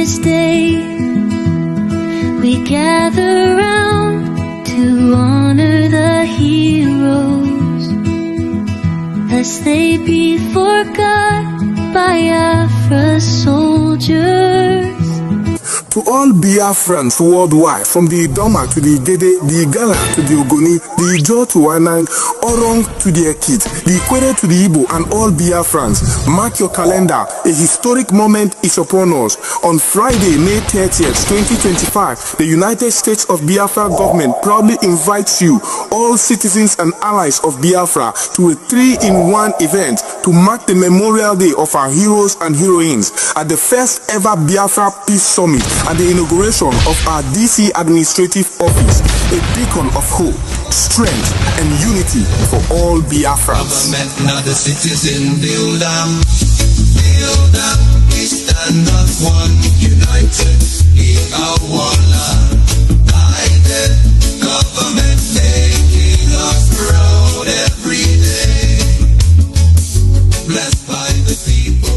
this day, we gather round to honor the heroes, lest they be forgot by Afra's soldiers. To all Biafrans worldwide, from the Idoma to the Gede, the Igala to the Ogoni, the Ijo to Wanang, Orong to the Ekit, the Ikwere to the Igbo, and all Biafrans, mark your calendar. A historic moment is upon us. On Friday, May 30th, 2025, the United States of Biafra government proudly invites you, all citizens and allies of Biafra, to a 3-in-1 event to mark the Memorial Day of our heroes and heroines at the first ever Biafra Peace Summit and the inauguration of our DC administrative office, a beacon of hope, strength, and unity for all Biafrans. Government, not the citizen, build up, we stand as one, united, in our one land, united, government making us proud every day, blessed by the people.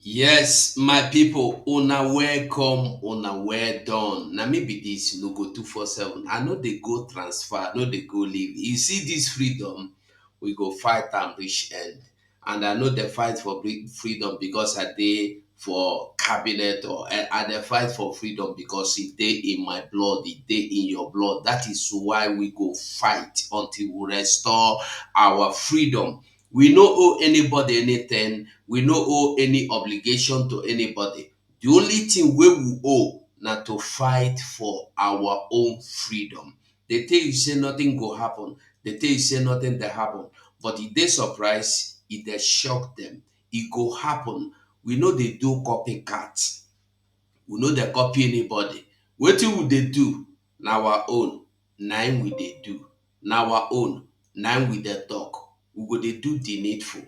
Yes, my people, una welcome, una well done. Now maybe this no go 247. I know they go transfer, no they go leave. You see this freedom, we go fight and reach end. And I know they fight for freedom because I dey for cabinet or I dey fight for freedom because it dey in my blood, it dey in your blood. That is why we go fight until we restore our freedom. We no owe anybody anything. We no owe any obligation to anybody. The only thing we owe na to fight for our own freedom. They tell you say nothing go happen. They tell you say nothing dey happen. But if they surprise, if they shock them, it go happen. We know they do copycat. We know they copy anybody. Wetin we dey do na our own. Na im we dey do. Na our own. Na im we dey talk. We go dey do the needful.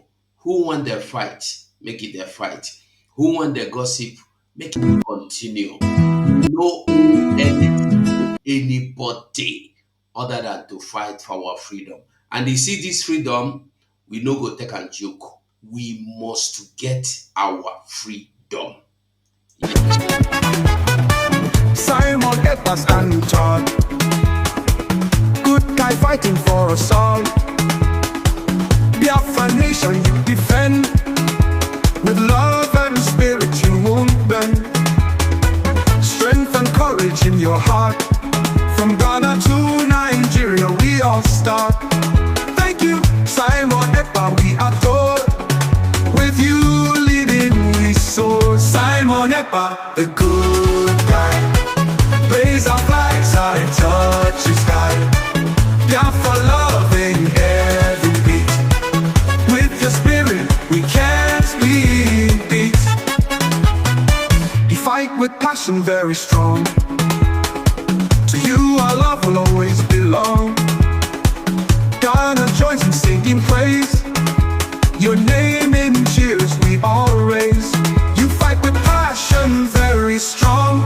Who want the fight? Make it a fight. Who want the gossip? Make it continue. No anything to anybody other than to fight for our freedom. And you see this freedom, we no go take and joke. We must get our freedom. Simon Epa stand tall. Good guy fighting for us all. Biafra nation you defend. With love and spirit you won't bend. Strength and courage in your heart. From Ghana to Nigeria we all start. Thank you Simon Epa, we adore. With you leading we soar. Simon Epa, the good guy. Raise our flags out and touch the sky. Biafra love in every beat. With your spirit we can't be beat. You fight with passion very strong. To you our love will always belong. Ghana joins in singing praise. Your name in cheers we all raise. You fight with passion very strong.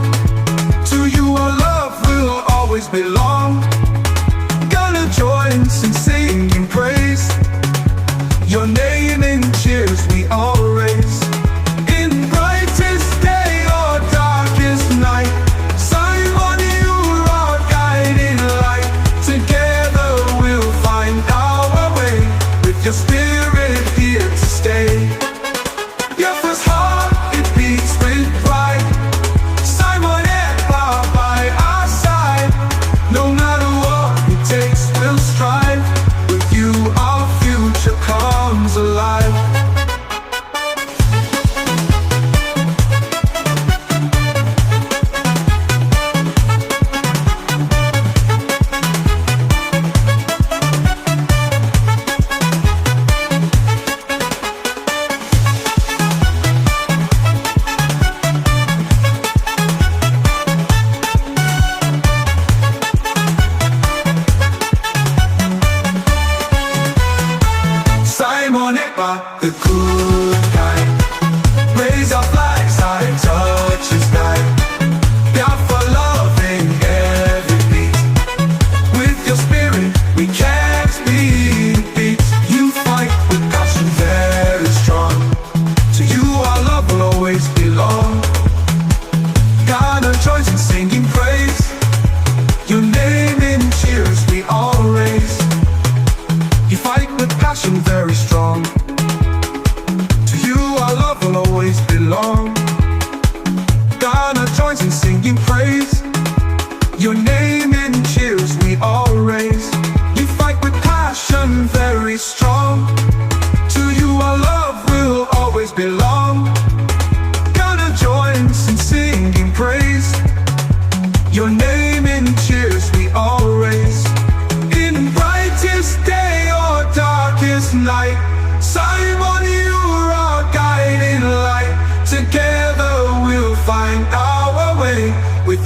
To you our love will always belong. Ghana joins in singing praise. Your name in cheers we all raise. In brightest day or darkest night, Simon you are guiding light. Together we'll find our way. With your spirit here to stay.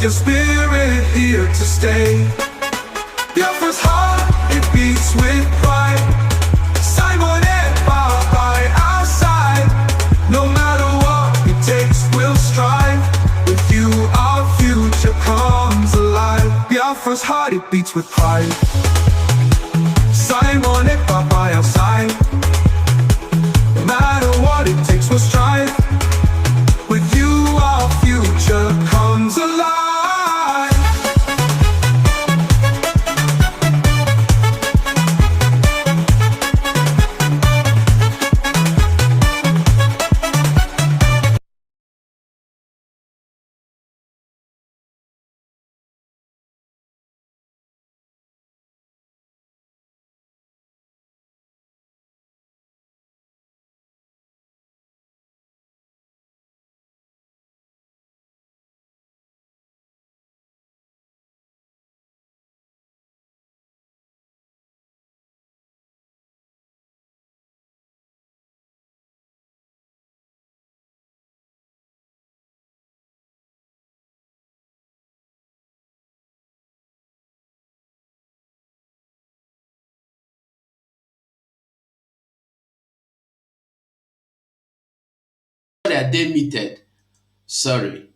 your spirit here to stay. Biafra's heart, it beats with pride. Simon and Bob by our side. No matter what it takes, we'll strive. With you, our future comes alive. Biafra's heart, it beats with pride. Simon and Bob by our side. No matter what it takes, we'll strive. With you, our future comes alive. They muted. Sorry.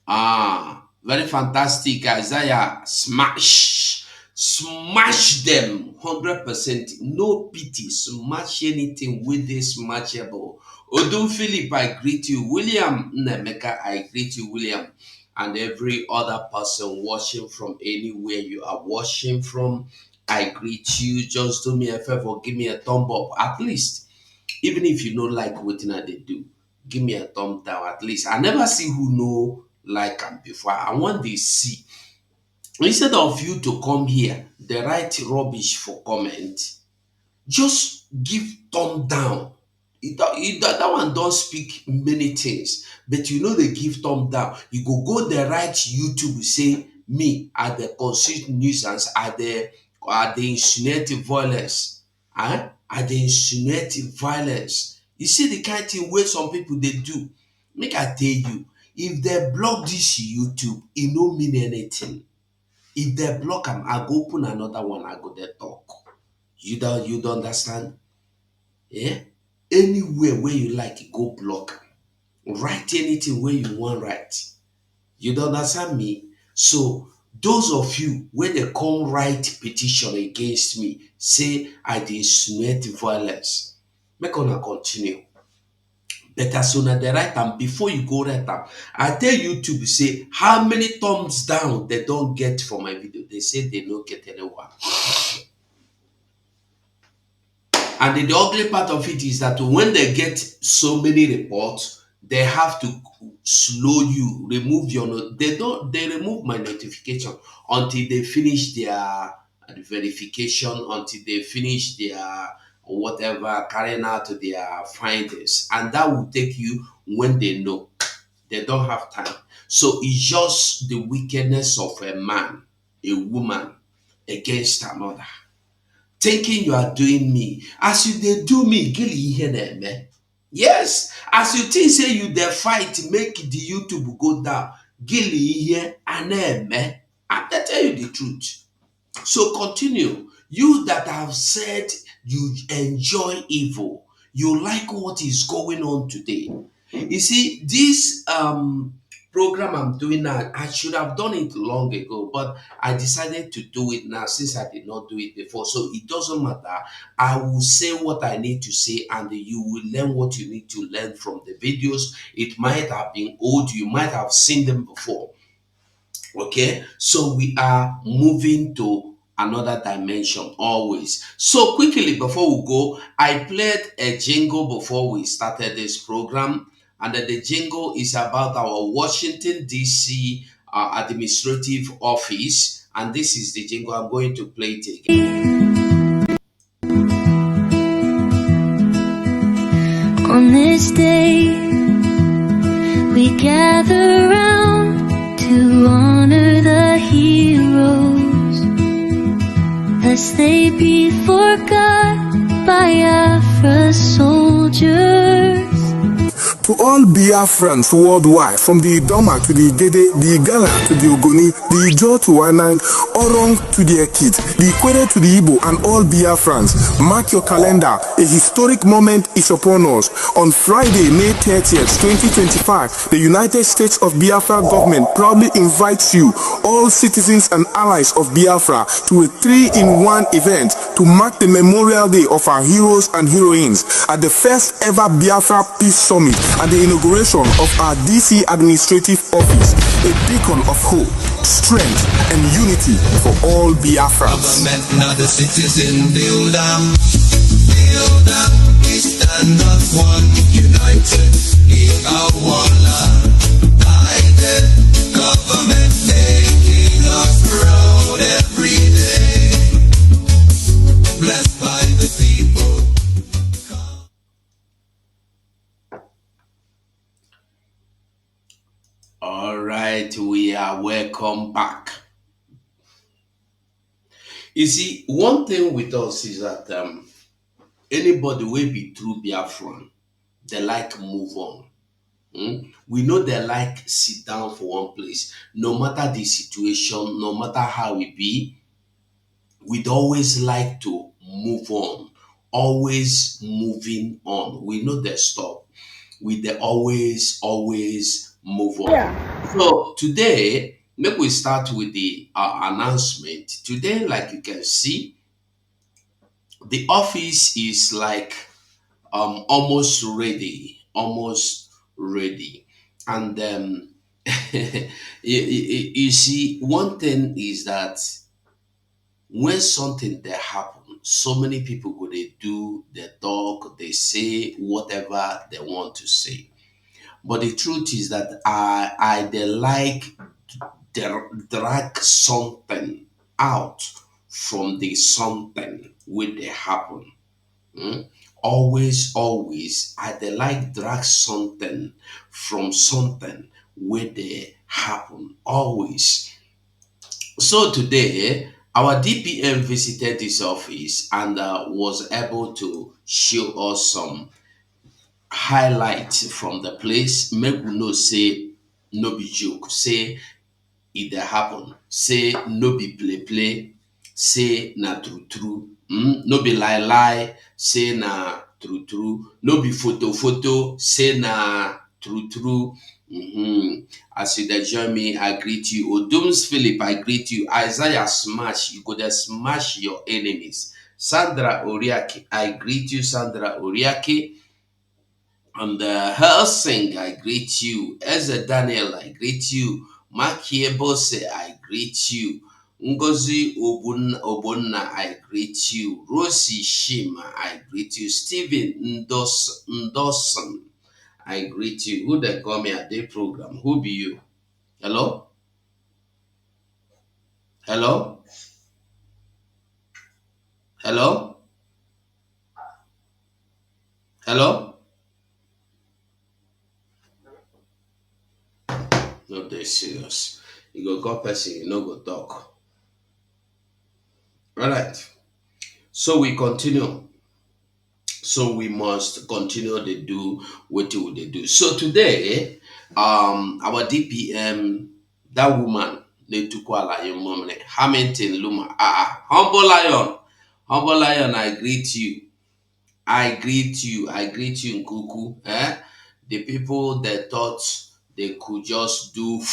Very fantastic. Isaiah smash them 100%. No pity. Smash anything with this smashable. Odun Philip, I greet you. William Nemeka, I greet you, William. And every other person watching from anywhere you are watching from, I greet you. Just do me a favor, give me a thumb up. At least, even if you don't like what they do, give me a thumb down at least. I never see who know like am before. I want they see. Instead of you to come here, they write rubbish for comment, just give thumb down. That one don't speak many things, but you know they give thumb down. You go the right YouTube say me at the constitute nuisance at the insinuating violence. At the insinuating violence. You see the kind of thing where some people they do. Make I tell you, if they block this YouTube, it no mean anything. If they block them, I go open another one, I go there talk. You don't understand? Yeah? Anywhere where you like, go block. Write anything where you want write. You don't understand me? So those of you where they come write petition against me, say I dey insinuate violence. Make una continue. But as soon as they write them, before you go write them, I tell YouTube say how many thumbs down they don't get for my video. They say they don't get anyone. And the ugly part of it is that when they get so many reports, they have to slow you, remove your they remove my notification until they finish their verification, until they finish their whatever carrying out their findings. And that will take you when they know. They don't have time. So it's just the wickedness of a man, a woman against another. Thinking you are doing me. As you they do me, gilly here man. Yes, as you think say you the fight make the YouTube go down, gilly here and man. I'm tell you the truth. So continue. You that have said you enjoy evil, you like what is going on today. You see, this program I'm doing now, I should have done it long ago, but I decided to do it now since I did not do it before. So it doesn't matter. I will say what I need to say, and you will learn what you need to learn from the videos. It might have been old, you might have seen them before. Okay, so we are moving to another dimension always. So quickly before we go, I played a jingle before we started this program, and the jingle is about our Washington DC administrative office, and this is the jingle. I'm going to play it again. On this day, we gather round to honor the heroes, lest they be forgot by Afra's soldiers. To all Biafrans worldwide, from the Idoma to the Gede, the Igala to the Ogoni, the Ijo to Wanang, Orong to the Ekit, the Ikwere to the Igbo, and all Biafrans, mark your calendar. A historic moment is upon us. On Friday, May 30th, 2025, the United States of Biafra government proudly invites you, all citizens and allies of Biafra, to a 3-in-1 event to mark the Memorial Day of our heroes and heroines at the first ever Biafra Peace Summit and the inauguration of our DC administrative office, a beacon of hope, strength, and unity for all Biafrans. Government, not the citizen, build them, we stand up one, united, Ikawala, guided, government making us proud every day, blessed by the people. All right, we are welcome back. You see, one thing with us is that anybody will be true Biafran, they like move on. We know they like sit down for one place. No matter the situation, no matter how it be, we'd always like to move on. Always moving on. We know they stop. We always move on. So today, maybe we start with the announcement. Today, like you can see, the office is like almost ready, and you see, one thing is that when something that happen, so many people go they do, they talk, they say whatever they want to say. But the truth is that I they like drag something out from the something when they happen. Mm? Always, I they like drag something from something where they happen. Always. So today, our DPM visited this office and was able to show us some highlights from the place. Make we know say no be joke. Say it dey happen. Say no be play play. Say na true true. No be lie lie. Say na true true. No be photo. Say na true true. As you dey join me, I greet you. Odums Philip, I greet you. Isaiah Smash, you go dey smash your enemies. Sandra Oriake, I greet you. Sandra Oriake. And Helsing, I greet you. Eze Daniel, I greet you. Makie Bose, I greet you. Ngozi Obunna, I greet you. Rosie Shima, I greet you. Stephen Ndoson, I greet you. Who they call me at their program? Who be you? Hello? Hello? Hello? Hello? No, they serious. You go call person, you no go talk. All right. So we continue. So we must continue to do what they do. So today, our DPM, that woman, they took Lion Mommy, Hamilton Luma, humble lion, I greet you. I greet you, Nkuku. The people that thought they could just do,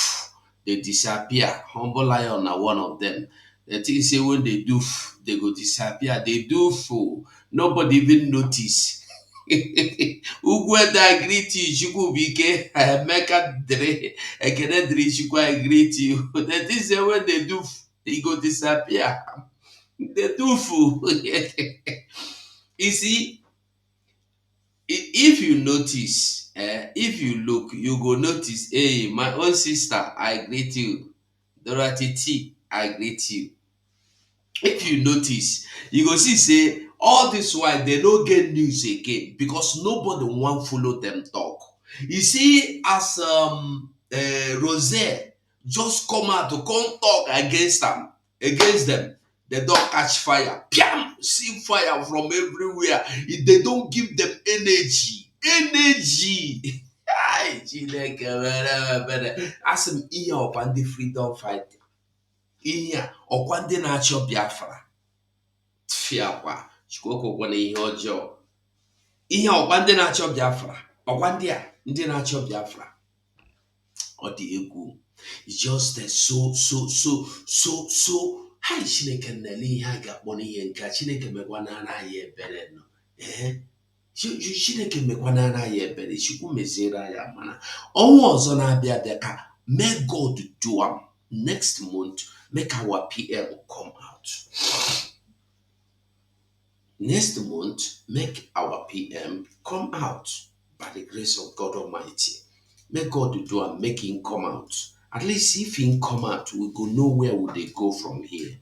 they disappear. Humble Lion are one of them. The thing say when they do, they go disappear. They do fool. Nobody even notice. Ugweda I greet you, Chukubike, Meka Dre, Ekene Dre Chukwu, I greet you. The thing say when they do, they go disappear. They do fool. You see, if you notice, if you look, you go notice, hey, my own sister, I greet you. Dorothy T, I greet you. If you notice, you go see, say, all this while they don't get news again because nobody want follow them talk. You see, as Rose just come out to come talk against them, they don't catch fire. Piam! See fire from everywhere. They don't give them energy. Energy. Chineke mere asị m ihe ọkwa ndị freedom fighter, ihe a ọkwa ndị na-achọ Biafra fiakwa chikwokokwa na ihe ọjọọ, ihe ọkwa ndị na-achọ Biafra, ọkwa ndị a ndị na-achọ Biafra. Ọ dị egwu. It's just so ha Chineke nele ihe a ga-akpọ n'ihe nke Chineke mekwana anaghị ebere nọ Chineke mekwana anaghị ebere, Chukwu meziere ya mana ọnwa ọzọ na-abịa abịa ka may God do am next month, make our PM come out. Next month, make our PM come out by the grace of God Almighty. May God do and make him come out. At least if he come out, we go know where would they go from here.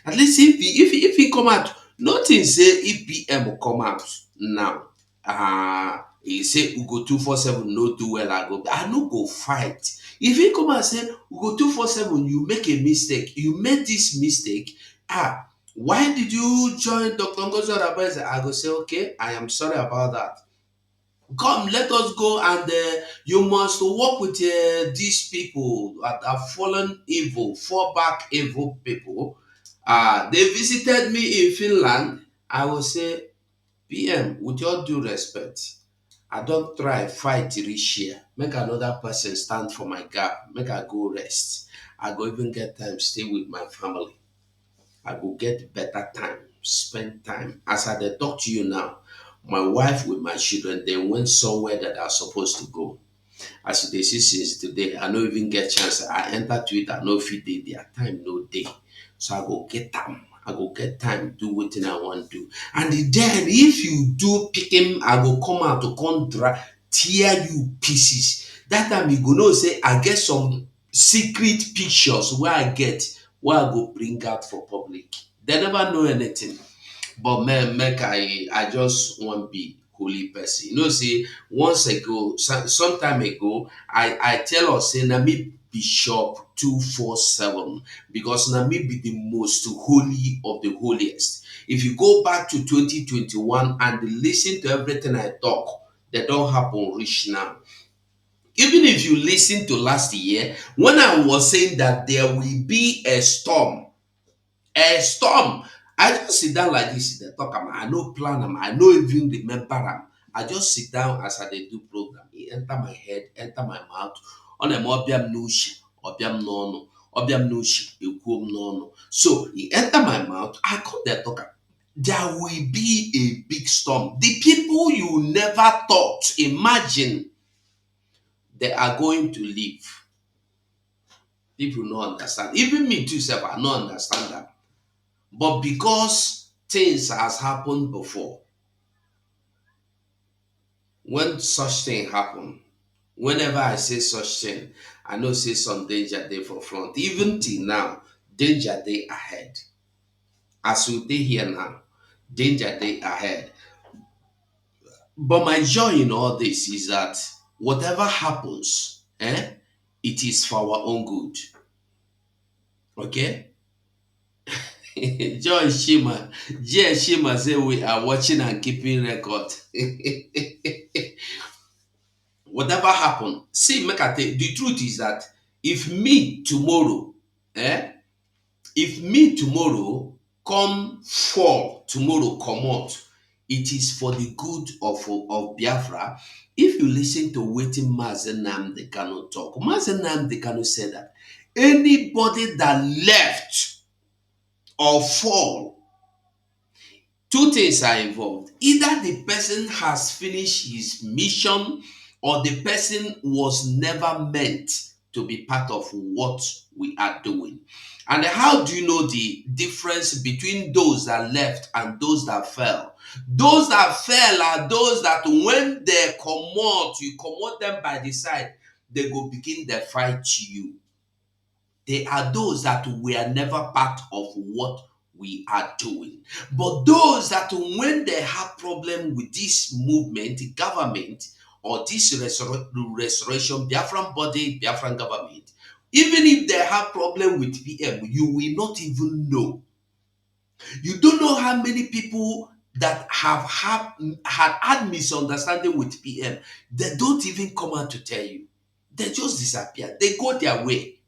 At least if he come out, nothing say if PM come out now. He say we go 247 no do well. I no go fight. If he come and say we go 247, you make a mistake. You made this mistake. Why did you join Dr. Ngozi Adabese? I go say, okay, I am sorry about that. Come, let us go and you must work with these people that have fallen evil, fall back evil people. They visited me in Finland. I will say, PM, with your due respect, I don't try fight reach here. Make another person stand for my gap. Make I go rest. I go even get time stay with my family. I go get better time, spend time. As I dey talk to you now, my wife with my children, they went somewhere that are supposed to go. As they see since today, I no even get chance. I enter Twitter, no fit dey their time, no day. So I go get time. I go get time, do wetin I want to do. And then if you do pick him, I go come out to come tear you pieces. That time you go know say I get some secret pictures where I go bring out for public. They never know anything. But man, make I just want be holy person. You know, say once ago, some time ago, I tell us say na me Bishop 247 because na me be the most holy of the holiest. If you go back to 2021 and listen to everything I talk, they don't happen reach now. Even if you listen to last year, when I was saying that there will be a storm, I just sit down like this, they talk, I no plan them, I no even remember them. I just sit down as I do program. It enter my head, enter my mouth. On a mobiam nushi, obiam nono, obiam nushi, equum nono. So it enter my mouth, I call that talk. There will be a big storm. The people you never thought, imagine, they are going to leave. People don't understand. Even me too, self, I don't understand that. But because things has happened before, when such thing happen, whenever I say such thing, I know say some danger day for front. Even till now, danger day ahead. As we dey here now, danger day ahead. But my joy in all this is that whatever happens, it is for our own good. Okay? Joy Shima, J Shima say we are watching and keeping record. Whatever happened, see, make I tell you, the truth is that if me tomorrow, if me tomorrow come fall, tomorrow come out, it is for the good of Biafra. If you listen to wetin Mazen Nnamdi Kanu talk, Mazen Nnamdi Kanu said that anybody that left or fall, two things are involved. Either the person has finished his mission or the person was never meant to be part of what we are doing. And how do you know the difference between those that left and those that fell? Those that fell are those that when they come out, you come out them by the side, they go begin the fight you. They are those that were never part of what we are doing. But those that when they have problem with this movement, the government, or this restoration, Biafran body, Biafran government, even if they have problem with PM, you will not even know. You don't know how many people that had misunderstanding with PM, they don't even come out to tell you. They just disappear. They go their way.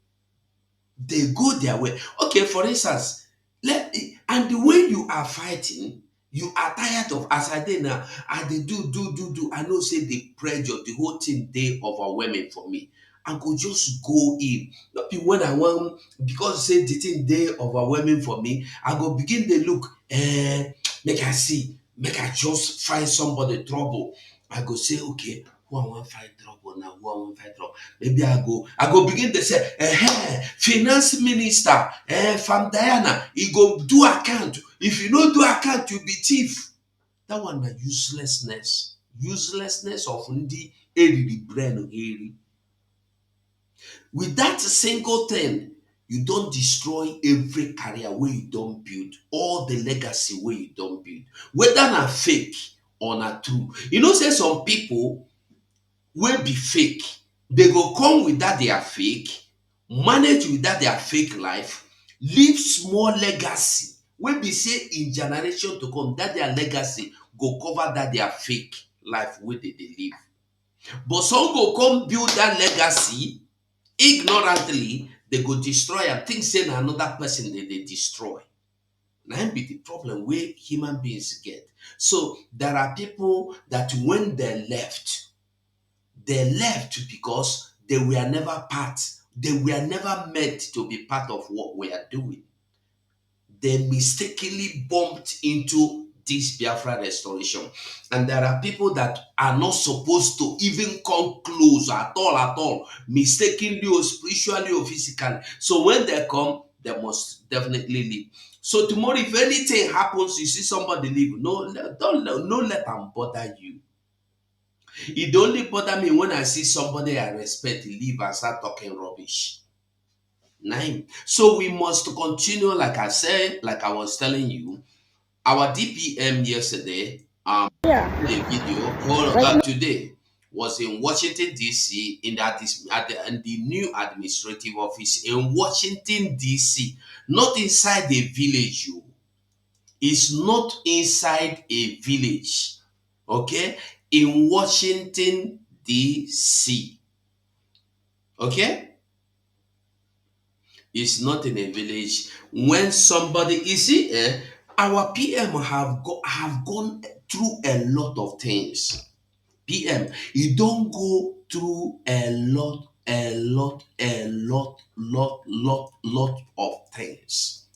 They go their way. Okay, for instance, and the way you are fighting, you are tired of as I did now, and they do. I know say the pressure, the whole thing they overwhelming for me. I could just go in. Not be when I want because say the thing they overwhelming for me. I go begin to look, make I see, make I just find somebody trouble. I go say, okay, who I want find trouble now, who I want find trouble. Maybe I go begin to say, finance minister, from Diana, he go do account. If you no do account, you be thief. That one na uselessness. Uselessness of ndi eriri brain eri. With that single thing, you don't destroy every career where you don't build, all the legacy where you don't build. Whether na fake or na true. You know, say some people will be fake. They go come with that they are fake, manage with that their fake life, leave small legacy. When we say in generation to come, that their legacy go cover that their fake life where they live. But some go come build that legacy ignorantly, they go destroy and think say na another person they destroy. Now be the problem where human beings get. So there are people that when they left because they were never part, they were never meant to be part of what we are doing. They mistakenly bumped into this Biafra restoration. And there are people that are not supposed to even come close at all, mistakenly or spiritually or physically. So when they come, they must definitely leave. So tomorrow, if anything happens, you see somebody leave, don't let them bother you. It only bother me when I see somebody I respect leave and start talking rubbish. Nine. So we must continue, like I said, like I was telling you, our DPM yesterday, the video, today was in Washington D.C. In the new administrative office in Washington D.C. Not inside the village. You, it's not inside a village. Okay, in Washington D.C. Okay, it's not in a village. When somebody, you see, our PM have gone through a lot of things. PM, you don't go through a lot of things.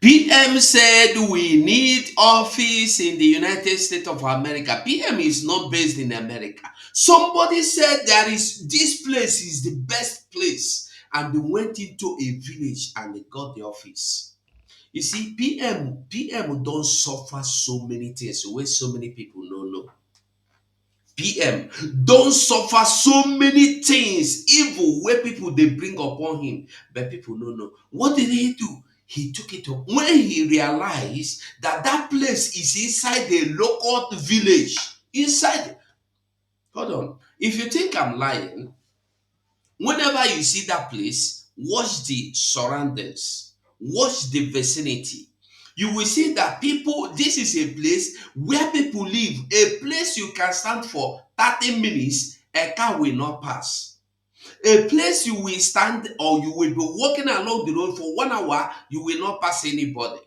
PM said we need office in the United States of America. PM is not based in America. Somebody said there is this place is the best place, and they went into a village and they got the office. You see, PM don't suffer so many things where so many people don't know. PM don't suffer so many things, evil where people they bring upon him, but people don't know. What did he do? He took it up when he realized that that place is inside the local village. Inside, hold on. If you think I'm lying, whenever you see that place, watch the surroundings, watch the vicinity. You will see that people, this is a place where people live, a place you can stand for 30 minutes, a car will not pass. A place you will stand or you will be walking along the road for 1 hour, you will not pass anybody.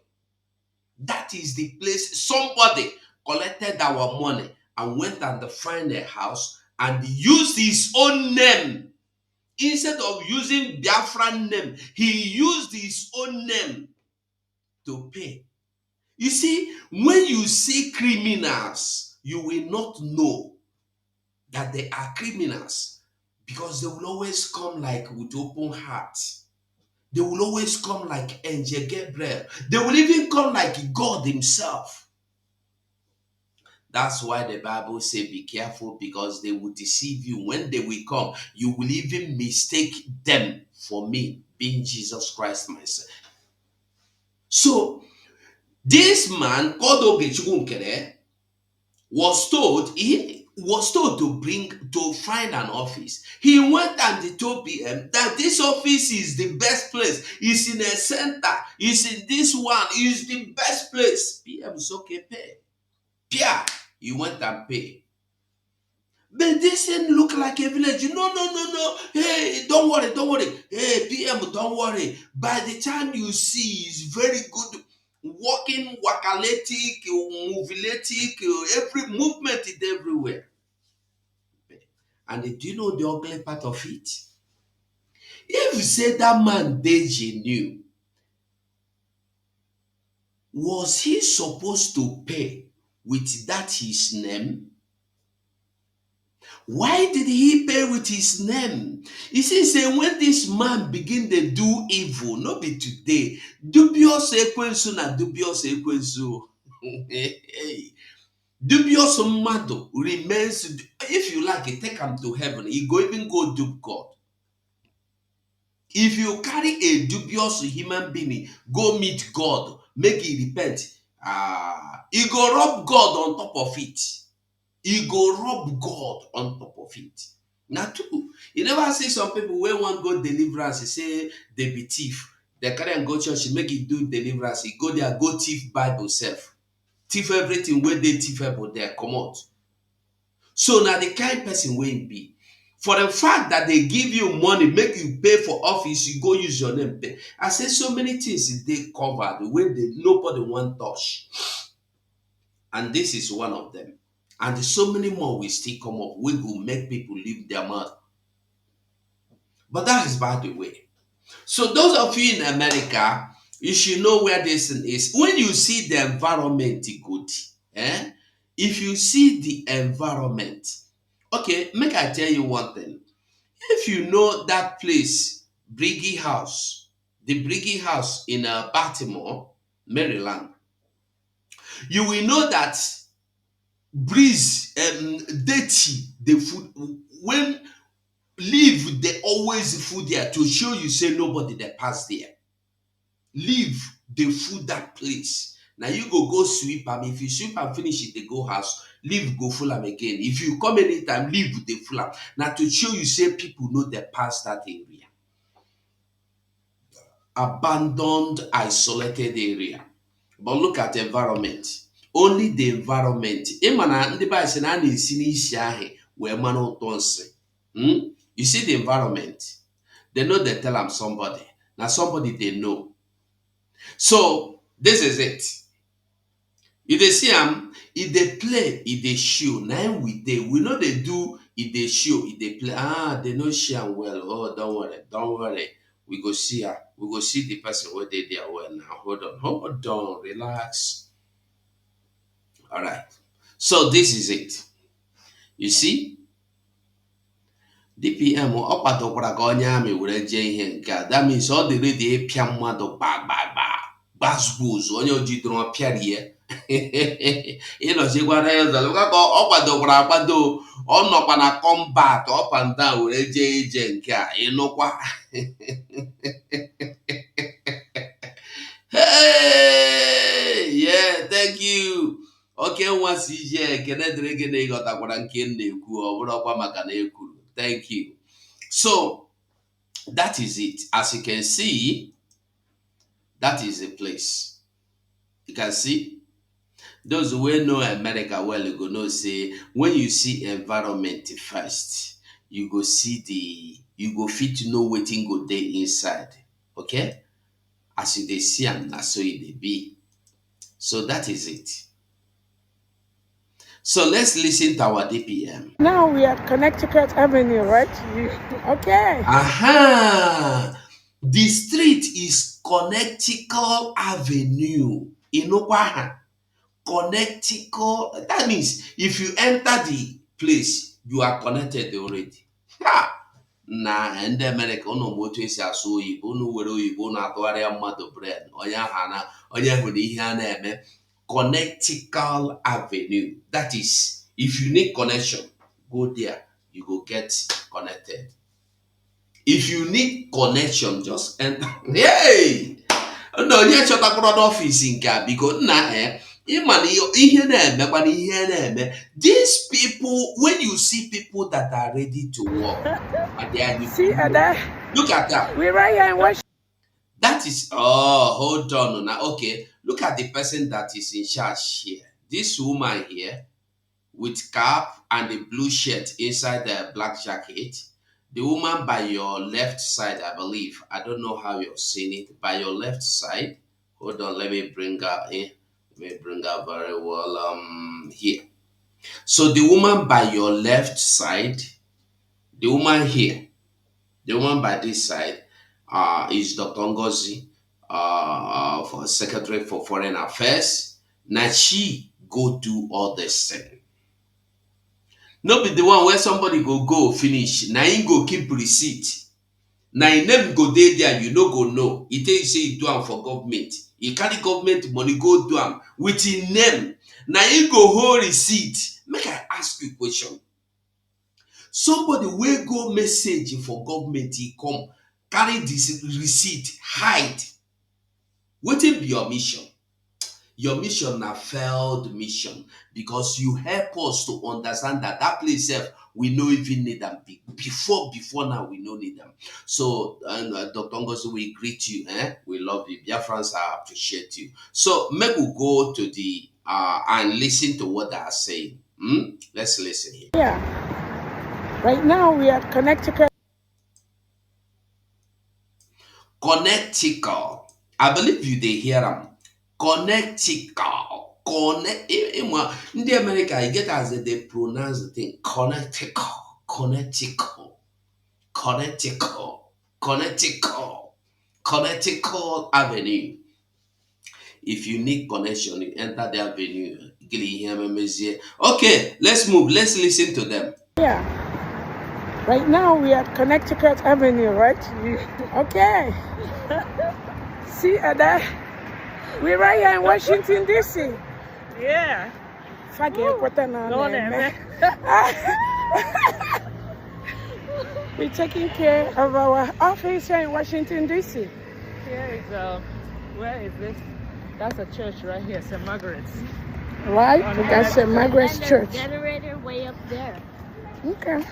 That is the place somebody collected our money and went and find a house and used his own name. Instead of using Biafran name, he used his own name to pay. You see, when you see criminals, you will not know that they are criminals because they will always come like with open hearts. They will always come like Angel Gabriel. They will even come like God himself. That's why the Bible says be careful because they will deceive you. When they will come, you will even mistake them for me, being Jesus Christ myself. So, this man called Ogechukwu was told was told to find an office. He went and he told PM that this office is the best place. It's in a center. It's in this one. It's the best place. PM is okay, pay. Pia, he went and pay. But this didn't look like a village. No, no, no, no. Hey, don't worry, don't worry. Hey, PM, don't worry. By the time you see, it's very good. Walking, wakaletic, moviletic, every movement is everywhere. And do you know the ugly part of it? If you say that man Deji knew, was he supposed to pay with that his name? Why did he pay with his name? You see, say when this man begin to do evil, not be today. Dubious ekwensu na dubious ekwensu. Dubious mado remains. If you like, take him to heaven. He go even go dupe God. If you carry a dubious human being, go meet God, make he repent. He go rob God on top of it. He go rob God on top of it. Now, too, you never see some people where one go deliverance, he say they be thief. They carry and go church, make it do deliverance. He go there, go thief Bible self. Thief everything where they thief about there, come out. So now the kind person will be. For the fact that they give you money, make you pay for office, you go use your name pay. I say so many things they covered where nobody want touch. And this is one of them. And so many more will still come up. We will make people leave their mouth. But that is by the way. So those of you in America, you should know where this is. When you see the environment good, if you see the environment, okay, make I tell you one thing. If you know that place, Briggy House, the Briggy House in Baltimore, Maryland, you will know that breeze, dirty, the food, when leave, they always food there to show you say nobody that pass there. Leave the food that place. Now you go sweep them. If you sweep and finish it, they go house. Leave, go full them again. If you come anytime, leave the full them. Now to show you say people know they pass that area. Abandoned, isolated area. But look at the environment. Only the environment. You see the environment. They know they tell them somebody. Now somebody they know. So this is it. If they see them, if they play, if they show, now we know they do, if they show, if they play, they know share well. Oh, don't worry. We go see her. We go see the person where they there well now. Hold on, relax. All right. So this is it. You see? DPM ọ kwadokwara ka onye amị were jee ihe nke a. That means ọ dị ready ịpịa mmadụ gbazgbuz onye ojidoro ọpịarie. Ịnọchikwara ya ụzọ ka ọ kwadokwara akwado, ọ nọkwa na combat up and down were jee ije nke a ịnụkwa. Hey, yeah, thank you. Okay, once ije ekene dịrị gị na ịghọtakwara nke m na-ekwu, ọ bụrụkwa maka na ekwuru. Thank you. So that is it. As you can see, that is the place. You can see those who know America well, you go know say when you see environment first, you go fit to know wetin go dey inside. Okay, as you dey see am, na so e dey be. So that is it. So let's listen to our DPM. Now we are Connecticut Avenue, right? Okay. Aha! The street is Connecticut Avenue. Inokwaha. Connecticut. That means if you enter the place, you are connected already. Ha! Na ndị America ụnụ ma otu esi asụ oyibo, ụnụ were oyibo na-atụgharịa mmadụ brain. Onye hụrụ ihe a na-eme. Connecticut Avenue. That is, if you need connection, go there. You go get connected. If you need connection, just enter. Hey! No, you shut up office in car because Ịma na ihe na-emekwa na ihe na-eme. These people, when you see people that are ready to work, and they are the See, people. Look at that. we're right here in Washington. That is, hold on now. Okay, look at the person that is in charge here. This woman here with cap and the blue shirt inside the black jacket. The woman by your left side, I believe. I don't know how you're seeing it. By your left side. Hold on, let me bring her in. Let me bring her very well. Here. So the woman by your left side, the woman here, the woman by this side, is Dr. Ngozi, for Secretary for Foreign Affairs. Now she go do all this thing. No be the one where somebody go finish. Now him go keep receipt. Now him name go dey there, you no go know. He tell you say he do am for government. He carry government money go do am with him name. Now him go hold receipt. Make I ask you question. Somebody wey go message for government, he come carry this receipt hide. Wetin be your mission? Your mission na failed mission because you help us to understand that that place sef we no even need them before now we no need them. So Dr. Ngozi, we greet you, we love you. Biafrans, I appreciate you. So make we go to the and listen to what they are saying. Let's listen here. Yeah. Right now we are Connecticut. Connecticut. I believe you they hear them. Connecticut. Ndị America, you get as they pronounce the thing. Connecticut. Connecticut. Connecticut. Connecticut. Connecticut Avenue. If you need connection, you enter the avenue. Okay, let's move. Let's listen to them. Yeah. Right now we are Connecticut Avenue, right? Okay. See, Ada, we're right here in Washington, D.C. Yeah. We're taking care of our office here in Washington, D.C. Here is, where is this? That's a church right here, St. Margaret's. Right? We got St. Margaret's And Church. the generator way up there. Okay.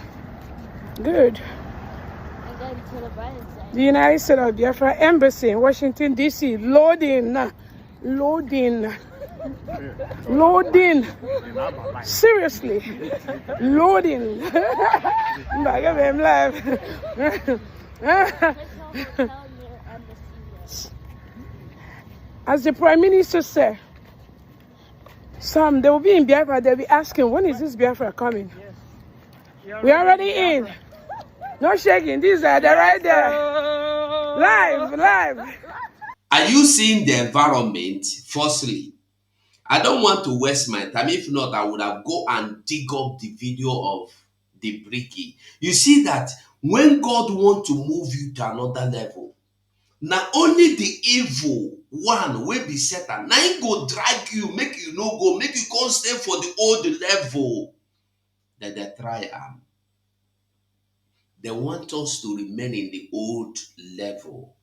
Good. And then to the right side. The United States of Biafra Embassy in Washington, D.C. Loading. Loading. Loading. Seriously. Loading. I'm live. As the Prime Minister said, some they will be in Biafra, they'll be asking, when is this Biafra coming? Yes. We're already in. No shaking. These are the right there. Live. Are you seeing the environment? Firstly, I don't want to waste my time. If not, I would have go and dig up the video of the bricky. You see that when God wants to move you to another level, not only the evil one will be Satan, now he go drag you, make you no go, make you go stay for the old level that they try am. They want us to remain in the old level.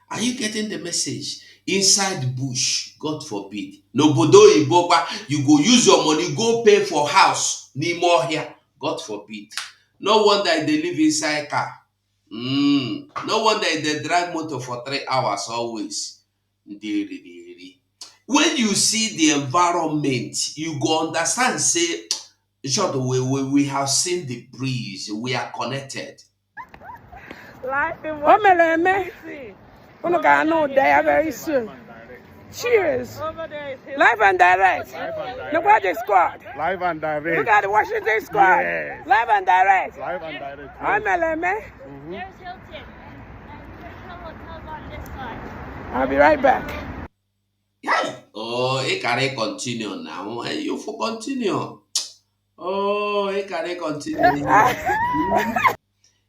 Are you getting the message? Inside the bush, God forbid. No bodo iboba, you go use your money, go pay for house. Ni more here. God forbid. No wonder they live inside car. No wonder they drive motor for 3 hours always. When you see the environment, you go understand, say, short, we have seen the breeze, we are connected. Live in Washington, D.C. we're going to know there very soon. Cheers. Over there is Live and direct. Look at the squad. Live and direct. Look at the Washington squad. Yes. Live and direct. Live and direct. There's Hilton. And there's hotels on this side. I'll be right back. Yeah. Oh, it can continue now. You for continue. Oh, it can continue.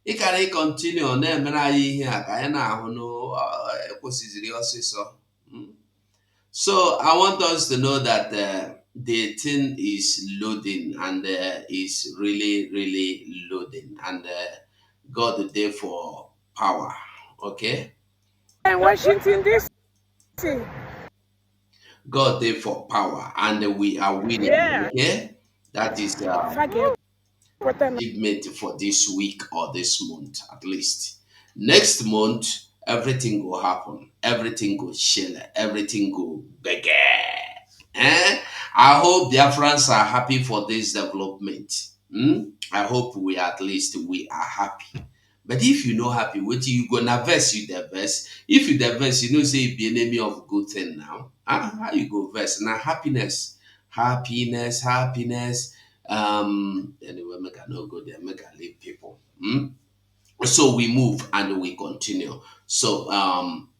It can continue. Na-emere anyị ihe a ka anyị na-ahụ n'ekwesịzịrị ọsịsọ. So I want us to know that the thing is loading and is really, really loading, and God is there for power. Okay. In Washington, D.C. God there for power, and we are winning. Yeah. Okay, that is Forget what I achievement for this week or this month at least. Next month, everything will happen. Everything will chill. Everything will begin. Eh? I hope Biafrans are happy for this development. I hope we at least we are happy. But if you no happy, what you gonna verse you the verse? If you the verse, you know say you be enemy of good thing now. How you go verse? Now happiness, happiness. Anyway, make I no go there, make I leave people. So we move and we continue. So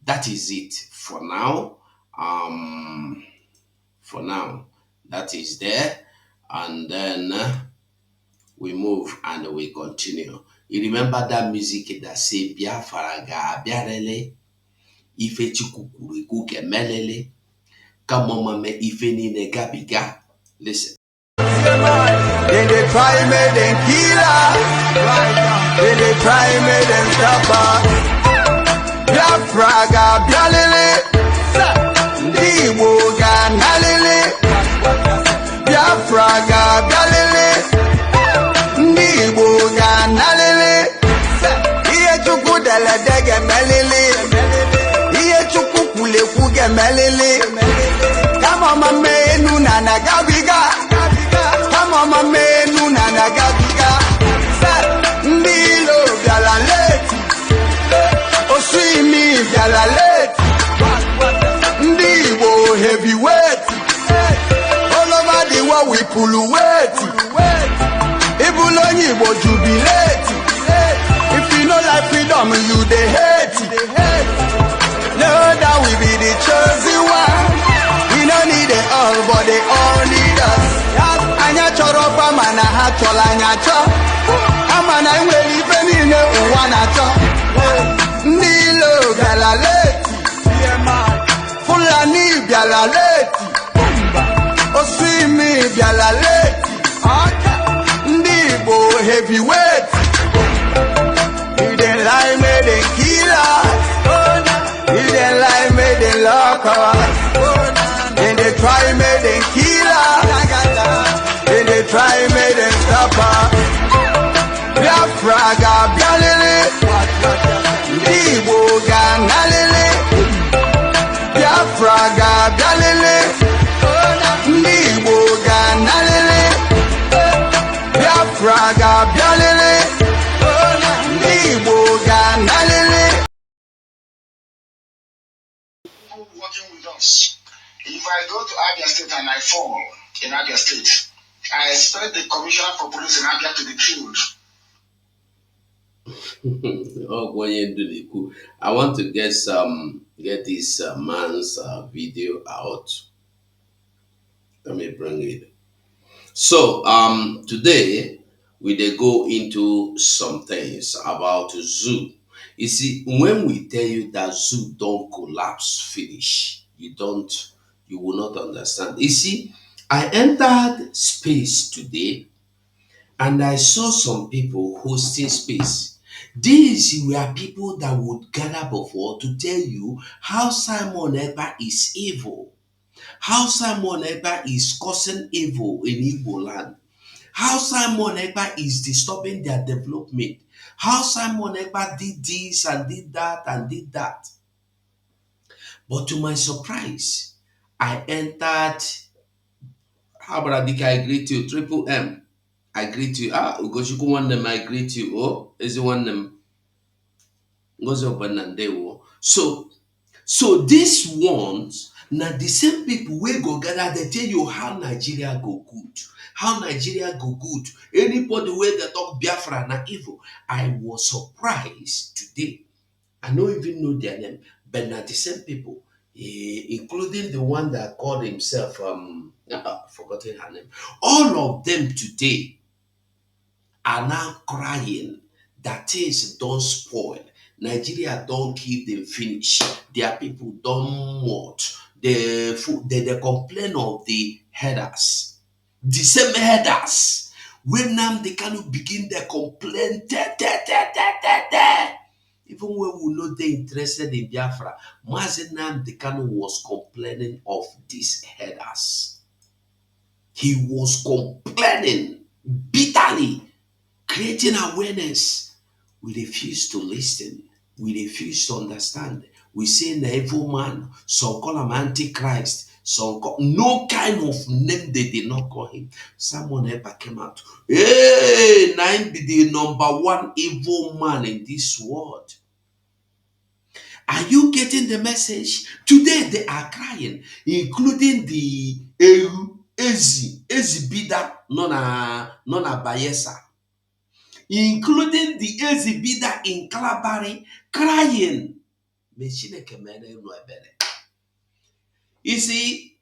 that is it for now. Um for now. That is there. And then we move and we continue. You remember that music that say Biafra ga biarele, ife chukwu ikwu kemelele, kama mame ife nine gabiga. Listen. Then they try me, then kill her. Then they try me, then stop her. Biafra ga bialele, Igbo ga nalele. Biafra ga bialele, Igbo ga nalele. Iye chukwu dele dege melele, iye chukwu kule kuge melele. Kama mame enu na nagabiga, kama mame enu na nagabiga. Ndilo biala leti, oswimi biala leti. Ndibo heavyweight, all over the world we pull weight. Ibulonyi bo jubilate. If you know like freedom, you they hate. Know that we be the chosen one. We don't need it all, but they all need us. Anya choro pa mana ha chola anya cho. Amana inwe ife nine uwa na cho. Ndilo galaleti, Fulani galaleti, Oswimi galaleti, Ndibo heavyweight. He didn't lie, made them kill us. He didn't lie, made them lock us. Then they try, made them kill us. Then they try, made them stop us. Biafra ga bialele, Igbo ga nalele. Biafra ga bialele, Igbo ga nalele. Biafra ga bialele, Igbo ga nalele. Working with us. If I go to Abia State and I fall in Abia State, I expect the commissioner for police in Abia to be killed. Oh, I want to get this man's video out. Let me bring it. So today we dey go into some things about zoo. You see, when we tell you that zoo don't collapse finish, you will not understand. You see, I entered space today and I saw some people hosting space. These were people that would gather before to tell you how Simon Ekpa is evil, how Simon Ekpa is causing evil in Igbo land, how Simon Ekpa is disturbing their development, how Simon Ekpa did this and did that and did that. But to my surprise, I entered. How about Adika? I greet you. Triple M. I greet you. Ugochukwu one them. I greet you. Oh, is the one them? Ngozi Obanandewo. So these ones, now the same people wey go gather, they tell you how Nigeria go good. How Nigeria go good. Anybody wey they talk Biafra na evil. I was surprised today. I don't even know their name, but not the same people, including the one that called himself forgotten her name. All of them today are now crying that things don't spoil. Nigeria don't keep them finish. Their people don't what. They complain of the headers. The same headers. When now they can begin their complaint. even when we know they interested in Biafra, Mazenam Dekano was complaining of these headers. He was complaining bitterly, creating awareness. We refuse to listen. We refuse to understand. We say the evil man, some call him Antichrist, some call no kind of name they did not call him. Someone ever came out. Hey, nine be the number one evil man in this world. Are you getting the message? Today they are crying, including the Ezi Bida, Nona Bayesa, including the Ezi Bida in Kalabari, crying. You see,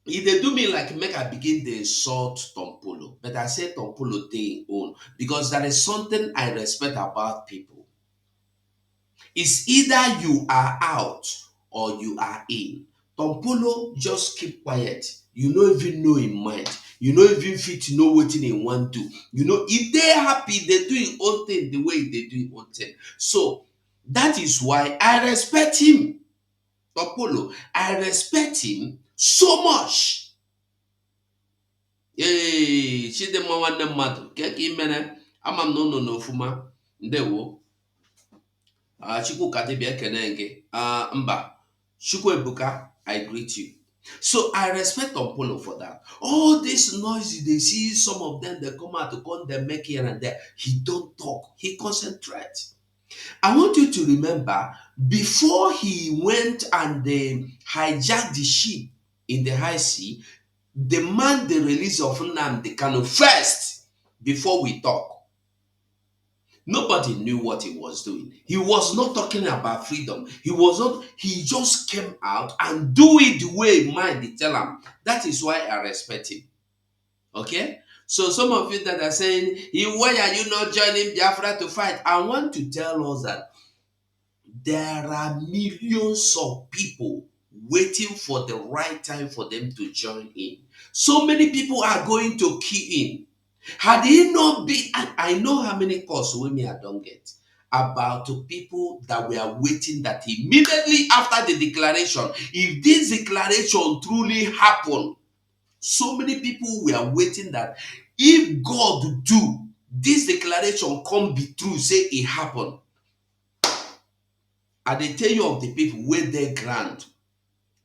if they do me like make I begin the insult Tompolo, but I say Tompolo they own because there is something I respect about people. It's either you are out or you are in. Tompolo just keep quiet. You don't even know in mind. You don't even fit to know what they want to do. You know, if they're happy, they do it own thing the way they do it own thing. So that is why I respect him. Tompolo, I respect him so much. Hey, she the one the mother. Keki mene. Amam no fuma. Ndewo. Chukwu Kadebia Kenenge. Mba. Chukwu Ebuka, I greet you. So I respect Ompolo for that. All this noise they see, some of them they come out to come, they make here and there. He don't talk. He concentrates. I want you to remember before he went and hijacked the ship in the high sea, demand the release of Nnamdi Kanu first before we talk. Nobody knew what he was doing. He was not talking about freedom. He just came out and do it the way mind they tell him. That is why I respect him. Okay? So some of you that are saying, why are you not joining Biafra to fight? I want to tell us that there are millions of people waiting for the right time for them to join in. So many people are going to key in. Had he not been, I know how many calls women I don't get about people that were waiting that immediately after the declaration, if this declaration truly happened, so many people were waiting that if God do this declaration come be true, say it happened. And they tell you of the people where they grant,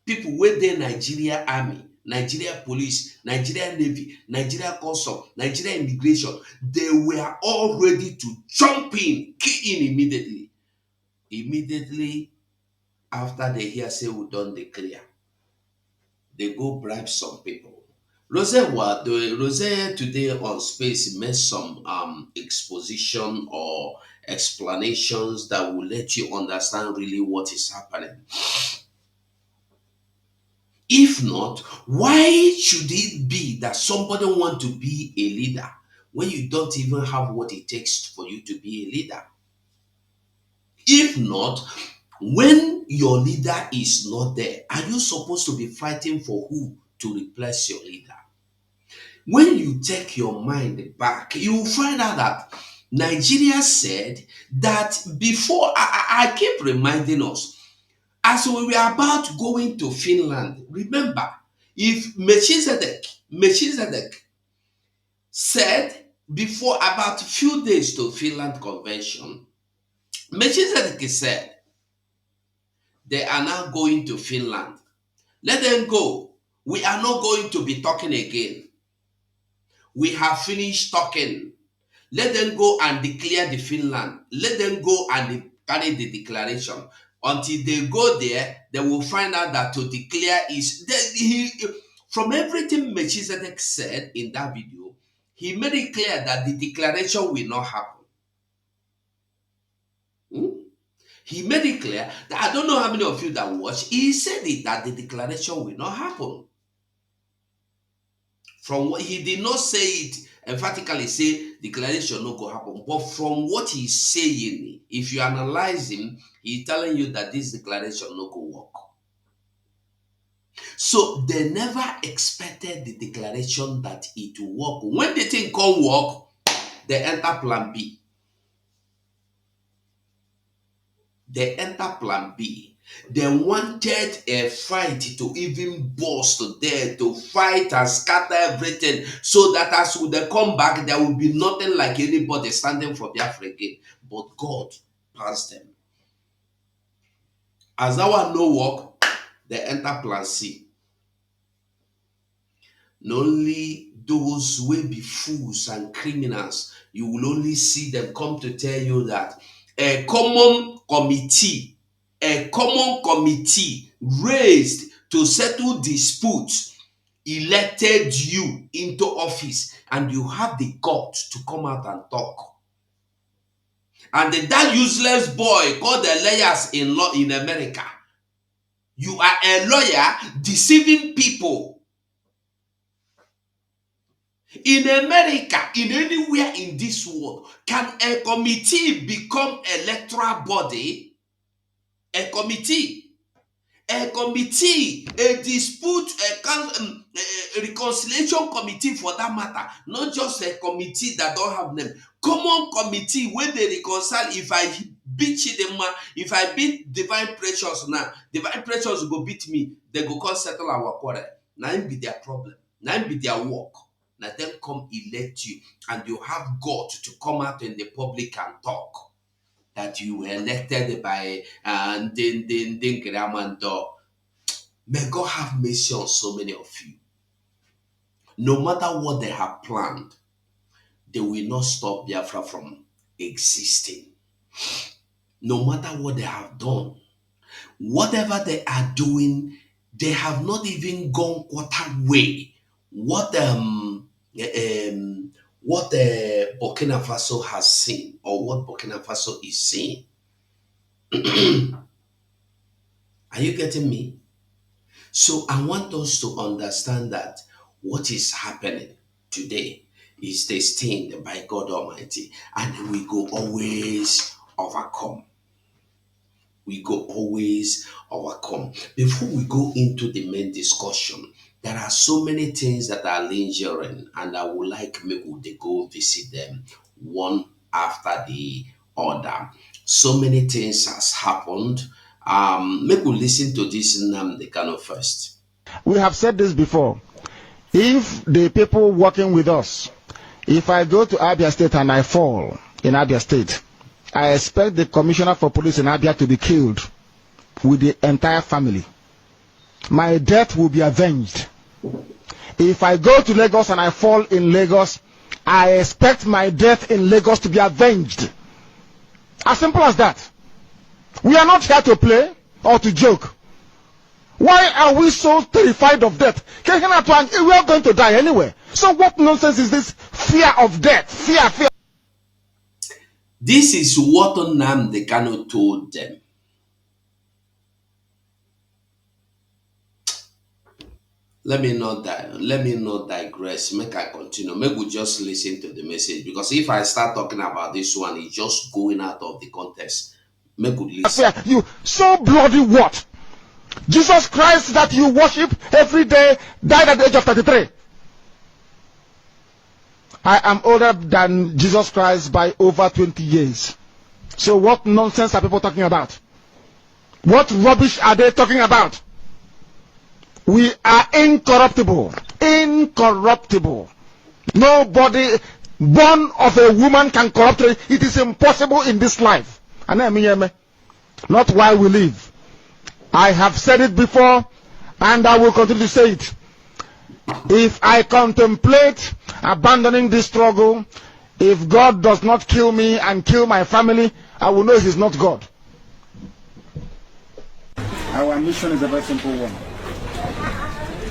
people where they Nigeria Army, Nigeria Police, Nigeria Navy, Nigeria Custom, Nigeria Immigration, they were all ready to jump in, key in immediately. Immediately after they hear say we done declare, they go bribe some people. Rose today on Space made some exposition or explanations that will let you understand really what is happening. If not, why should it be that somebody want to be a leader when you don't even have what it takes for you to be a leader? If not, when your leader is not there, are you supposed to be fighting for who to replace your leader? When you take your mind back, you will find out that Nigeria said that before, I keep reminding us, as we were about going to Finland, remember, if Melchizedek said before about a few days to Finland convention, Melchizedek said they are now going to Finland. Let them go. We are not going to be talking again. We have finished talking. Let them go and declare the Finland. Let them go and carry the declaration. Until they go there, they will find out that to declare is from everything Melchizedek said in that video, he made it clear that the declaration will not happen. He made it clear that I don't know how many of you that watch. He said it that the declaration will not happen. From what he did not say it emphatically, say declaration no go happen. But from what he's saying, if you analyze him, he's telling you that this declaration no go work. So they never expected the declaration that it will work. When the thing can't work, they enter plan B. They enter plan B. They wanted a fight to even burst there, to fight and scatter everything, so that as they come back, there will be nothing like anybody standing for Biafra again. But God passed them. As that one no work, they enter plan C. Not only those will be fools and criminals, you will only see them come to tell you that a common committee raised to settle disputes elected you into office, and you have the guts to come out and talk. And that useless boy called the lawyers in law in America, you are a lawyer deceiving people. In America, in anywhere in this world, can a committee become electoral body? A committee, a dispute, a reconciliation committee for that matter, not just a committee that don't have name. Common committee where they reconcile. If I beat Chidema, if I beat Divine Precious now, Divine Precious go beat me, they go come settle our quarrel. Now it be their problem. Now it be their work. Let them come elect you, and you have God to come out in the public and talk that you were elected by Gramando. May God have mercy on so many of you. No matter what they have planned, they will not stop Biafra from existing. No matter what they have done, whatever they are doing, they have not even gone quarter way. What Burkina Faso has seen, or what Burkina Faso is seeing. Are you getting me? So I want us to understand that what is happening today is destined by God Almighty, and we go always overcome. We go always overcome. Before we go into the main discussion, there are so many things that are lingering, and I would like me to go visit them one after the other. So many things has happened. Make we listen to this Nnamdi Kanu first. We have said this before. If the people working with us, if I go to Abia State and I fall in Abia State, I expect the commissioner for police in Abia to be killed with the entire family. My death will be avenged. If I go to Lagos and I fall in Lagos, I expect my death in Lagos to be avenged. As simple as that. We are not here to play or to joke. Why are we so terrified of death? We are going to die anyway. So what nonsense is this fear of death? Fear. This is what Nnamdi Kanu told them. Let me not digress. Make I continue. Make we just listen to the message, because if I start talking about this one, it's just going out of the context. Make we listen. You so bloody what? Jesus Christ that you worship every day died at the age of 33. I am older than Jesus Christ by over 20 years. So what nonsense are people talking about? What rubbish are they talking about? We are incorruptible. Incorruptible. Nobody born of a woman can corrupt it. It is impossible in this life. Not while we live. I have said it before, and I will continue to say it. If I contemplate abandoning this struggle, if God does not kill me and kill my family, I will know He's not God. Our mission is a very simple one.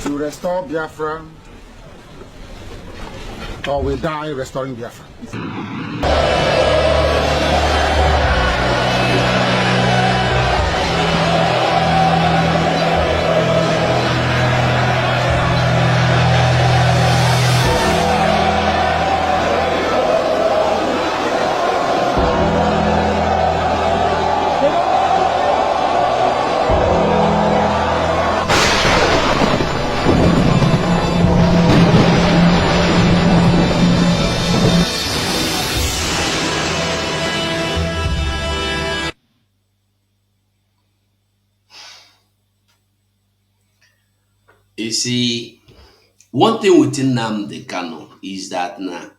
To restore Biafra, or we die restoring Biafra. see, one thing with Nnamdi Kanu is that now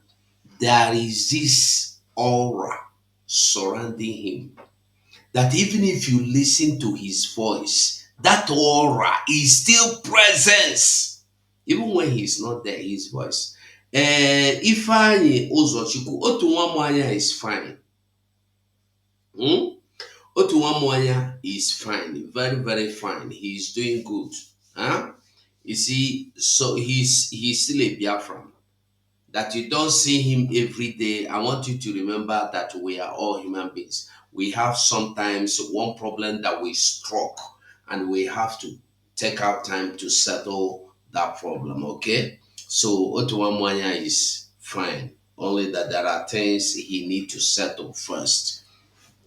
there is this aura surrounding him that even if you listen to his voice, that aura is still presence. Even when he's not there, his voice. Ifeanyi Uzochukwu, otu nwa is fine. Otu nwa is fine, very, very fine. He's doing good. Huh? You see, so he's still a Biafran. That you don't see him every day. I want you to remember that we are all human beings. We have sometimes one problem that we struck, and we have to take our time to settle that problem, okay? So Otuwamwanya is fine. Only that there are things he need to settle first.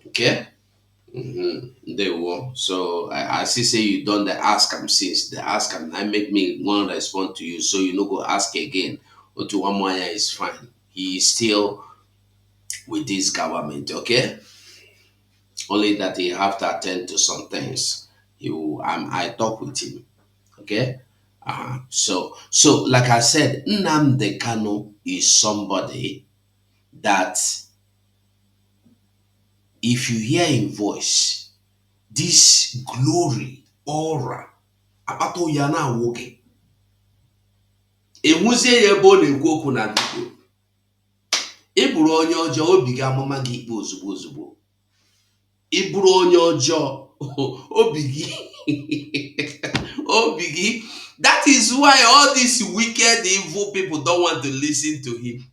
Okay? They will. So I see say you done the ask him since the ask him. I make me one respond to you, so you no go ask again. Otuwamwanya is fine. He is still with this government, okay? Only that he have to attend to some things. I talk with him, okay? So like I said, Nnamdi Kanu is somebody that if you hear him voice, this glory, aura, apato yana woge. Enwuzie ya ebe ọ na-ekwu okwu na vidio. Ị bụrụ onye ọjọọ, obi gị amụma gị ikpe ozugbo ozugbo. Ị bụrụ onye ọjọọ, obi gị obi gị. That is why all these wicked, evil people don't want to listen to him.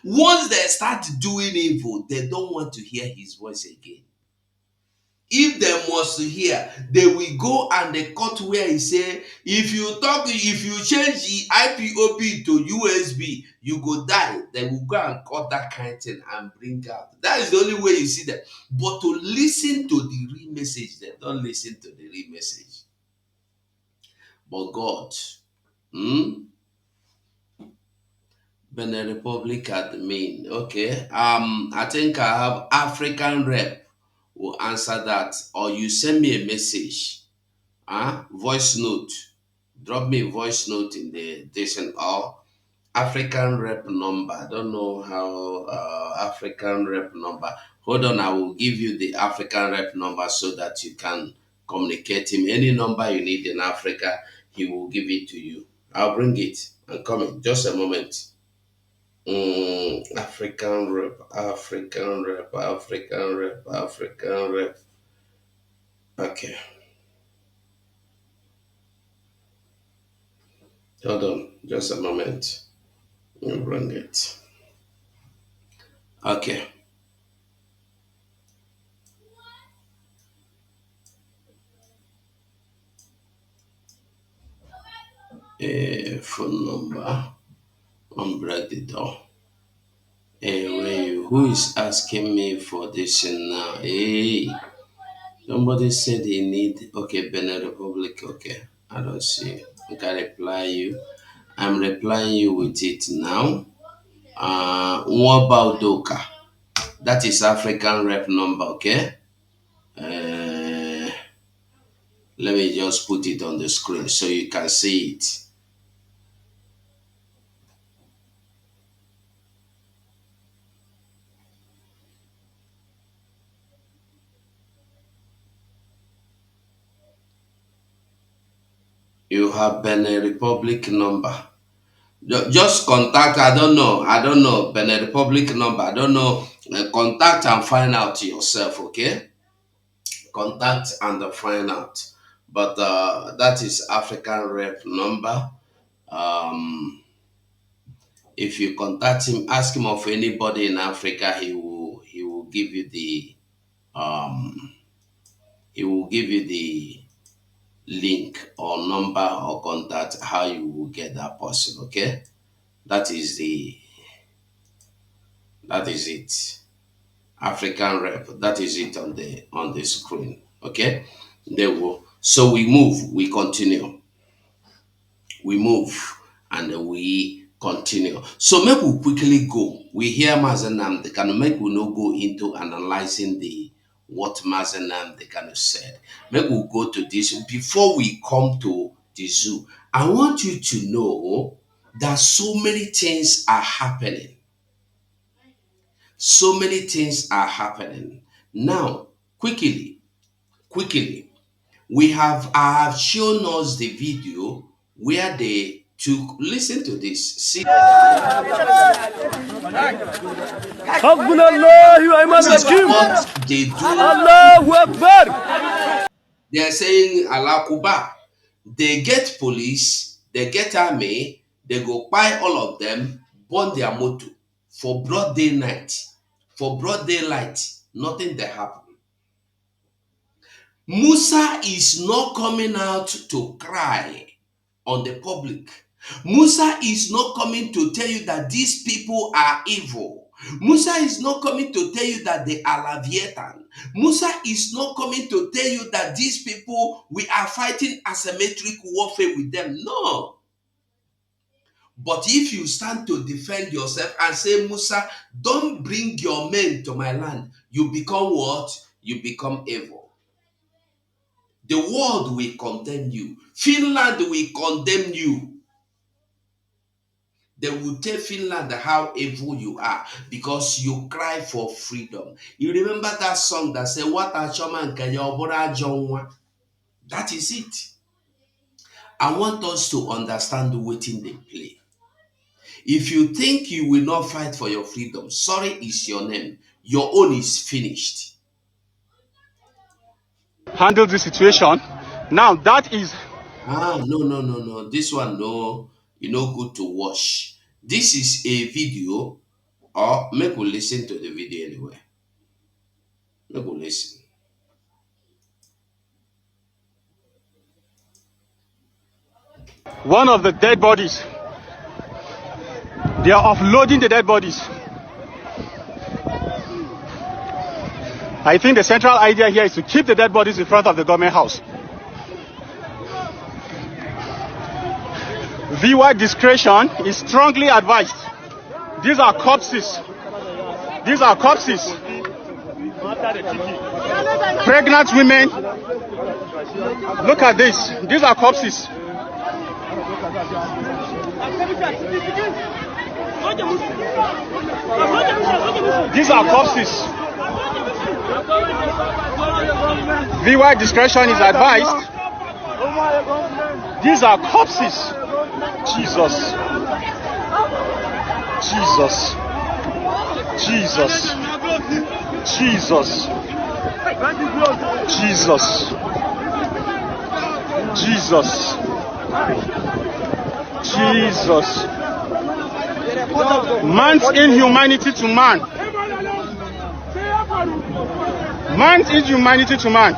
Once they start doing evil, they don't want to hear his voice again. If they must hear, they will go and they cut where he say, if you change the IPOB to USB, you go die. They will go and cut that kind of thing and bring out. That is the only way you see them. But to listen to the real message, they don't listen to the real message. But God, Benin Republic admin. Okay. I think I have African rep will answer that, or you send me a message, voice note. Drop me a voice note in the description, or African rep number. I don't know how African rep number. Hold on, I will give you the African rep number so that you can communicate him. Any number you need in Africa, he will give it to you. I'll bring it. I'm coming. Just a moment. African rep, African rep, African rep, African rep. Okay. Hold on, just a moment. Let me bring it. Okay. Phone number. Unbreak the door. Who is asking me for this now? Hey, somebody said he need. Okay, Benin Republic. Okay, I don't see. I can reply you. I'm replying you with it now. What about Doka? That is African rep number. Okay. Let me just put it on the screen so you can see it. You have Benin Republic number. Just contact, I don't know, Benin Republic number, I don't know. Contact and find out yourself, okay? Contact and find out. But that is African rep number. If you contact him, ask him of anybody in Africa, he will give you the link or number or contact how you will get that person, okay? That is it. African rep. That is it on the screen. Okay? There we go. So we move, we continue. We move and we continue. So make we quickly go. We hear Mazen Nnamdi Kanu. Make we no go into analyzing what Mazen Nnamdi Kanu said. Make we go to this before we come to the zoo. I want you to know that so many things are happening. So many things are happening. Now, quickly, I have shown us the video where they took, listen to this. See, this is what they do. They are saying Allah Kuba. They get police, they get army, they go buy all of them, burn their motor for broad daylight. For broad daylight, nothing that happen. Musa is not coming out to cry on the public. Musa is not coming to tell you that these people are evil. Musa is not coming to tell you that they are Leviathan. Musa is not coming to tell you that these people, we are fighting asymmetric warfare with them. No. But if you stand to defend yourself and say, Musa, don't bring your men to my land, you become what? You become evil. The world will condemn you. Finland will condemn you. They will tell Finland how evil you are because you cry for freedom. You remember that song that said, "What a shaman can you?" That is it. I want us to understand what in they play. If you think you will not fight for your freedom, sorry is your name. Your own is finished. Handle the situation. Now that is No. This one, no, good to watch. This is a video, or make we listen to the video anyway. Make we listen. one of the dead bodies. They are offloading the dead bodies. I think the central idea here is to keep the dead bodies in front of the government house. Viewer discretion is strongly advised. These are corpses. These are corpses. Pregnant women. Look at this. These are corpses. These are corpses. Viewer discretion is advised. These are corpses. Jesus. Jesus. Jesus. Jesus. Jesus. Jesus. Jesus. Man's inhumanity to man. Man's inhumanity to man.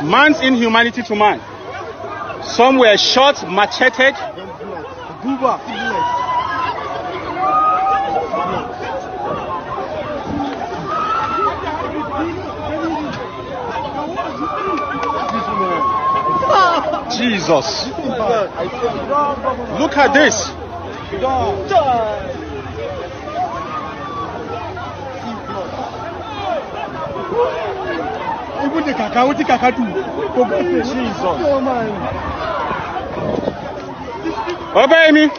Man's inhumanity to man. Some were shot, macheted. Jesus. Look at this. Jesus. Obey me.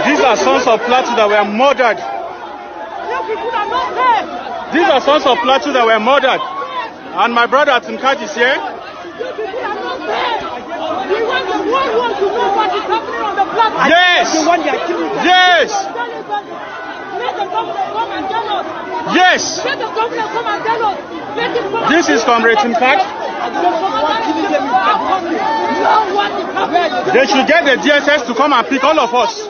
These are sons of Plateau that were murdered. These are sons of Plateau that were murdered. And my brother Atunkat is here. Yes. Yes. Yes. This is Comrade Atunkat. They should get the DSS to come and pick all of us.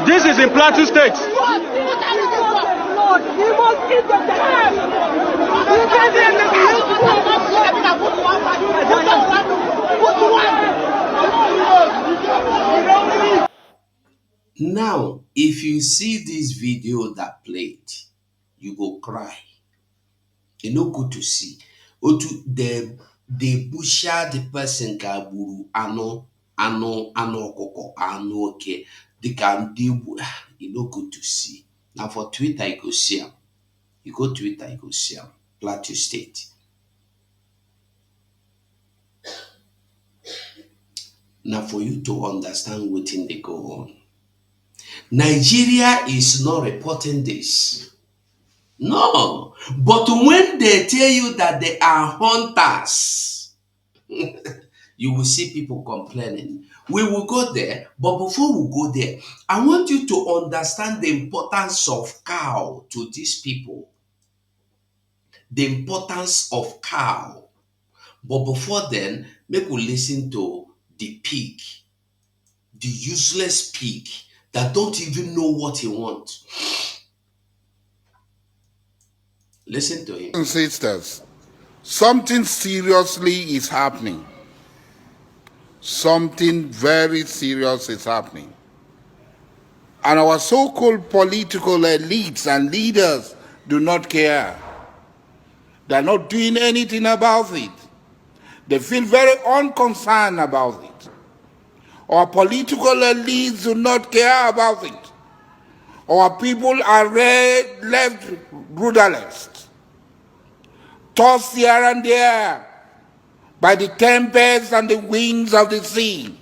This is in Plateau State. Now, if you see this video that played, you go cry. It's not good to see. Or to the butcher the person kaburu ano koko ano okay. They can deal. It's not good to see. Now for Twitter, you go see them. You go Twitter, you go see them. Plateau State. Now for you to understand what thing they go on. Nigeria is not reporting this. No. But when they tell you that they are hunters, you will see people complaining. We will go there, but before we go there, I want you to understand the importance of cow to these people. The importance of cow. But before then, make we listen to the pig, the useless pig that don't even know what he wants. Listen to him. Sisters, something seriously is happening. Something very serious is happening. And our so-called political elites and leaders do not care. They're not doing anything about it. They feel very unconcerned about it. Our political elites do not care about it. Our people are left rudderless, tossed here and there by the tempests and the winds of the sea.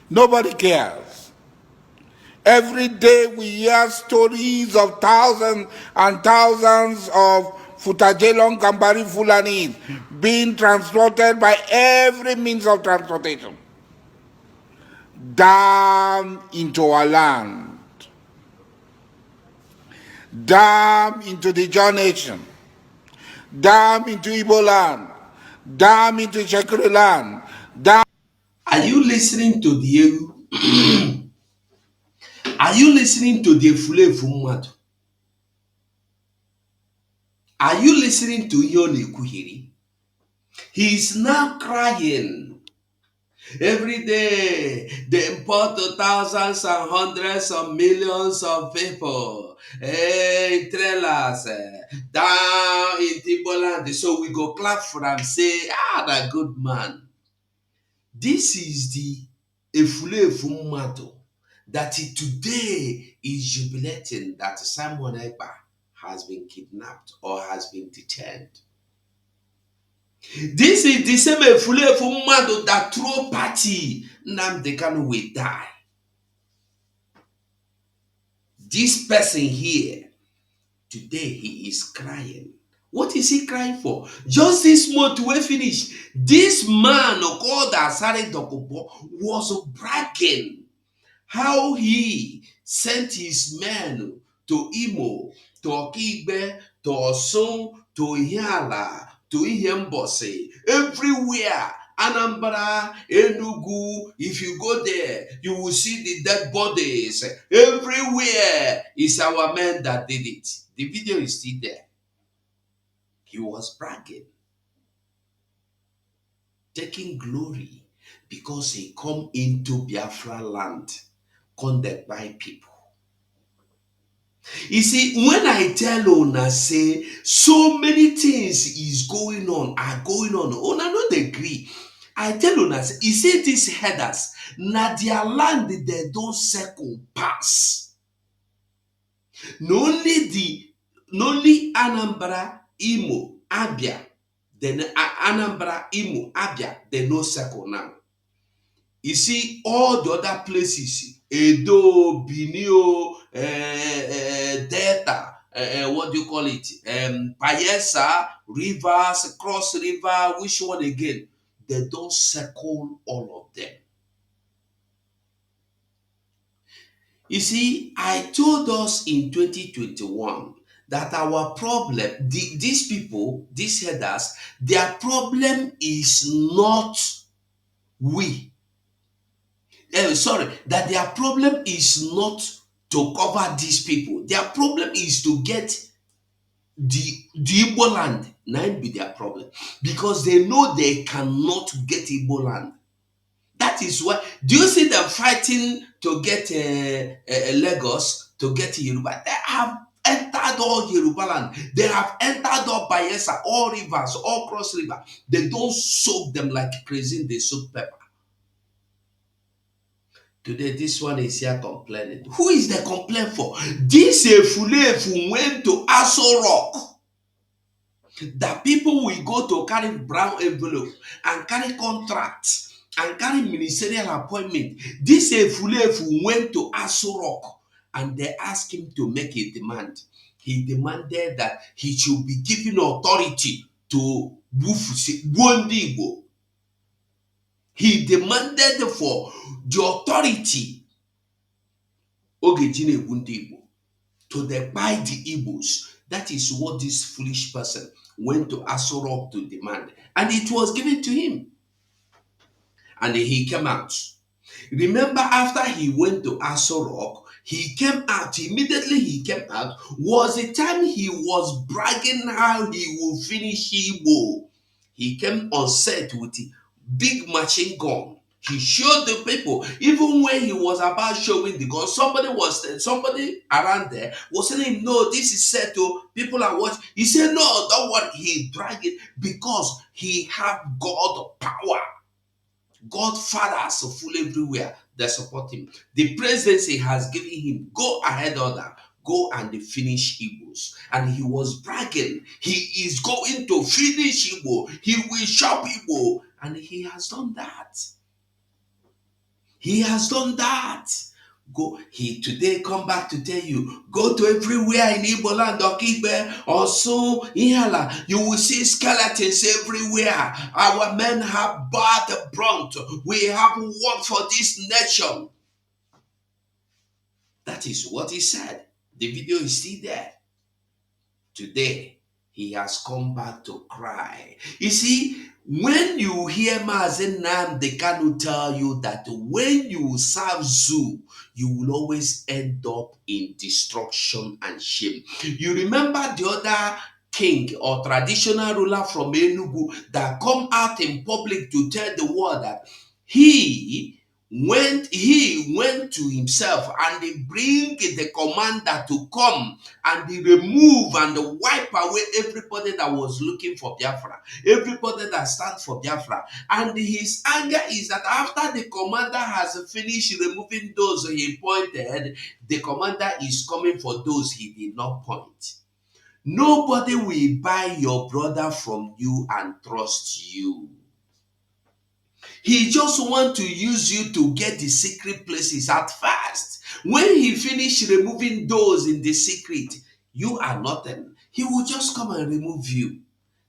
Nobody cares. Every day we hear stories of thousands and thousands of Futajelong Gambari Fulani being transported by every means of transportation down into our land, down into the John Nation, down into Igbo land, down into Shekiri land, down. Are you listening to the Are you listening to the Fulefu Madu? Are you listening to Yoni Kuhiri? He is now crying. Every day, they import to thousands and hundreds of millions of people in trailers down in Timberland. So we go clap for them, say, that good man. This is the Efulefu Madu that today is jubilating that Simon Ekpa has been kidnapped or has been detained. This is the same Efulefu Madu that throw party Nnamdi Kanu will die. This person here, today he is crying. What is he crying for? Just this month we finish. This man called Asari Dokubo was bragging how he sent his men to Imo, to Okigbe, to Osun, to Ihiala, to Ihembose, everywhere. Anambra, Enugu, if you go there, you will see the dead bodies. Everywhere is our men that did it. The video is still there. He was bragging, taking glory because he come into Biafra land, condemned by people. You see, when I tell Ona say so many things is going on, are going on, Ona not agree. I tell Ona say, you see these headers, na their land they don't circle pass. No only Anambra, Imo, Abia, then Anambra, Imo, Abia, they no circle now. You see, all the other places, Edo, Binio, Delta, what do you call it? Payesa, Rivers, Cross River, which one again? They don't circle all of them. You see, I told us in 2021 that our problem, these people, these headers, their problem is not we. Sorry, that their problem is not to cover these people. Their problem is to get the Igbo land. Now be their problem because they know they cannot get Igbo land. That is why. Do you see them fighting to get Lagos, to get Yoruba? They have entered all Yoruba land. They have entered all Bayelsa, all rivers, all cross river. They don't soak them like crazy. They soak pepper. Today, this one is here complaining. Who is the complaint for? This Efulefu went to Aso Rock. That people will go to carry brown envelope and carry contracts and carry ministerial appointment. This Efulefu went to Aso Rock and they asked him to make a demand. He demanded that he should be given authority to Igbo. He demanded for the authority to buy the Igbos. That is what this foolish person went to Aso Rock to demand. And it was given to him. And he came out. Remember, after he went to Aso Rock, he came out. Immediately he came out was the time he was bragging how he will finish Igbo. He came on set with a big machine gun. He showed the people, even when he was about showing the gun, somebody around there was telling him, no, this is set to people are watching. He said, no, don't worry. He dragged it because he had God power. God fathers are full everywhere that support him. The presidency has given him, go ahead order, go and finish Igbos. And he was bragging, he is going to finish Igbo, he will shop Igbo. And he has done that. He has done that. He today come back to tell you, go to everywhere in Igbo land, Okigbe, also Ihala, you will see skeletons everywhere. Our men have bought the brunt. We have worked for this nation. That is what he said. The video is still there. Today, he has come back to cry. You see, when you hear Mazen Nnamdi Kanu tell you that when you serve Zoo, you will always end up in destruction and shame. You remember the other king or traditional ruler from Enugu that come out in public to tell the world that he went to himself and he bring the commander to come and he remove and wipe away everybody that was looking for Biafra, everybody that stands for Biafra. And his anger is that after the commander has finished removing those he pointed, the commander is coming for those he did not point. Nobody will buy your brother from you and trust you. He just want to use you to get the secret places at first. When he finish removing those in the secret, you are nothing. He will just come and remove you.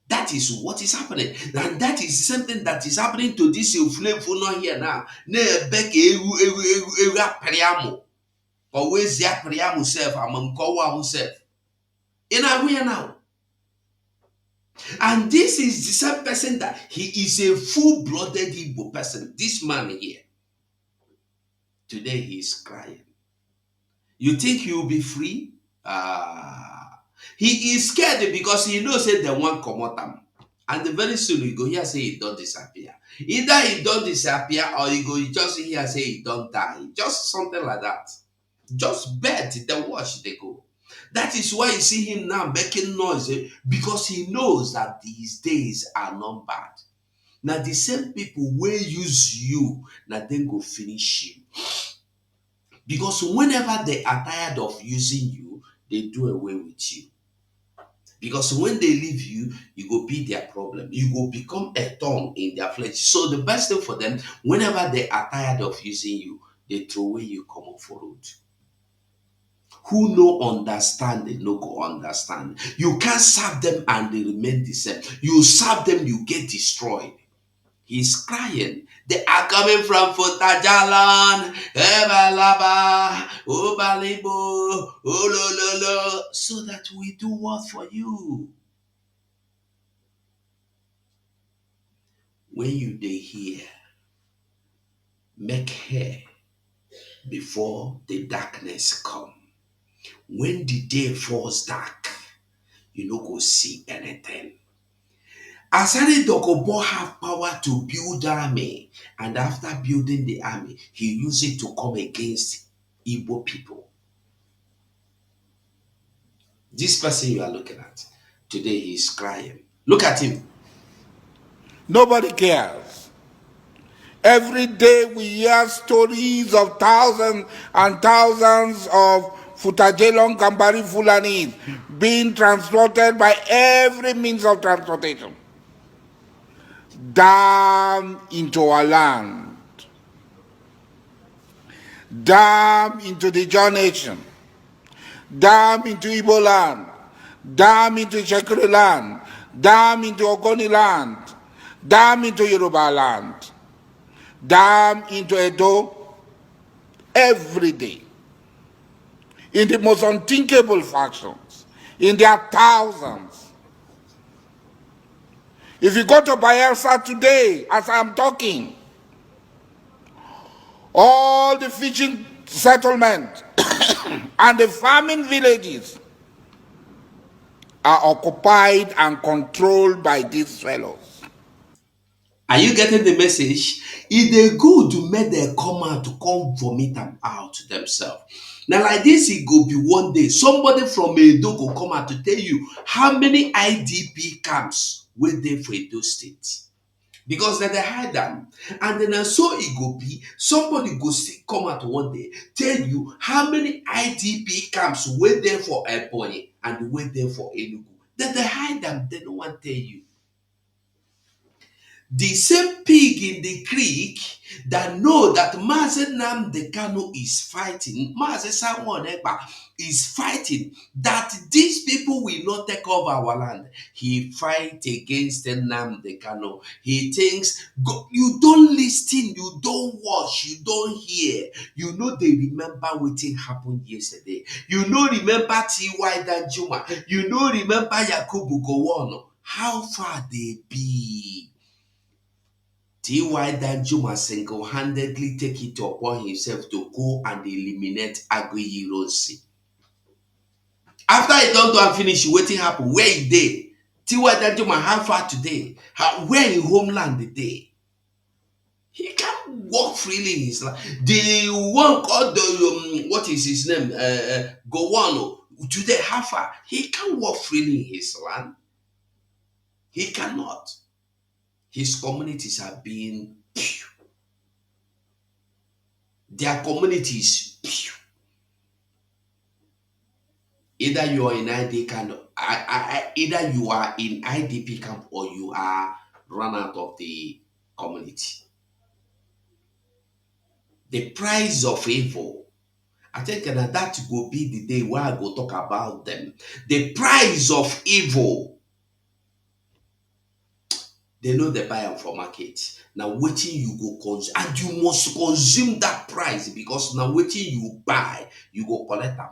That is what is happening. And that is something that is happening to this Fulani here now. Always Priamu self, among Kowa self. In our way now. And this is the same person that he is a full-blooded Igbo person. This man here. Today he is crying. You think he will be free? He is scared because he knows that they want come out him. And very soon he go here say he don't disappear. Either he don't disappear or he go just here say he don't die. Just something like that. Just bet they watch they go. That is why you see him now making noise because he knows that these days are not bad. Now the same people will use you, now then go finish you. Because whenever they are tired of using you, they do away with you. Because when they leave you, you go be their problem. You will become a thorn in their flesh. So the best thing for them, whenever they are tired of using you, they throw away you come up for road. Who no understand, they no go understand. You can't serve them and they remain the same. You serve them, you get destroyed. He's crying. They are coming from Futajalan, Ebalaba, Obalibo, Olololo, so that we do what for you. When you dey here, make hair before the darkness come. When the day falls dark, you no go see anything. Asari Dokubo have power to build army, and after building the army, he used it to come against Igbo people. This person you are looking at, today he is crying. Look at him. Nobody cares. Every day we hear stories of thousands and thousands of Futajelong Kambari Fulani being transported by every means of transportation down into our land, down into the John Nation, down into Igbo land, down into Shekiri land, down into Ogoni land, down into Yoruba land, down into Edo, every day, in the most unthinkable factions, in their thousands. If you go to Bayelsa today, as I'm talking, all the fishing settlements and the farming villages are occupied and controlled by these fellows. Are you getting the message? If they good to make them come out to come vomit them out themselves. Now, like this, it go be one day. Somebody from Edo go come out to tell you how many IDP camps were there for Edo State. Because they hide them. And then so it go be, somebody go see, come out one day, tell you how many IDP camps were there for Ebonyi and were there for Enugu. Then they hide them, they don't want to tell you. The same pig in the creek that know that Mazen Nnamdi Kanu is fighting, Mazen Simon Ekpa is fighting, that these people will not take over our land. He fight against Nnamdi Kanu. He thinks, you don't listen, you don't watch, you don't hear. You know they remember what happened yesterday. You know remember T.Y. Danjuma. You know remember Yakubu Gowon. How far they be? T.Y. Danjuma single-handedly take it upon himself to go and eliminate Aguiyi-Ironsi. After he don't do and finish, waiting happen. Where he dey? T.Y. Danjuma, how far today? Where in homeland today? He can't walk freely in his life. The one called the what is his name? Gowano. Today, how far? He can't walk freely in his land. He cannot. His communities are being their communities. Either you are in ID camp, either you are in IDP camp or you are run out of the community. The price of evil. I think that will be the day where I go talk about them. The price of evil. They know they buy them for market. Now waiting you go consume, and you must consume that price because now waiting you buy, you go collect them.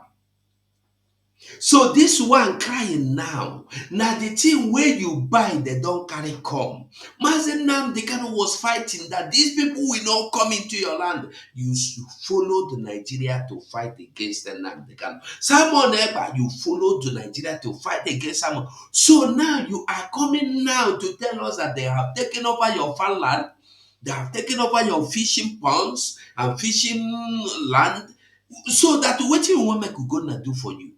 So this one crying now the thing where you buy, they don't carry come. Mazen Nnamdi Kanu was fighting that these people will not come into your land. You followed Nigeria to fight against the Nnamdi Kanu. Simon Ekpa, you followed Nigeria to fight against Simon. So now you are coming now to tell us that they have taken over your farmland, they have taken over your fishing ponds and fishing land. So that what you want me to go and do for you?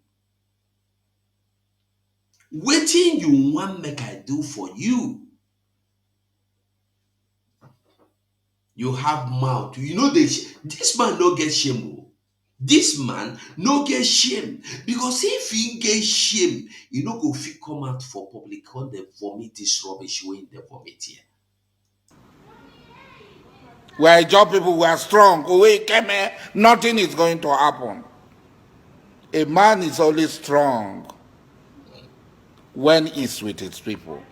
Wetin you want make I do for you? You have mouth. You know this man no get shame. This man no get shame. Because if he get shame, he no go fit come out for public when they vomit this rubbish wey they vomit here. We are job people, we are strong. We came here, nothing is going to happen. A man is only strong when he's with his people.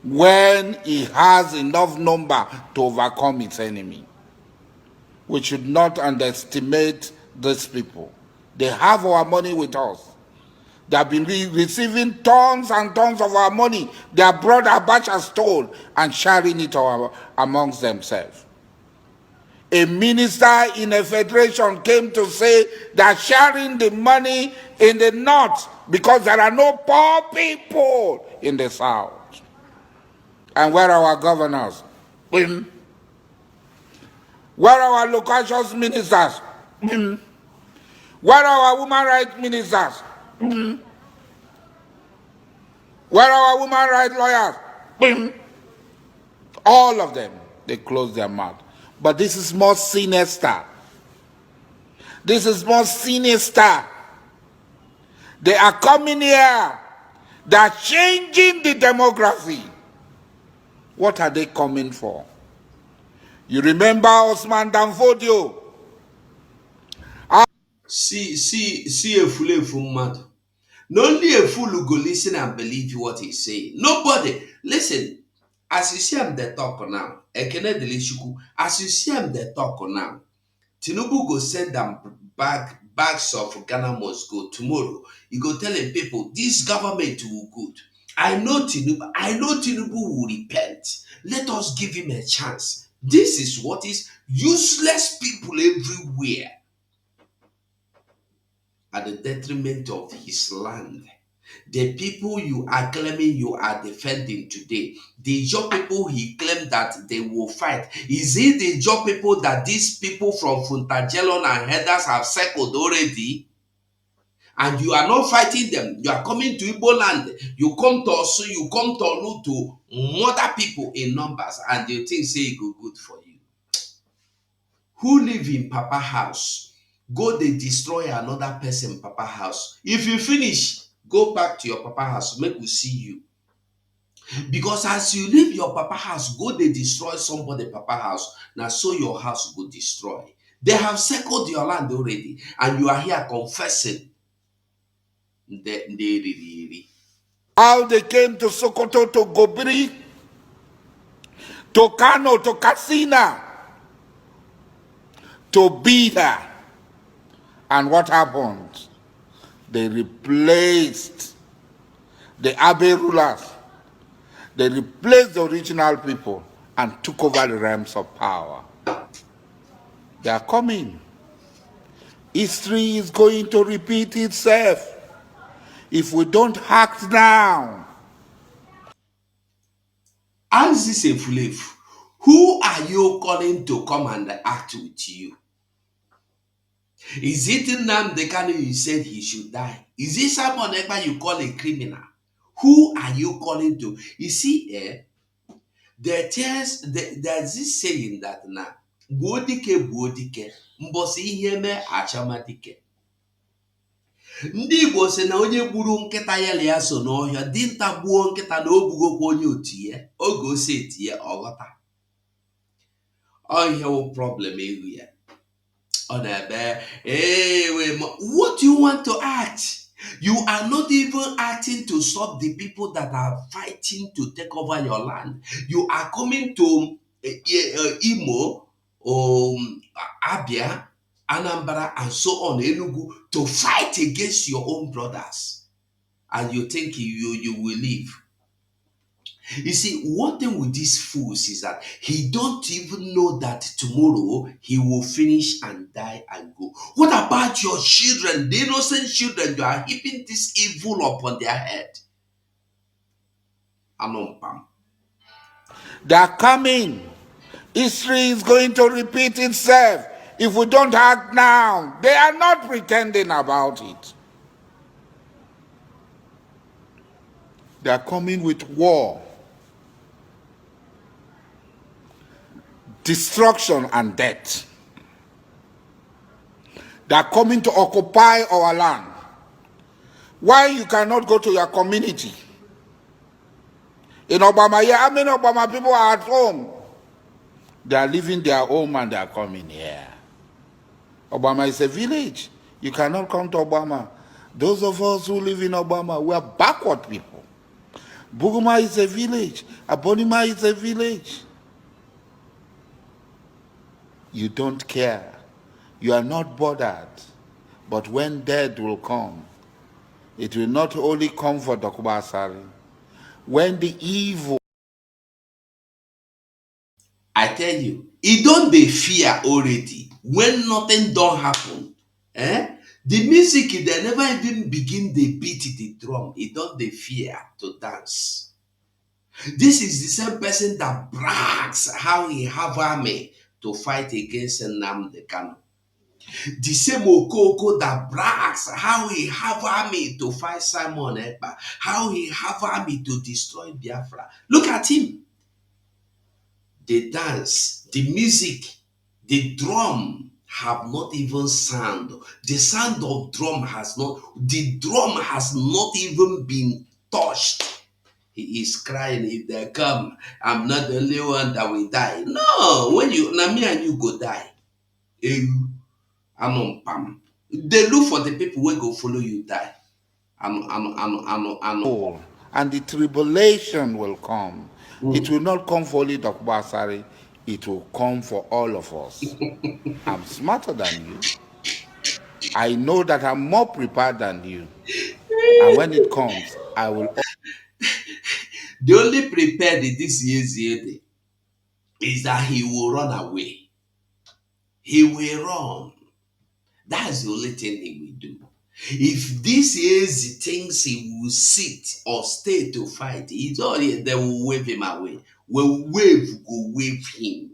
when he has enough number to overcome its enemy. We should not underestimate these people. They have our money with us. They have been receiving tons and tons of our money. Their brother Abacha stole and sharing it amongst themselves. A minister in a federation came to say they're sharing the money in the north because there are no poor people in the south. And where are our governors? Where are our local ministers? Where are our women rights ministers? Where are our women rights lawyers? All of them, they close their mouth. But this is more sinister. This is more sinister. They are coming here. They are changing the demography. What are they coming for? You remember Osman Danfodio? See a fool mad. Not only a fool who go listen and believe what he's saying. Nobody. Listen, as you see him the talk now, as you see him the talk now, Tinubu go send them bags of Ghana must go tomorrow. You go telling people this government will good. I know Tinubu will repent. Let us give him a chance. This is what is useless people everywhere at the detriment of his land. The people you are claiming you are defending today, the job people he claimed that they will fight, is it the job people that these people from Funtajelon and Headers have circled already? And you are not fighting them. You are coming to Igbo land. You come to Osu, you come to Olu to murder people in numbers, and you think say it go good for you. Who live in Papa house? Go they destroy another person Papa house. If you finish, go back to your Papa house. Make we see you. Because as you leave your Papa house, go they destroy somebody Papa house. Now so your house will destroy. They have circled your land already, and you are here confessing. How they came to Sokoto, to Gobiri, to Kano, to Katsina, to beat her. And what happened? They replaced the Abe rulers. They replaced the original people and took over the realms of power. They are coming. History is going to repeat itself if we don't act now. As this a fulif, who are you calling to come and act with you? Is it Nnamdi Kanu you said he should die? Is it someone ever you call a criminal? Who are you calling to? You see, there's this saying that now, buodike, mbosi iheme achamadike. Ndị Igbo sị na onye gburu nkịta ya lia so n'ọhịa, dinta gbuo nkịta na o bugokwa onye otu ya, oge o si eti ya ọghọta. Ọhịa wụ problem ehu ya. Ọ na-ebe, what do you want to act? You are not even acting to stop the people that are fighting to take over your land. You are coming to Imo, Abia, Anambra, and so on, Enugu, to fight against your own brothers. And you think you will leave. You see, one thing with these fools is that he don't even know that tomorrow he will finish and die and go. What about your children, the innocent children? You are heaping this evil upon their head. They are coming. History is going to repeat itself if we don't act now. They are not pretending about it. They are coming with war, destruction, and death. They are coming to occupy our land. Why you cannot go to your community? In Obama, how many Obama people are at home? They are leaving their home and they are coming here. Obama is a village. You cannot come to Obama. Those of us who live in Obama, we are backward people. Buguma is a village. Abonima is a village. You don't care. You are not bothered. But when death will come, it will not only come for Dokubo Asari. When the evil, I tell you, e don dey fear already. When nothing don happen, the music they never even begin dey beat the drum. E don dey fear to dance. This is the same person that brags how he have army to fight against Nnamdi Kanu. The same Okoko that brags how he have army to fight Simon Ekpa, how he have army to destroy Biafra. Look at him. The dance, the music, the drum have not even sound. The sound of drum has not, the drum has not even been touched. He is crying, if they come, I'm not the only one that will die. No, when you, now me and you go die. Pam. They look for the people who go follow you die. and the tribulation will come. It will not come for only Dokubo Asari. It will come for all of us. I'm smarter than you. I know that I'm more prepared than you. And when it comes, I will. The only prepared in this year's is that he will run away. He will run. That's the only thing he will do. If this is thinks he will sit or stay to fight, he's already they will wave him away. Will wave him.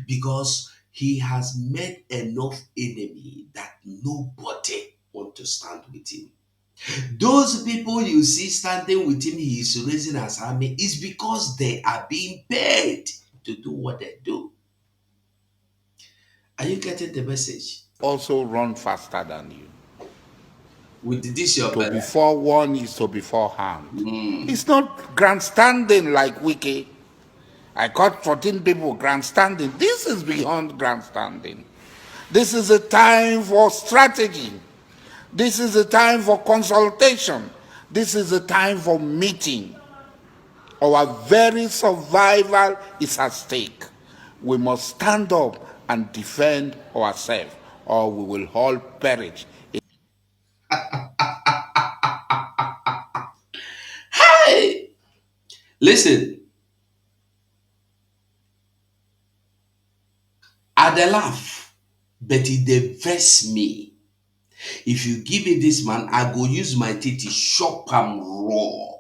Because he has met enough enemy that nobody want to stand with him. Those people you see standing with him, he is raising as army, is because they are being paid to do what they do. Are you getting the message? Also run faster than you. With this your to be forewarned is to be forearmed. It's not grandstanding like Wiki. I caught 14 people grandstanding. This is beyond grandstanding. This is a time for strategy. This is a time for consultation. This is a time for meeting. Our very survival is at stake. We must stand up and defend ourselves, or we will all perish. Hey! Listen. I dey laugh, but it dey vex me. If you give me this man, I go use my teeth to chop am raw.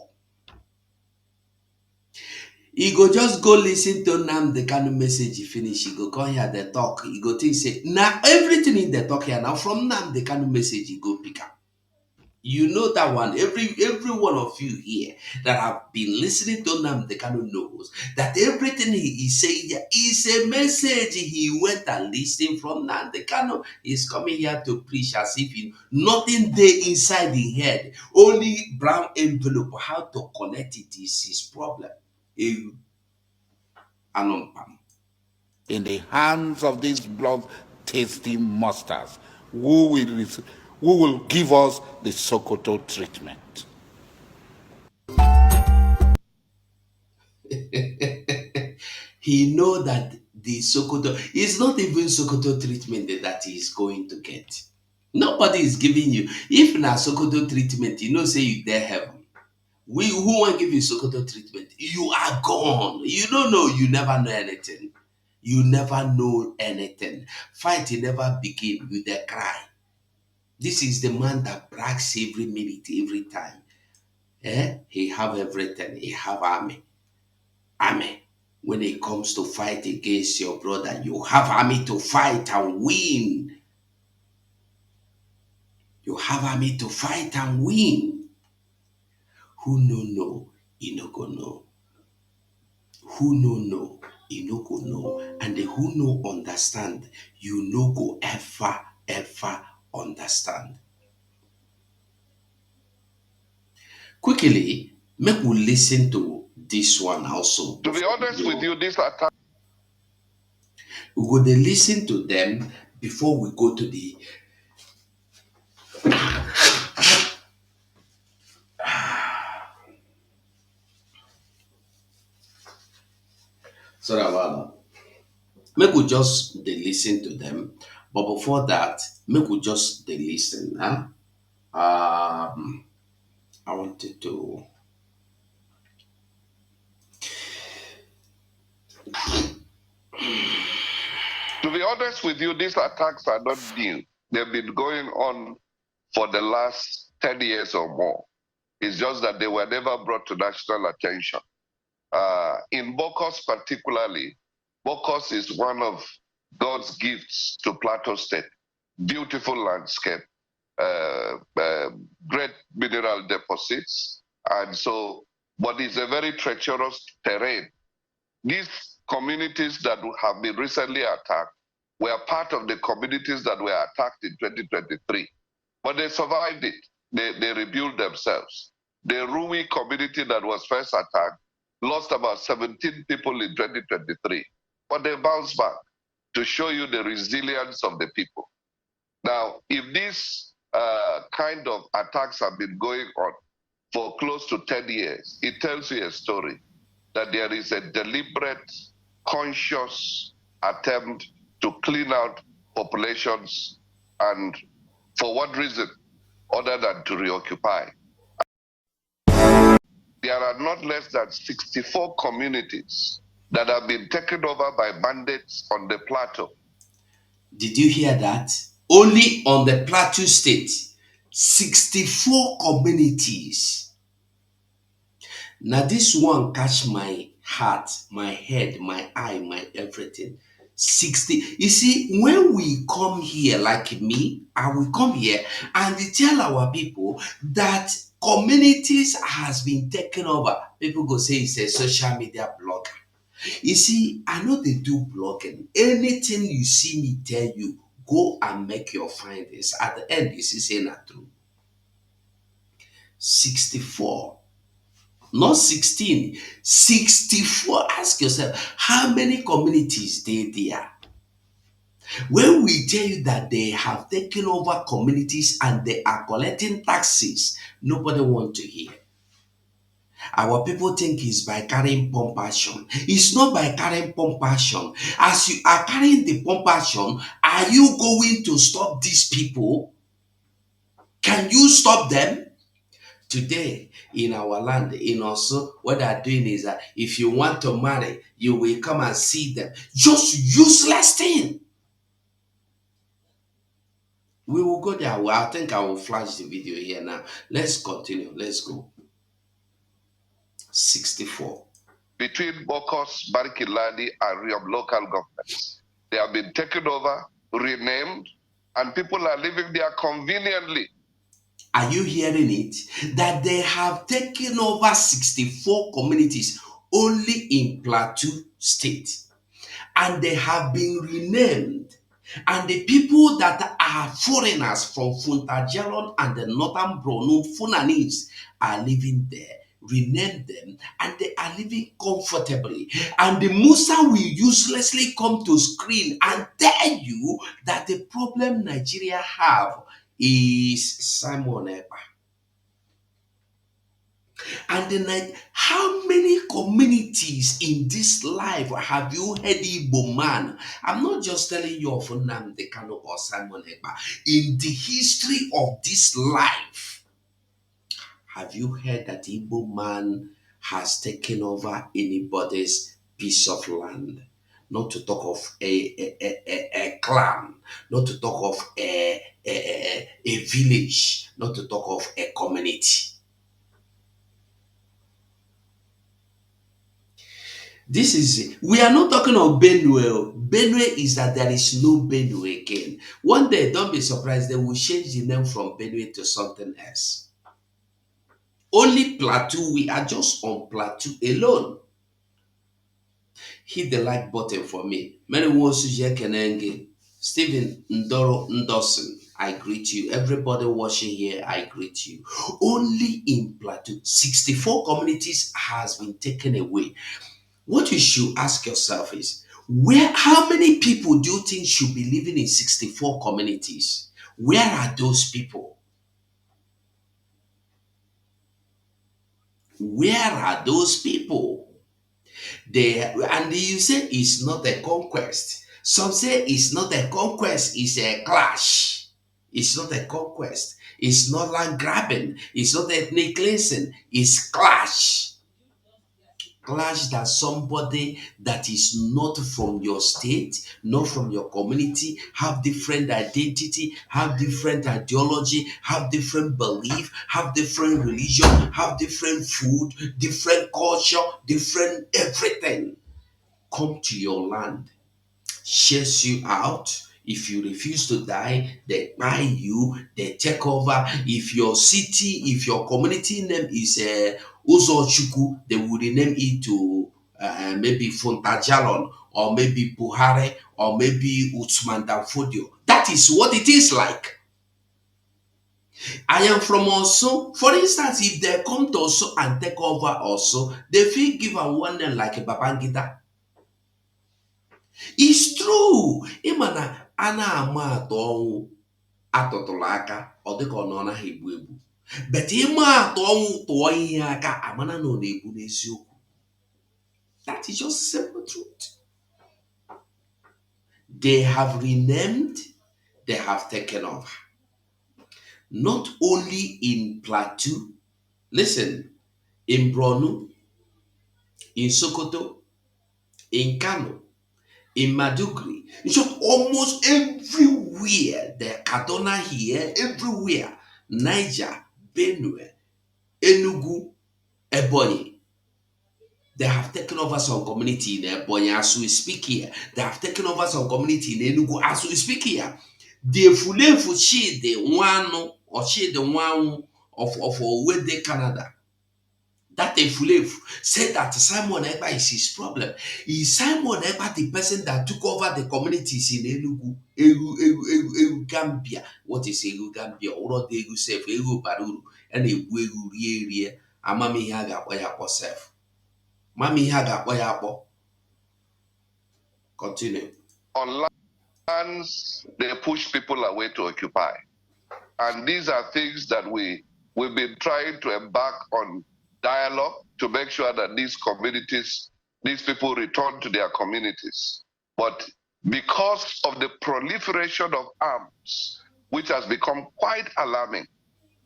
He go just go listen to Nnamdi Kanu message finish. He go come here, they talk. He go think say, now everything in the talk here now from Nnamdi Kanu message, he go pick up. You know that one. Every one of you here that have been listening to Nnamdi Kanu knows that everything he is saying here is a message he went and listened from Nnamdi Kanu. He's coming here to preach as if nothing there inside the head. Only brown envelope. How to connect it is his problem. In the hands of these blood-tasting monsters who will give us the Sokoto treatment. He know that the Sokoto is not even Sokoto treatment that he is going to get. Nobody is giving you. If na Sokoto treatment, you know say you there heaven. We who want give you Sokoto treatment, you are gone. You don't know, you never know anything. You never know anything. Fight never begin with a cry. This is the man that brags every minute, every time. He have everything. He have army. Army. When it comes to fight against your brother, you have army to fight and win. You have army to fight and win. Who no, he no go know. Who no, he no go know. And the who no understand, you no go ever understand. Quickly, make we listen to this one also. To be honest with you, this attack. We go to listen to them before we go to the Sorry about that. Make we just dey listen to them. But before that, make we just dey listen. Huh? I wanted to. To be honest with you, these attacks are not new. They've been going on for the last 10 years or more. It's just that they were never brought to national attention. In Bokos particularly, Bokos is one of God's gifts to Plateau State. Beautiful landscape, great mineral deposits, and so, but it's a very treacherous terrain. These communities that have been recently attacked were part of the communities that were attacked in 2023, but they survived it. They rebuilt themselves. The Rui community that was first attacked lost about 17 people in 2023, but they bounced back to show you the resilience of the people. Now, if these kind of attacks have been going on for close to 10 years, it tells you a story that there is a deliberate, conscious attempt to clean out populations, and for what reason other than to reoccupy. There are not less than 64 communities that have been taken over by bandits on the plateau. Did you hear that? Only on the Plateau State, 64 communities. Now this one catch my heart, my head, my eye, my everything. 60. You see, when we come here, like me, I will come here and tell our people that communities has been taken over. People go say it's a social media blogger. You see, I know they do blogging. Anything you see me tell you, go and make your findings. At the end, you see, say not true. 64. Not 16, 64. Ask yourself, how many communities they there? When we tell you that they have taken over communities and they are collecting taxes, nobody want to hear. Our people think it's by carrying pump action. It's not by carrying pump action. As you are carrying the pump action, are you going to stop these people? Can you stop them? Today, in our land, in also, what they're doing is that if you want to marry, you will come and see them. Just useless thing. We will go there. Well, I think I will flash the video here now. Let's continue. Let's go. 64. Between Bokos, Barikiladi, and Riom local governments. They have been taken over, renamed, and people are living there conveniently. Are you hearing it? That they have taken over 64 communities only in Plateau State. And they have been renamed. And the people that are foreigners from Funtajalon and the northern Borno Funanis are living there. Rename them and they are living comfortably. And the Musa will uselessly come to screen and tell you that the problem Nigeria have is Simon Ekpa. And then, how many communities in this life have you heard Igbo man? I'm not just telling you of Nnamdi Kanu or Simon Ekpa. In the history of this life, have you heard that Igbo man has taken over anybody's piece of land? Not to talk of a clan, not to talk of a village, not to talk of a community. This is it. We are not talking of Benue. Benue is that there is no Benue again. One day, don't be surprised, they will change the name from Benue to something else. Only Plateau, we are just on Plateau alone. Hit the like button for me. Many Wosuje Kenenge, Stephen Ndoro Ndosen, I greet you. Everybody watching here, I greet you. Only in Plateau, 64 communities has been taken away. What you should ask yourself is, how many people do you think should be living in 64 communities? Where are those people? Where are those people? And you say it's not a conquest. Some say it's not a conquest, it's a clash. It's not a conquest. It's not land grabbing. It's not ethnic cleansing. It's clash. Clash that somebody that is not from your state, not from your community, have different identity, have different ideology, have different belief, have different religion, have different food, different culture, different everything. Come to your land, chase you out. If you refuse to die, they buy you, they take over. If your city, if your community name is Uzochuku, they will rename it to maybe Fontajalon, or maybe Buhari, or maybe Utsman Danfodio. That is what it is like. I am from also. For instance, if they come to also and take over also, they feel give a one name like a Babangida. It's true. Ịma na a na-ama atụ ọnwụ atụtụrụ aka ọ dịka ọ nọ naghị egbu egbu. But ịma atụ ọnwụ tụọ ihe aka amana na ọ na-egbu n'eziokwu. That is just simple truth. They have renamed, they have taken over. Not only in Plateau, listen, in Borno, in Sokoto, in Kano, in Madugri, in short, almost everywhere, the Kaduna here, everywhere, Niger, Benue, Enugu, Ebonyi, they have taken over some community in Ebonyi as we speak here. They have taken over some community in Enugu as we speak here. The Fulefu she the one or she the one of Owede, Canada. That Efulefu said that Simon Ekpa is his problem. Is Simon Ekpa the person that took over the communities in Enugu, Egu Gambia? What is Egu Gambia? Oro de Egu Sef, Egu Baruru, and Egu Rie, Amami Haga Wayapo Sef. Mami Haga Wayapo. Continue. On lands, they push people away to occupy. And these are things that we've been trying to embark on dialogue to make sure that these communities, these people return to their communities. But because of the proliferation of arms, which has become quite alarming,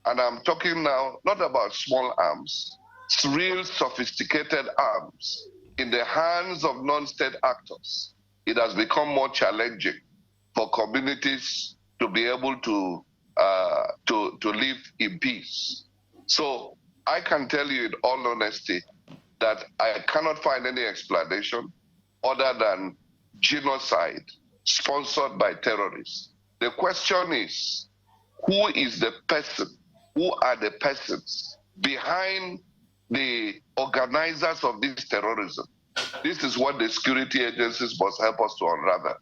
and I'm talking now not about small arms, it's real sophisticated arms in the hands of non-state actors, it has become more challenging for communities to be able to live in peace. So I can tell you in all honesty that I cannot find any explanation other than genocide sponsored by terrorists. The question is, who is the person, who are the persons behind the organizers of this terrorism? This is what the security agencies must help us to unravel.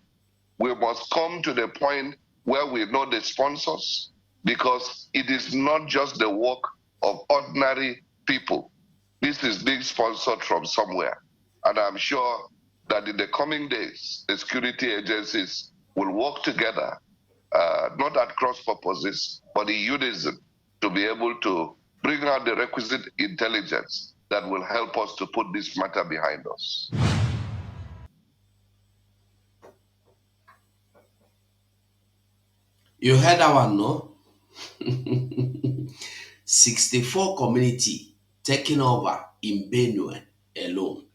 We must come to the point where we know the sponsors, because it is not just the work of ordinary people. This is being sponsored from somewhere. And I'm sure that in the coming days, the security agencies will work together, not at cross purposes, but in unison, to be able to bring out the requisite intelligence that will help us to put this matter behind us. You heard that one, no? 64 community taking over in Benue alone.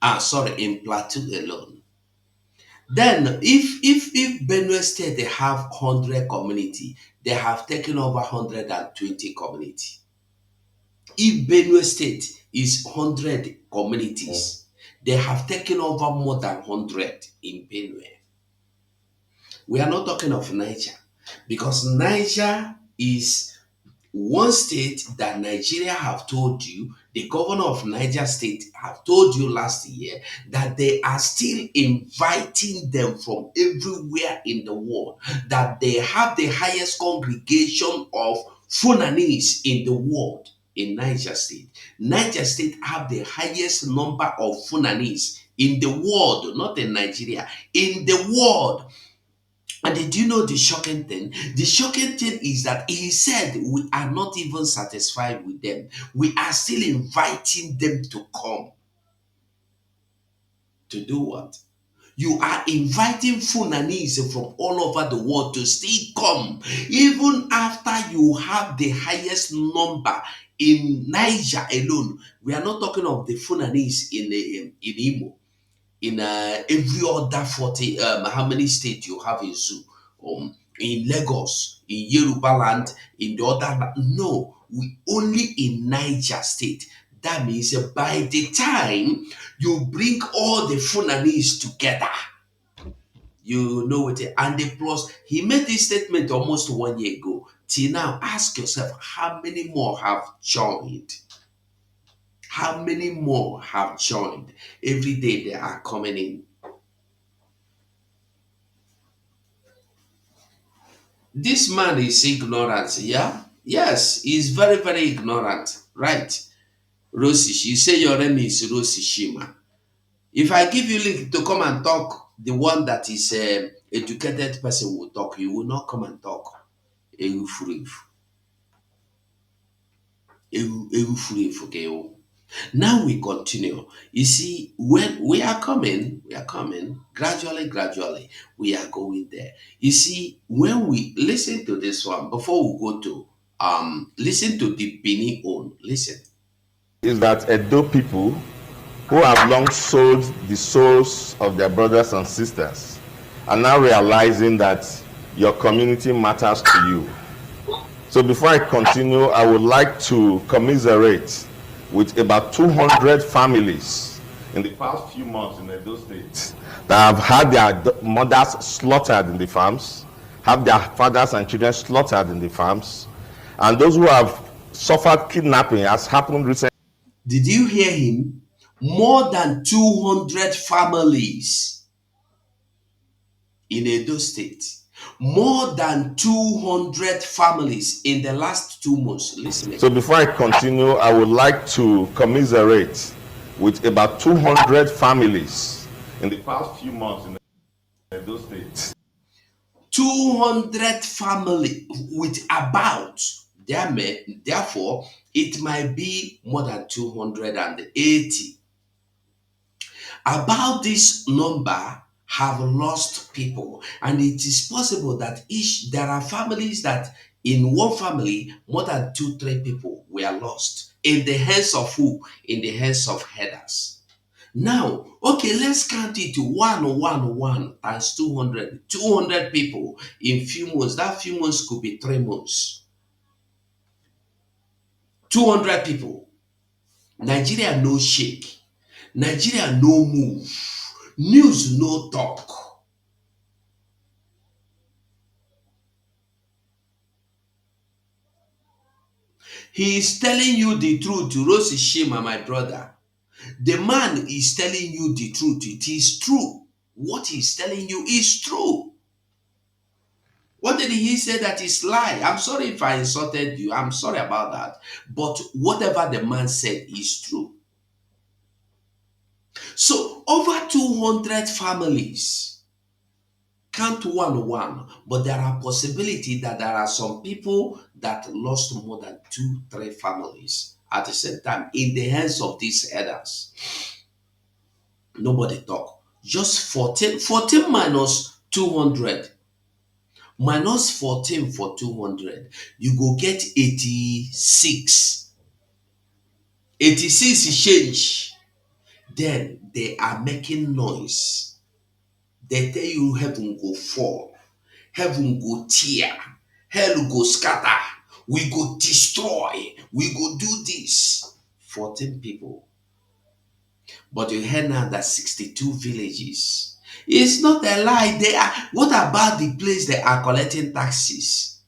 In Plateau alone. Then, if Benue State they have 100 community, they have taken over 120 community. If Benue State is 100 communities, they have taken over more than 100 in Benue. We are not talking of Niger, because Niger is one state that Nigeria have told you, the governor of Niger State have told you last year that they are still inviting them from everywhere in the world, that they have the highest congregation of Funanis in the world in Niger State. Niger State have the highest number of Funanis in the world, not in Nigeria, in the world. And did you know the shocking thing? The shocking thing is that he said we are not even satisfied with them. We are still inviting them to come. To do what? You are inviting Fulanese from all over the world to still come, even after you have the highest number in Niger alone. We are not talking of the Fulanese in Imo, in every other 40, how many states you have in zoo, in Lagos, in Yoruba land, in the other, no, we only in Niger state. That means by the time you bring all the Fulanese together, you know it. And the plus, he made this statement almost 1 year ago. Till now, ask yourself, how many more have joined? How many more have joined? Every day they are coming in. This man is ignorant, yeah? Yes, he's very, very ignorant. Right. Rosish, you say your name is Rosishima. If I give you link to come and talk, the one that is educated person will talk. You will not come and talk. Now we continue. You see, when we are coming gradually, we are going there. You see, when we listen to this one, before we go to listen to the Bini own, listen. Is that Edo people who have long sold the souls of their brothers and sisters are now realizing that your community matters to you. So before I continue, I would like to commiserate with about 200 families in the past few months in Edo State that have had their mothers slaughtered in the farms, have their fathers and children slaughtered in the farms, and those who have suffered kidnapping, as happened recently. Did you hear him? More than 200 families in Edo State. More than 200 families in the last 2 months. Listen. So before I continue, I would like to commiserate with about 200 families in the past few months in Edo State. 200 family with about, therefore, it might be more than 280. About this number have lost people, and it is possible that there are families that in one family more than 2-3 people were lost in the hands of who? In the hands of headers. Now, okay, let's count it to 1 times 200. 200 people in few months. That few months could be 3 months. 200 people. Nigeria no shake. Nigeria no move. News no talk. He is telling you the truth, Rosi Shima, my brother. The man is telling you the truth. It is true. What he's telling you is true. What did he say that is lie? I'm sorry if I insulted you. I'm sorry about that. But whatever the man said is true. So over 200 families, count 1, but there are possibility that there are some people that lost more than 2-3 families at the same time in the hands of these elders. Nobody talk. Just 14 minus 200. Minus 14 for 200. You go get 86. 86 is change. Then they are making noise. They tell you heaven go fall. Heaven go tear. Hell go scatter. We go destroy. We go do this. 14 people. But you hear now that 62 villages. It's not a lie. They are. What about the place they are collecting taxes?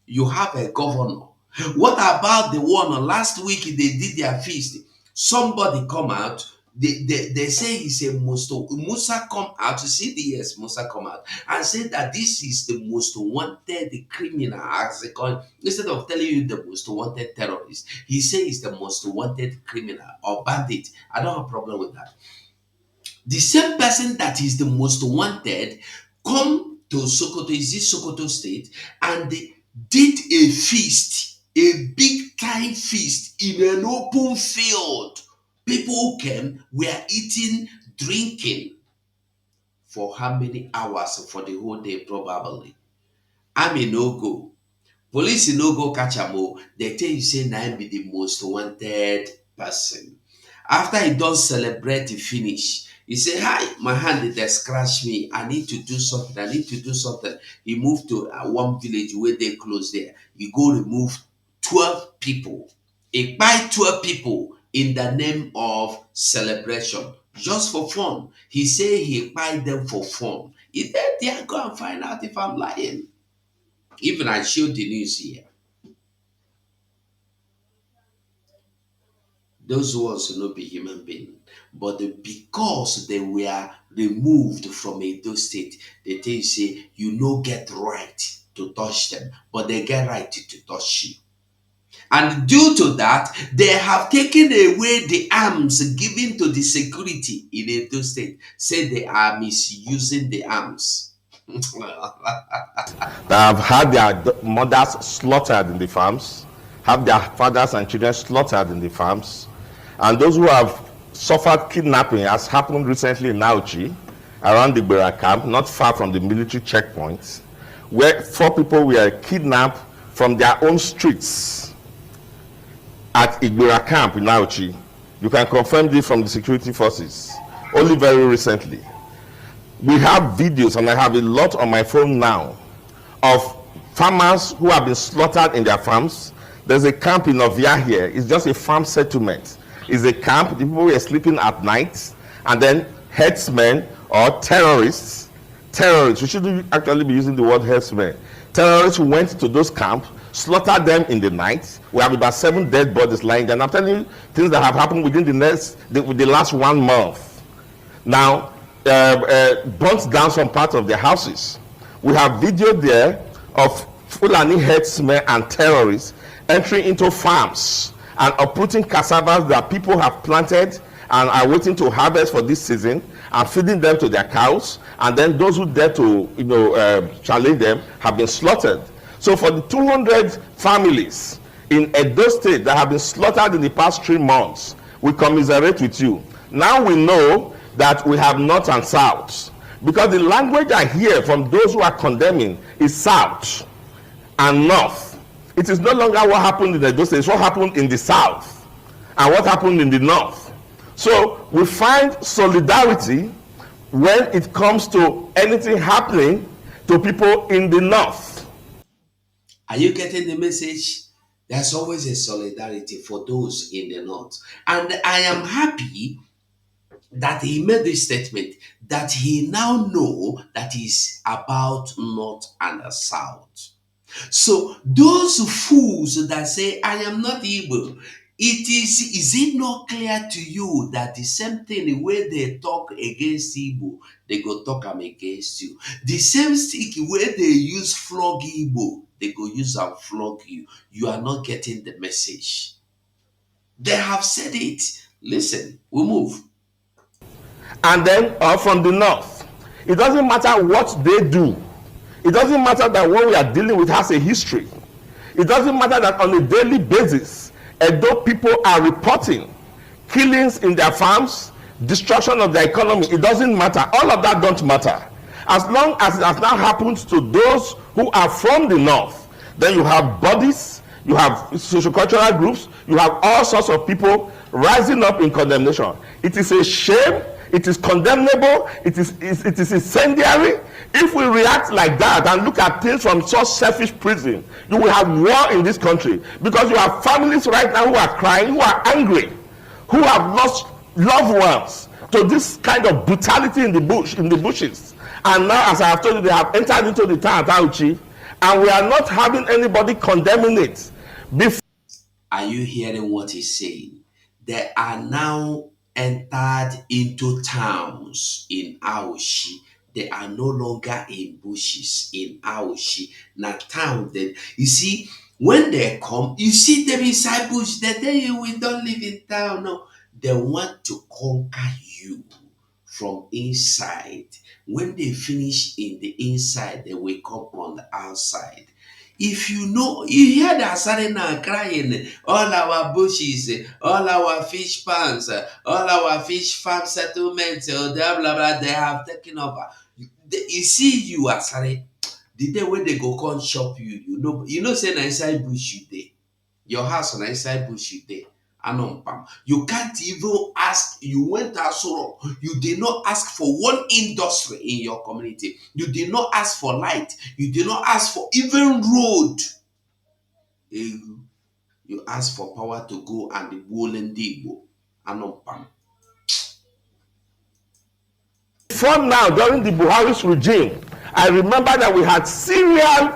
You have a governor. What about the one last week they did their feast? Somebody come out. They say he's a Musa come out to see the yes, Musa come out and say that this is the most wanted criminal as they call it. Instead of telling you the most wanted terrorist, he says he's the most wanted criminal or bandit. I don't have a problem with that. The same person that is the most wanted come to Sokoto, is this Sokoto state, and they did a feast, a big time feast in an open field. People came, were eating, drinking. for how many hours for the whole day, probably. Army no go. Police no go catch am o. They tell you say na him be the most wanted person. After he don celebrate finish, he say, "Hi, my hand dey scratch me. I need to do something. I need to do something." He moved to one village where they close there. He go remove 12 people. He buy 12 people in the name of celebration, just for fun. He say he buy them for fun. He then there go and find out if I'm lying. Even I showed the news here. Those ones will not be human beings. But because they were removed from Edo State, they tell you say you no get right to touch them, but they get right to touch you. And due to that, they have taken away the arms given to the security in Edo State. Say they are misusing the arms. That have had their mothers slaughtered in the farms, have their fathers and children slaughtered in the farms, and those who have suffered kidnapping, as happened recently in Nauchi, around the Bera camp, not far from the military checkpoints, where 4 people were kidnapped from their own streets at Igbira camp in Nauchi. You can confirm this from the security forces, only very recently. We have videos, and I have a lot on my phone now, of farmers who have been slaughtered in their farms. There's a camp in Ovia here. It's just a farm settlement. It's a camp. The people were sleeping at night, and then herdsmen or terrorists, we shouldn't actually be using the word herdsmen. Terrorists went to those camps, slaughtered them in the night. We have about 7 dead bodies lying there. And I'm telling you things that have happened within the last 1 month. Now, burnt down some parts of their houses. We have video there of Fulani herdsmen and terrorists entering into farms and uprooting cassavas that people have planted and are waiting to harvest for this season, and feeding them to their cows. And then those who dare to, challenge them have been slaughtered. So for the 200 families in Edo State that have been slaughtered in the past 3 months, we commiserate with you. Now we know that we have north and south, because the language I hear from those who are condemning is south and north. It is no longer what happened in Edo State, it's what happened in the south and what happened in the north. So we find solidarity when it comes to anything happening to people in the north. Are you getting the message? There's always a solidarity for those in the north. And I am happy that he made this statement, that he now know that is about north and the south. So those fools that say I am not Igbo, is it not clear to you that the same thing where they talk against Igbo, they go talk them against you? The same stick where they use flog Igbo, they go use and flog you. You are not getting the message. They have said it. Listen, we move. And then from the north, it doesn't matter what they do. It doesn't matter that what we are dealing with has a history. It doesn't matter that on a daily basis, Edo people are reporting killings in their farms, destruction of their economy. It doesn't matter. All of that don't matter. As long as it has now happened to those who are from the north, then you have bodies, you have sociocultural groups, you have all sorts of people rising up in condemnation. It is a shame. It is condemnable. It is incendiary. If we react like that and look at things from such selfish prison, you will have war in this country, because you have families right now who are crying, who are angry, who have lost loved ones to this kind of brutality in the bushes. And now, as I have told you, they have entered into the town of Auchi, and we are not having anybody condemning it. Are you hearing what he's saying? They are now entered into towns in Aoshi. They are no longer in bushes in Aoshi. Now town then, you see, when they come, you see them inside bush, they tell you we don't live in town. No, they want to conquer you from inside. When they finish in the inside, they will come on the outside. If you know, you hear the Asari now crying, all our bushes, all our fish ponds, all our fish farm settlements, blah, blah, blah, they have taken over. You see you Asari, the day when they go come shop you, you know say na inside bush you dey. Your house na inside bush you dey. Anompam. You can't even ask. You went Asoro. You did not ask for one industry in your community. You did not ask for light. You did not ask for even road. You ask for power to go and the woolen Igbo. Anompam. Before now, during the Buhari's regime, I remember that we had serial,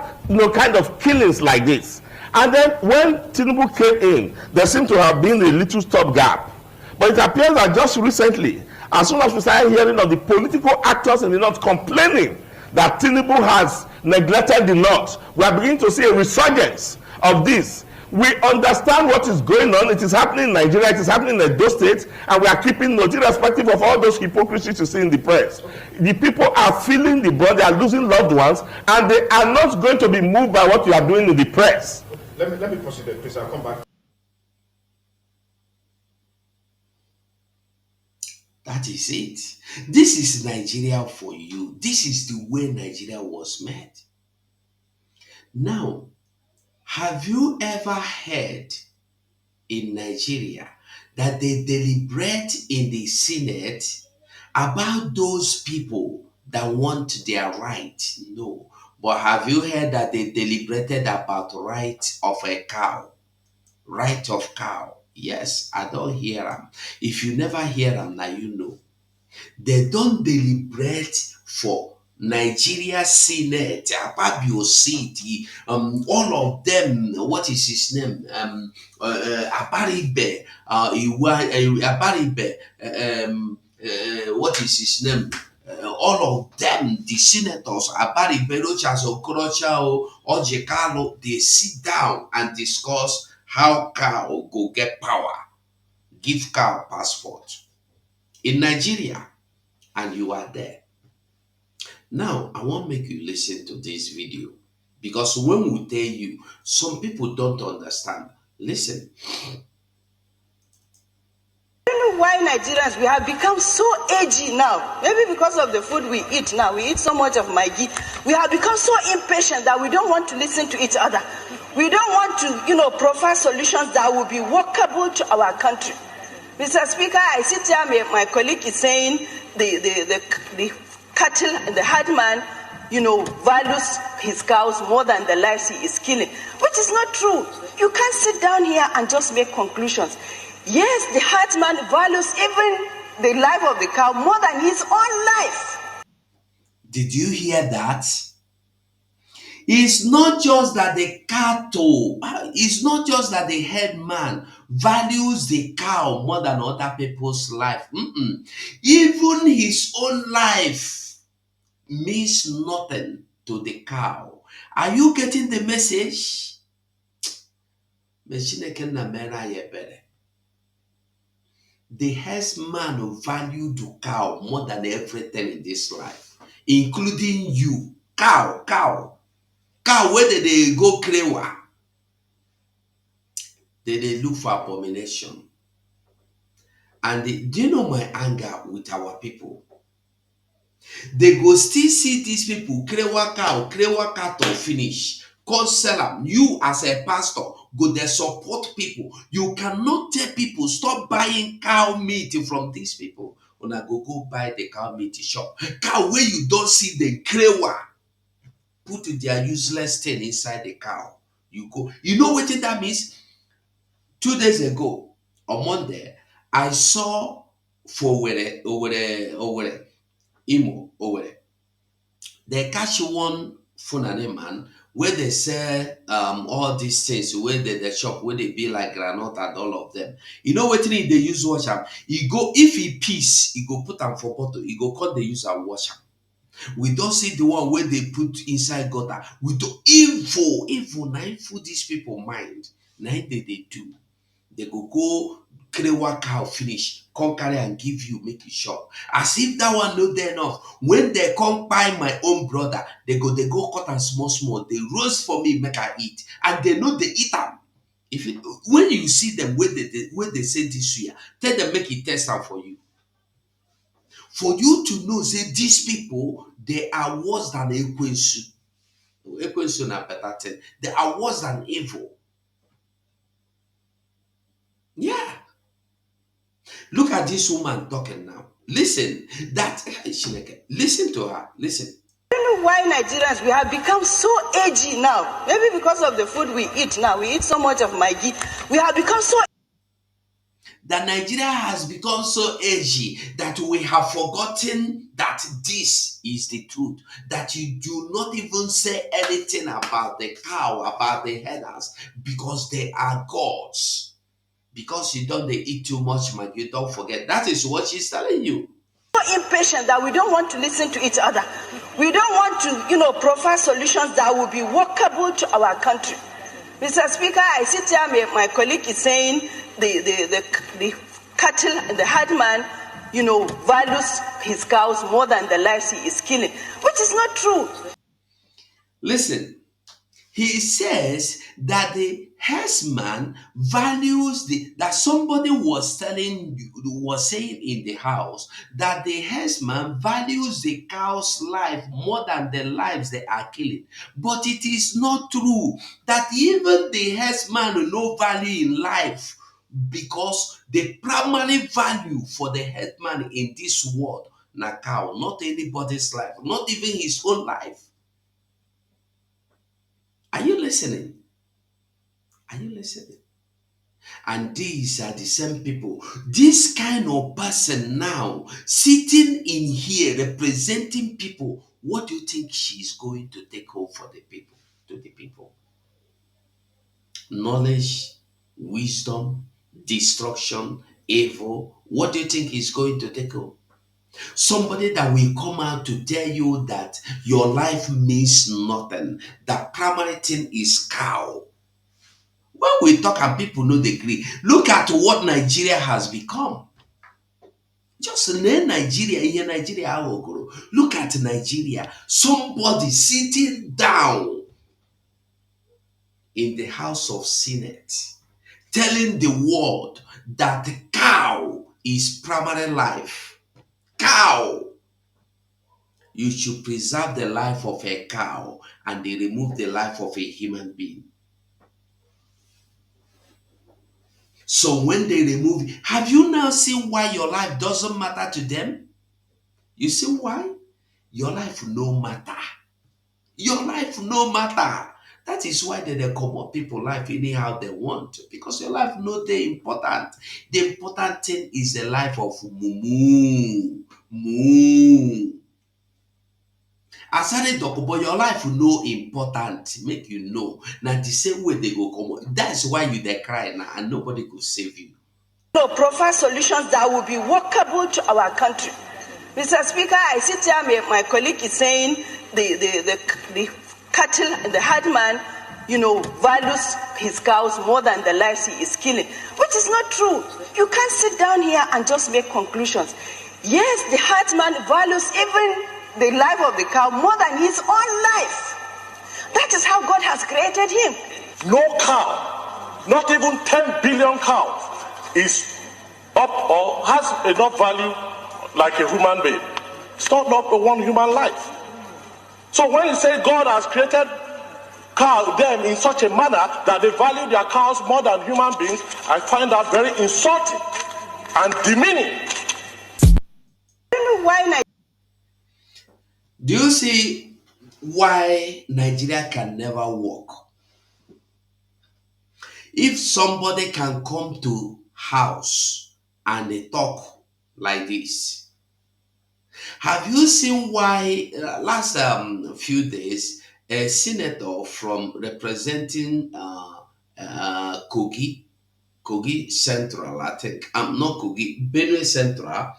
kind of killings like this. And then when Tinubu came in, there seemed to have been a little stopgap. But it appears that just recently, as soon as we started hearing of the political actors in the North complaining that Tinubu has neglected the North, we are beginning to see a resurgence of this. We understand what is going on. It is happening in Nigeria, it is happening in Edo State, and we are keeping note, irrespective of all those hypocrisies you see in the press. The people are feeling the burden, they are losing loved ones, and they are not going to be moved by what you are doing in the press. Let me proceed, please. I'll come back. That is it. This is Nigeria for you. This is the way Nigeria was made. Now, have you ever heard in Nigeria that they deliberate in the Senate about those people that want their right? No. But have you heard that they deliberated about right of a cow? Right of cow. Yes, I don't hear them. If you never hear them, now you know. They don't deliberate for Nigeria Senate, Ababio City, all of them, what is his name? Abaribe, Abaribe, what is his name? All of them, the senators, Abaribe, Rochas, Okorocha, Ojekalo, they sit down and discuss how cow go get power, give cow passport. In Nigeria, and you are there. Now, I want to make you listen to this video because when we tell you, some people don't understand. Listen. I don't know why Nigerians, we have become so edgy now. Maybe because of the food we eat now. We eat so much of Maggi. We have become so impatient that we don't want to listen to each other. We don't want to, provide solutions that will be workable to our country. Mr. Speaker, I sit here, my colleague is saying the cattle, the herdman, values his cows more than the lives he is killing, which is not true. You can't sit down here and just make conclusions. Yes, the herdman values even the life of the cow more than his own life. Did you hear that? It's not just that the cattle, it's not just that the headman values the cow more than other people's life. Even his own life means nothing to the cow. Are you getting the message? The herdsman valued the cow more than everything in this life, including you. Cow, where did they go krewa? They look for abomination. And do you know my anger with our people? They go still see these people krewa cattle finish. Cause sell them. You as a pastor go there support people. You cannot tell people stop buying cow meat from these people. When I go buy the cow meat shop. Cow where you don't see the krewa. Put their useless thing inside the cow. You go. You know what that means? 2 days ago, on Monday, I saw for over Imo, they catch one Fulani man where they sell all these things, where the shop, where they be like granite and all of them. You know what they use wash am? He go, if he piece, he go put them for bottle, he go cut the use and wash am. We don't see the one where they put inside gutter. We do evil, na evil these people mind. Na they do. They go krewa cow finish, come carry and give you, make you shop. As if that one no dey enough. When they come buy my own brother, they go cut am small. They roast for me, make I eat. And they know they eat am. When you see them, when they say this year, tell them make it test am for you. For you to know, say these people, they are worse than Ekwensu. Ekwensu na better thing. They are worse than evil. Yeah. Look at this woman talking now. Listen, listen to her. Listen. I don't know why Nigerians, we have become so edgy now. Maybe because of the food we eat now. We eat so much of Maggi. We have become so that Nigeria has become so edgy that we have forgotten that this is the truth. That you do not even say anything about the cow, about the headers, because they are gods. Because you don't they eat too much, man, you don't forget. That is what she's telling you. impatient that we don't want to listen to each other. We don't want to, provide solutions that will be workable to our country. Mr. Speaker, I sit here, my colleague is saying the cattle, the herdman, values his cows more than the lives he is killing, which is not true. Listen, he says that the herdsman values that somebody was saying in the house that the herdsman values the cow's life more than the lives they are killing. But it is not true that even the herdsman no value in life, because the primary value for the herdsman in this world na cow, not anybody's life, not even his own life. Are you listening? Are you listening? And these are the same people. This kind of person now sitting in here representing people. What do you think she's going to take home for the people? To the people. Knowledge, wisdom, destruction, evil. What do you think he's going to take home? Somebody that will come out to tell you that your life means nothing. The primary thing is cow. When we talk and people know the agree, look at what Nigeria has become. Just name Nigeria, here Nigeria, look at Nigeria. Somebody sitting down in the House of Senate telling the world that the cow is primary life. Cow. You should preserve the life of a cow and they remove the life of a human being. So when they remove, have you now seen why your life doesn't matter to them? You see why? Your life no matter. Your life no matter. That is why they come up people life anyhow they want. Because your life no they important. The important thing is the life of Mumu. Moo. Asari Dokubo, your life no important. Make you know. Now the same way they go come up. That's why you they cry now and nobody could save you. Provide solutions that will be workable to our country. Mr. Speaker, I sit here, my colleague is saying the cattle and the herdman, values his cows more than the lives he is killing, which is not true. You can't sit down here and just make conclusions. Yes, the herdman values even the life of the cow more than his own life. That is how God has created him. No cow, not even 10 billion cows, is up or has enough value like a human being. It's not up to one human life. So when you say God has created them in such a manner that they value their cows more than human beings, I find that very insulting and demeaning. Do you see why Nigeria can never work? If somebody can come to house and they talk like this, have you seen why last few days a senator from representing Kogi Central, I think, not Kogi, Benue Central,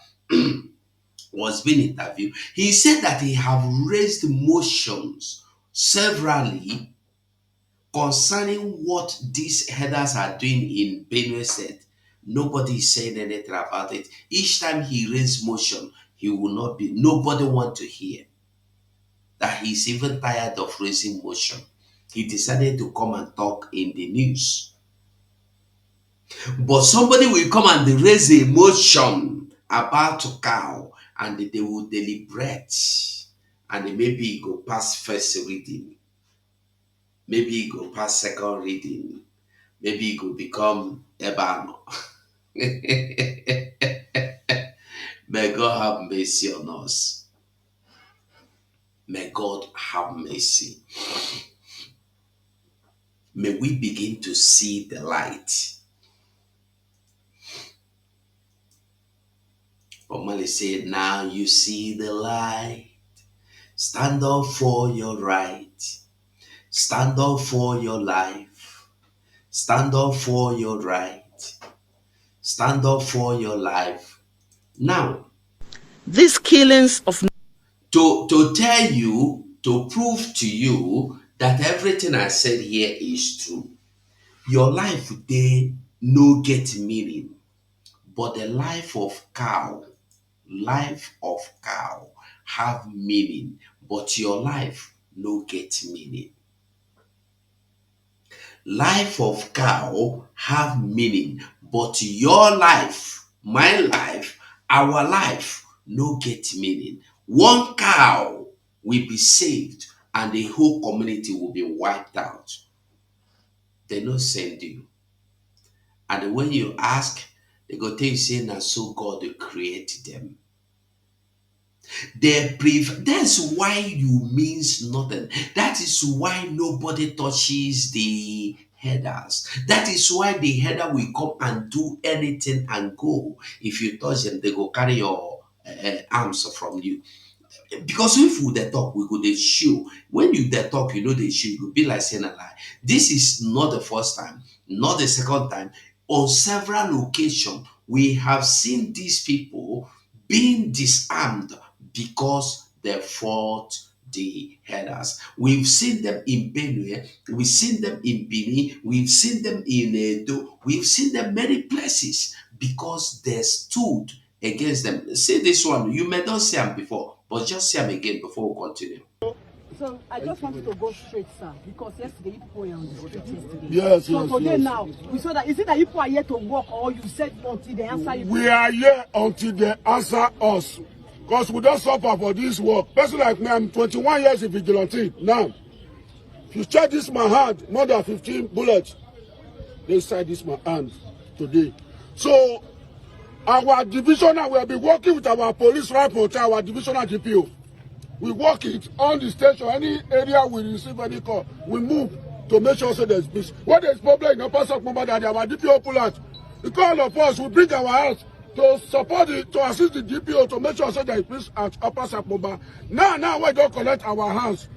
was being interviewed. He said that he have raised motions severally concerning what these headers are doing in Benue State. Nobody is saying anything about it. Each time he raised motion, nobody want to hear. That he's even tired of raising motion. He decided to come and talk in the news. But somebody will come and raise a motion about cow and they will deliberate, and maybe it go pass first reading, maybe it go pass second reading, maybe it go become Ebano. May God have mercy on us. May God have mercy. May we begin to see the light. Omali said, now you see the light. Stand up for your right. Stand up for your life. Stand up for your right. Stand up for your life. Now, These killings of to tell you, to prove to you that everything I said here is true. Your life they no get meaning, but the life of cow have meaning, but your life no get meaning. Life of cow have meaning, but your life, my life, our life no get meaning. One cow will be saved and the whole community will be wiped out. They no send you. And when you ask, they go tell you, say, na so God create them. That's why you means nothing. That is why nobody touches the headers. That is why the header will come and do anything and go. If you touch them, they go carry your arms from you. Because if we dey talk, we go dey show. When you dey talk, you know dey show, you go be like saying a lie. This is not the first time, not the second time. On several occasions, we have seen these people being disarmed because they fought the headers. We've seen them in Benue, we've seen them in Bini, we've seen them in Edo, we've seen them many places because they stood against them. See this one, you may not see them before, but just see them again before we continue. So I just wanted to go straight, sir, because yesterday you people were on the street yesterday. Yes, so yes, today yes. Now, we saw that, is it that you people are here to work, or you said until they answer you? We are here until they answer us. Because we don't suffer for this work. Person like me, I'm 21 years in vigilante. Now, if you check this my hand, more than 15 bullets, they inside this my hand today. So, our divisional will be working with our police right hotel, our divisional GPO. We work it on the station, any area we receive any call, we move to make sure so there's peace. When there's problem in Upper Sakmumba, that our DPO pull out, the call of us, we bring our house to support it, to assist the DPO to make sure so there's peace at Upper Sakmumba. Now we don't collect our house.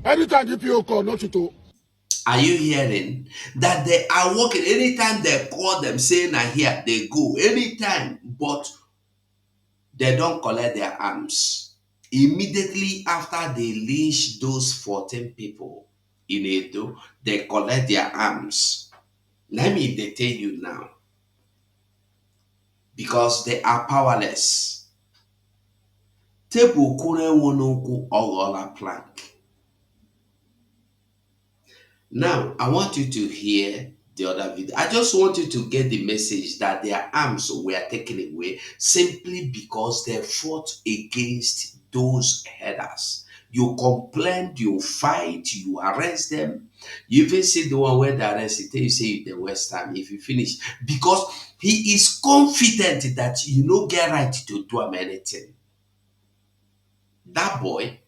Anytime DPO call, not to. Are you hearing that they are working? Anytime they call them saying, "I here," they go anytime, but they don't collect their arms. Immediately after they lynch those 14 people in Edo, they collect their arms. Let me they tell you now, because they are powerless. Table kure wonoku ogola plank. Now, I want you to hear the other video. I just want you to get the message that their arms were taken away simply because they fought against those headers. You complained, you fight, you arrest them. You even see the one where they arrest, he tell you say the West Ham if you finish. Because he is confident that you no get right to do him anything. That boy,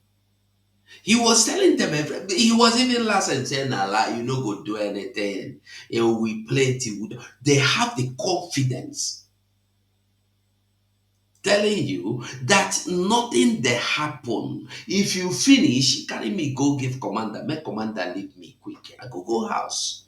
he was telling them, he was even last and saying, Allah, you no go do anything. It will be plenty. They have the confidence telling you that nothing they happen. If you finish, carry me, go give commander. Make commander leave me quick. I go house.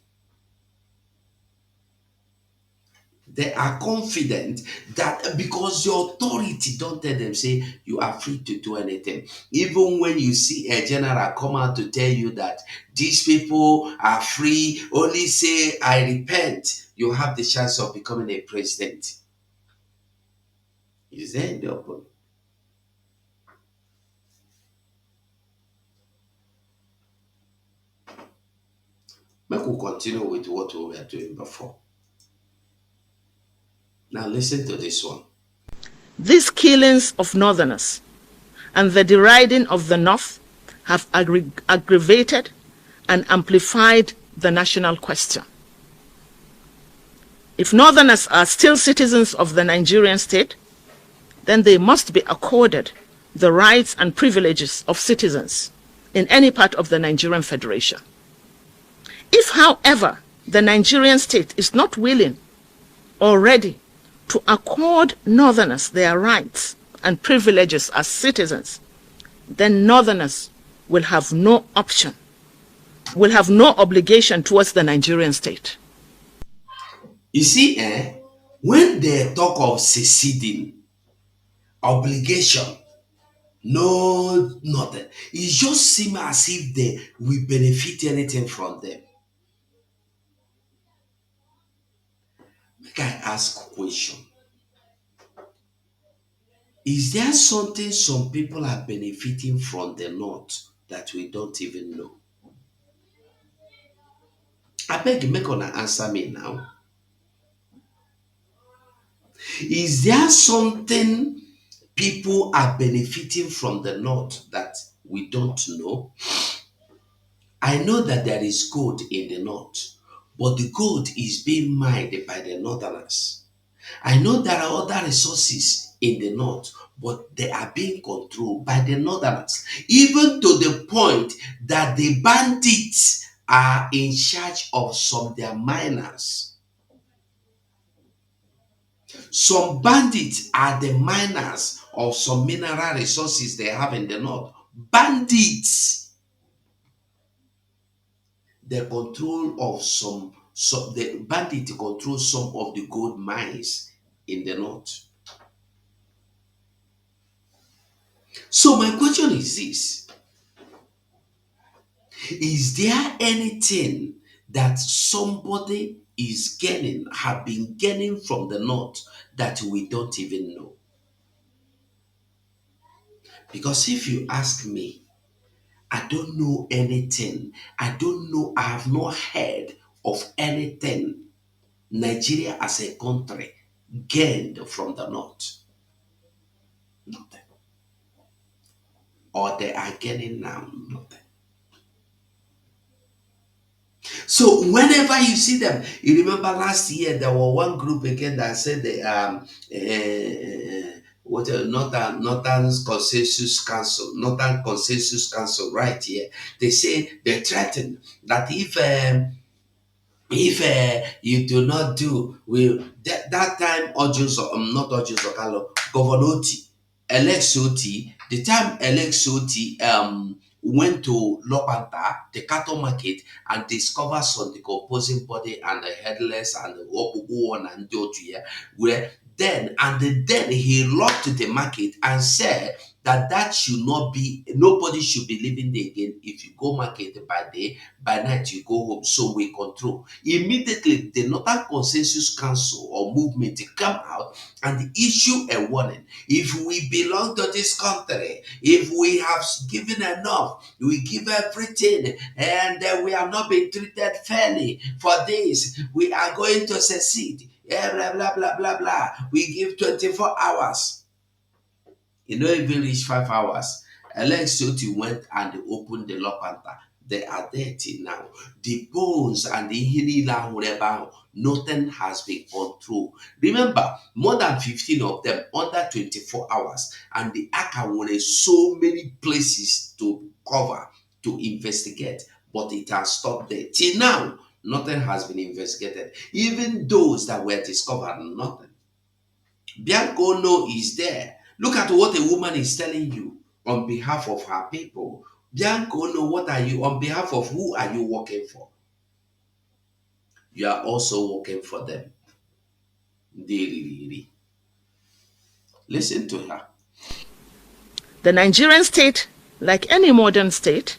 They are confident that because your authority don't tell them, say, you are free to do anything. Even when you see a general come out to tell you that these people are free, only say, I repent, you have the chance of becoming a president. Is there in the open? Make we continue with what we were doing before. Now listen to this one. These killings of Northerners and the deriding of the North have aggravated and amplified the national question. If Northerners are still citizens of the Nigerian state, then they must be accorded the rights and privileges of citizens in any part of the Nigerian Federation. If, however, the Nigerian state is not willing or ready to accord Northerners their rights and privileges as citizens, then Northerners will have no option, will have no obligation towards the Nigerian state. You see, when they talk of seceding, obligation, no, nothing. It just seems as if they will benefit anything from them. Make I ask a question. Is there something some people are benefiting from the North that we don't even know? I beg you, make una answer me now. Is there something people are benefiting from the North that we don't know? I know that there is gold in the North, but the gold is being mined by the Northerners. I know there are other resources in the North, but they are being controlled by the Northerners, even to the point that the bandits are in charge of some of their miners. Some bandits are the miners of some mineral resources they have in the North. Bandits, the control of the bandit control some of the gold mines in the North. So my question is this: is there anything that somebody is gaining, have been gaining from the North that we don't even know? Because if you ask me, I don't know anything. I don't know, I have not heard of anything Nigeria as a country gained from the North. Nothing. Or they are gaining now, nothing. So whenever you see them, you remember last year there was one group again that said the Northern Consensus Council, Northern Consensus Council, right here. They say they threaten that if you do not do, that time not Ojo Governor Oti, Alex Oti, the time Alex Oti went to Lopanta, the cattle market, and discovered some decomposing body and the headless and the one and the where then he locked the market and said that should not be, nobody should be living there again. If you go market by day, by night you go home. So we control. Immediately the Northern Consensus Council or movement come out and issue a warning. If we belong to this country, if we have given enough, we give everything, and we have not been treated fairly for this, we are going to secede. Yeah, blah blah blah blah blah. We give 24 hours. It not even reach 5 hours. Alex Soti went and opened the Lopanta. They are there till now. The bones and the Hinila, whatever, nothing has been controlled. Remember, more than 15 of them under 24 hours, and the ACA wanted so many places to cover, to investigate, but it has stopped there. Till now, nothing has been investigated. Even those that were discovered, nothing. Bianco no is there. Look at what a woman is telling you on behalf of her people. Bianco no, what are you, on behalf of who are you working for? You are also working for them. Listen to her. The Nigerian state, like any modern state,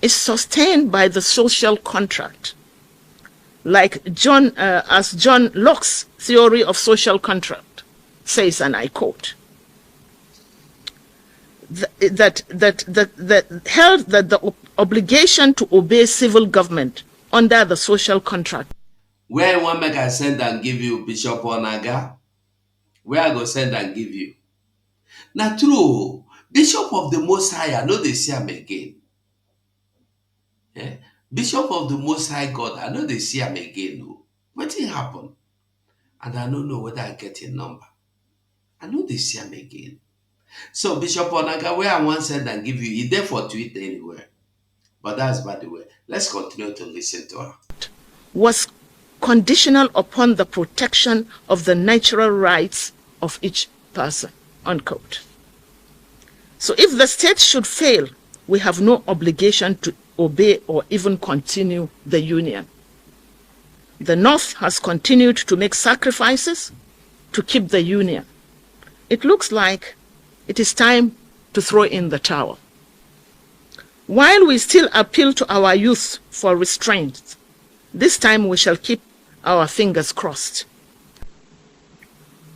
is sustained by the social contract. Like as John Locke's theory of social contract says, and I quote, that held that the obligation to obey civil government under the social contract. Where one make I send and give you Bishop Onaga? where I go send and give you. Now true, Bishop of the Most High, I know they see him again. Eh? Bishop of the Most High God, I know they see him again. No. What thing happen? And I don't know whether I get a number. I know they see him again. So Bishop Onaga, where I want send and give you, he there for tweet anywhere. But that's by the way. Let's continue to listen to her. Was conditional upon the protection of the natural rights of each person, unquote. So if the state should fail, we have no obligation to obey or even continue the union. The North has continued to make sacrifices to keep the union. It looks like it is time to throw in the towel. While we still appeal to our youth for restraint, this time we shall keep our fingers crossed.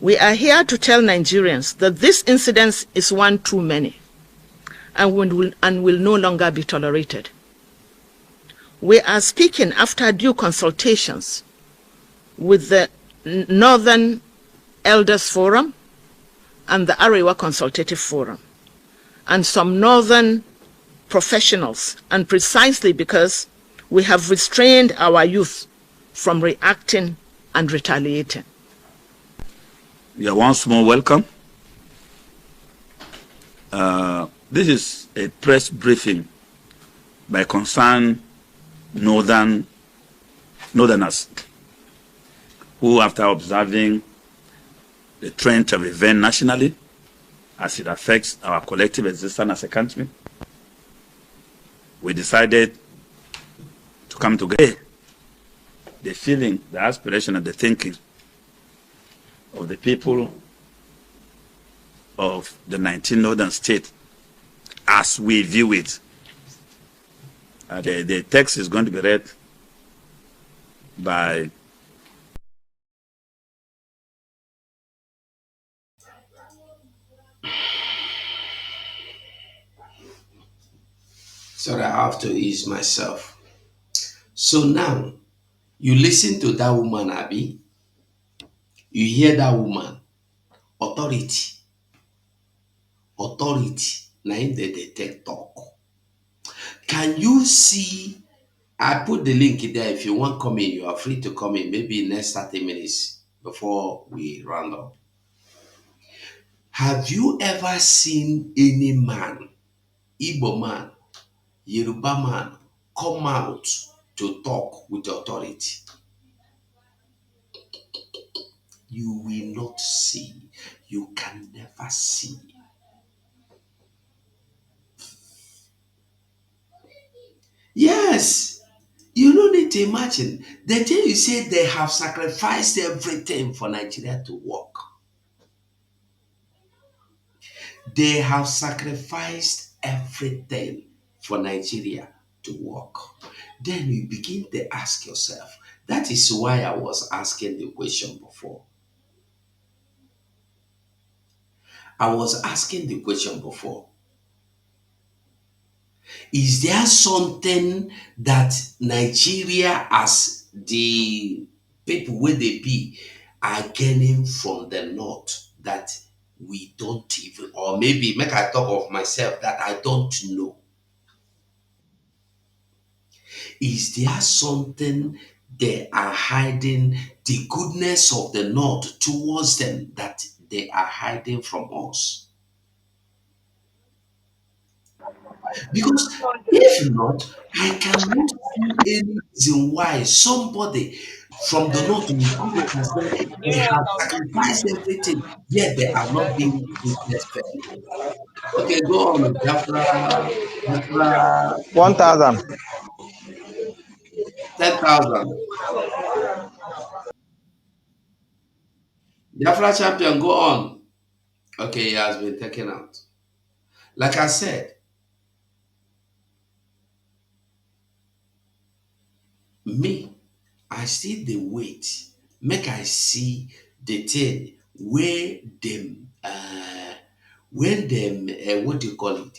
We are here to tell Nigerians that this incident is one too many and will no longer be tolerated. We are speaking after due consultations with the Northern Elders Forum and the Arewa Consultative Forum and some Northern professionals, and precisely because we have restrained our youth from reacting and retaliating. You are once more welcome. This is a press briefing by concerned Northerners who, after observing the trend of event nationally as it affects our collective existence as a country, we decided to come together. The feeling, the aspiration, and the thinking of the people of the 19 northern states as we view it. The text is going to be read by Sorry, I have to ease myself. So now, you listen to that woman, Abby. You hear that woman. Authority. Now in the tech talk. Can you see? I put the link there. If you want to come in, you are free to come in. Maybe in the next 30 minutes before we round up. Have you ever seen any man, Igbo man, Yoruba man, come out to talk with authority? You will not see. You can never see. Yes, you don't need to imagine. The thing you say they have sacrificed everything for Nigeria to work. They have sacrificed everything for Nigeria to work. Then you begin to ask yourself. That is why I was asking the question before. Is there something that Nigeria, as the people where they be, are gaining from the North that we don't even, or maybe make I talk of myself that I don't know? Is there something they are hiding, the goodness of the North towards them that they are hiding from us? Because if not, I cannot see any reason why somebody from the North will come out and say they have sacrificed everything, yet they are not being treated fairly. Okay, go on, Biafra 1,000. 10,000. Biafra champion, go on. Okay, he has been taken out. Like I said, me, I still dey wait make I see the thing where them when them what do you call it,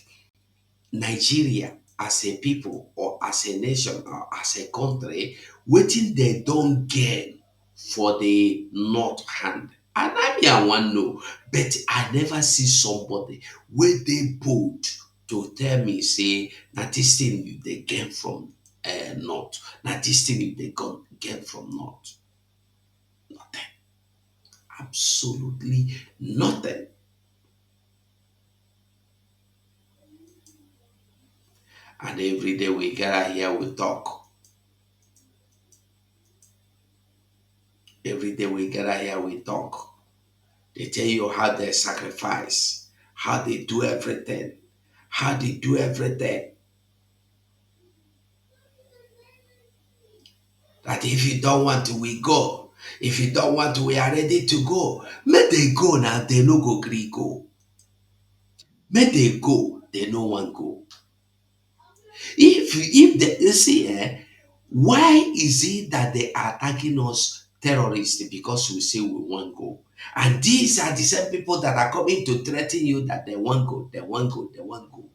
Nigeria as a people or as a nation or as a country, wetin they don't gain for the North hand. And I mean, I want to know, but I never see somebody where they bold to tell me, say, now this thing you they get from North. Now this thing you they get from North. Nothing. Absolutely nothing. And every day we gather here, we talk. Every day we gather here, we talk. They tell you how they sacrifice, how they do everything, how they do everything. That if you don't want to, we go. If you don't want to, we are ready to go. May they go now, they no go gree go. May they go, they no one go. If they you see, why is it that they are attacking us terrorists because we say we want go? And these are the same people that are coming to threaten you that they want go, they want go, they want go.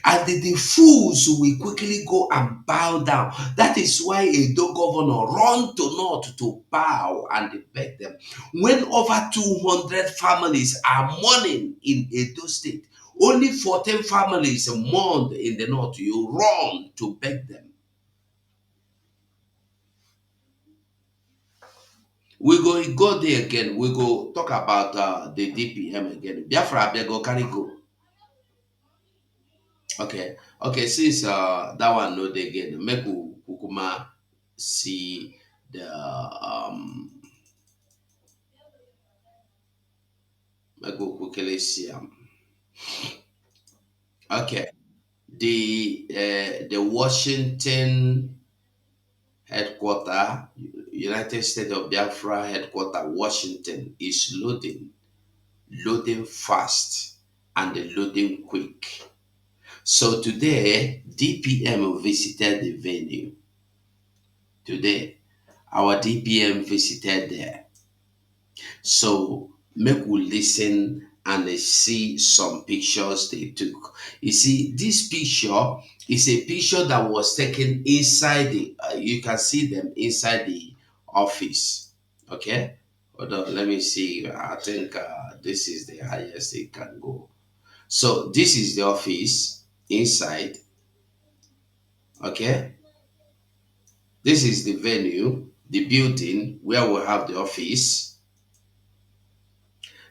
And the fools will quickly go and bow down. That is why Edo governor run to north to bow and beg them. When over 200 families are mourning in Edo state, only 14 families mourned in the north. You run to beg them. We go there again. We go talk about the DPM again. Biafra, they go carry go. Okay. Since that one no dey again, make we kukuma see the make we quickly see okay, the Washington headquarter, United States of Biafra headquarter, Washington is loading fast and loading quick. So today, DPM visited the venue. Today, our DPM visited there. So make we listen and see some pictures they took. You see, this picture is a picture that was taken inside the, you can see them inside the office. Okay? Hold on, let me see. I think this is the highest it can go. So this is the office inside. Okay? This is the venue, the building where we have the office.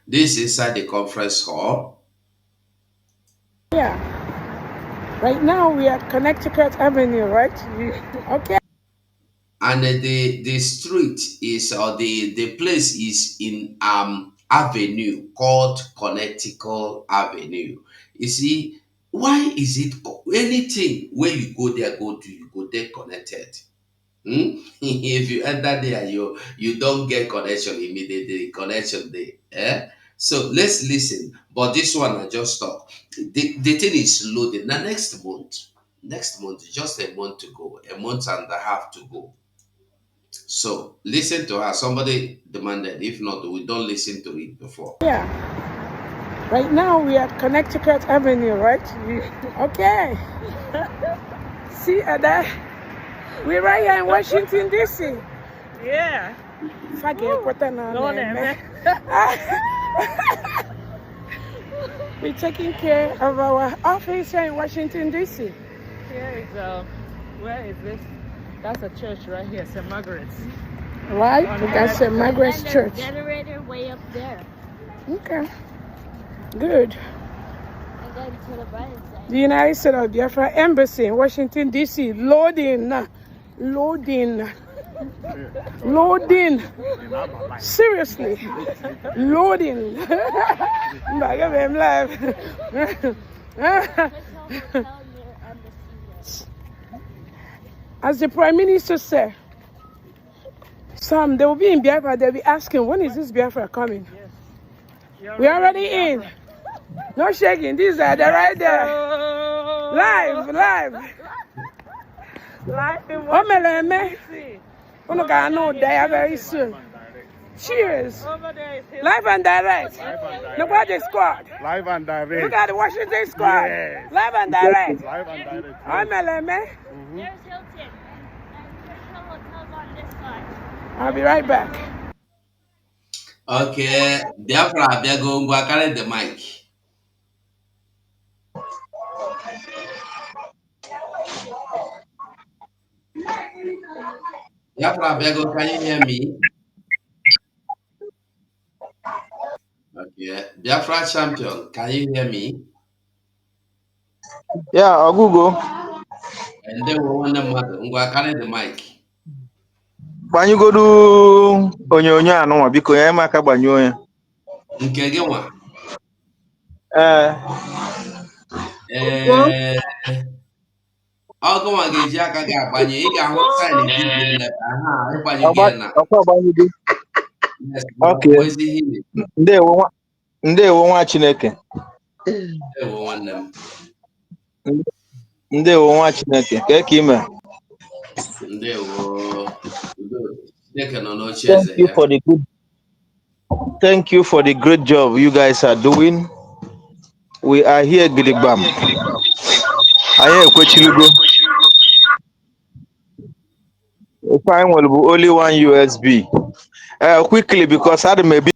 This is inside the conference hall. Yeah. Right now we are Connecticut Avenue, right? Okay. And the street is, or the place is in avenue called Connecticut Avenue. You see, why is it anything where you go there, you go there connected? If you enter there, you don't get connection immediately. Connection there. So let's listen. But this one I just stop. The thing is loaded. Now next month, just a month to go, a month and a half to go. So listen to her. Somebody demanded. If not, we don't listen to it before. Yeah. Right now we are Connecticut Avenue, right? Okay. See that? We're right here in Washington, D.C. Yeah. We're taking care of our office here in Washington, D.C. Here is where is this? That's a church right here, St. Margaret's. Right? That's St. Margaret's Church. Generator way up there. Okay. Good. And then to the right side. The United States of Biafra Embassy in Washington, D.C. Loading. Seriously. Loading. I'm live. As the Prime Minister said, Sam, they will be in Biafra, they'll be asking, when is this Biafra coming? Yes. We're already in. No shaking, these are the right there. Live. Live in Washington, D.C. We're going to die very soon. Cheers. Live and direct. Look at the squad. Live and direct. Look at the Washington squad. Yes. Live and direct. Live and direct. There's Hilton. And there's no hotels on this side. I'll be right back. Okay, Biafra Abiago ngwa carry the mic. Biafra Abiago, can you hear me? Okay, Biafra champion, can you hear me? Yeah, Ogugo. And then we want the mother ngwa carry the mic. Banyugodu onyonyo anụnwa biko ya aka gbanyụọ ya. Nke gị nwa. Ọgụ nwa ga-eji aka gị agbanye, ị ga-ahụ saịnị vidiyo leta ha ịgbanye gị na. Okay. Ndewo nwa Chineke. Ndewo nwanne m. Ndewo nwa Chineke. Ka ime. Ndewo. Chineke nọ n'oche eze ya. Thank you for the great job you guys are doing. We are here gidigbam. Anyị ekwechilugo. If I will be only one USB. Quickly because I may be.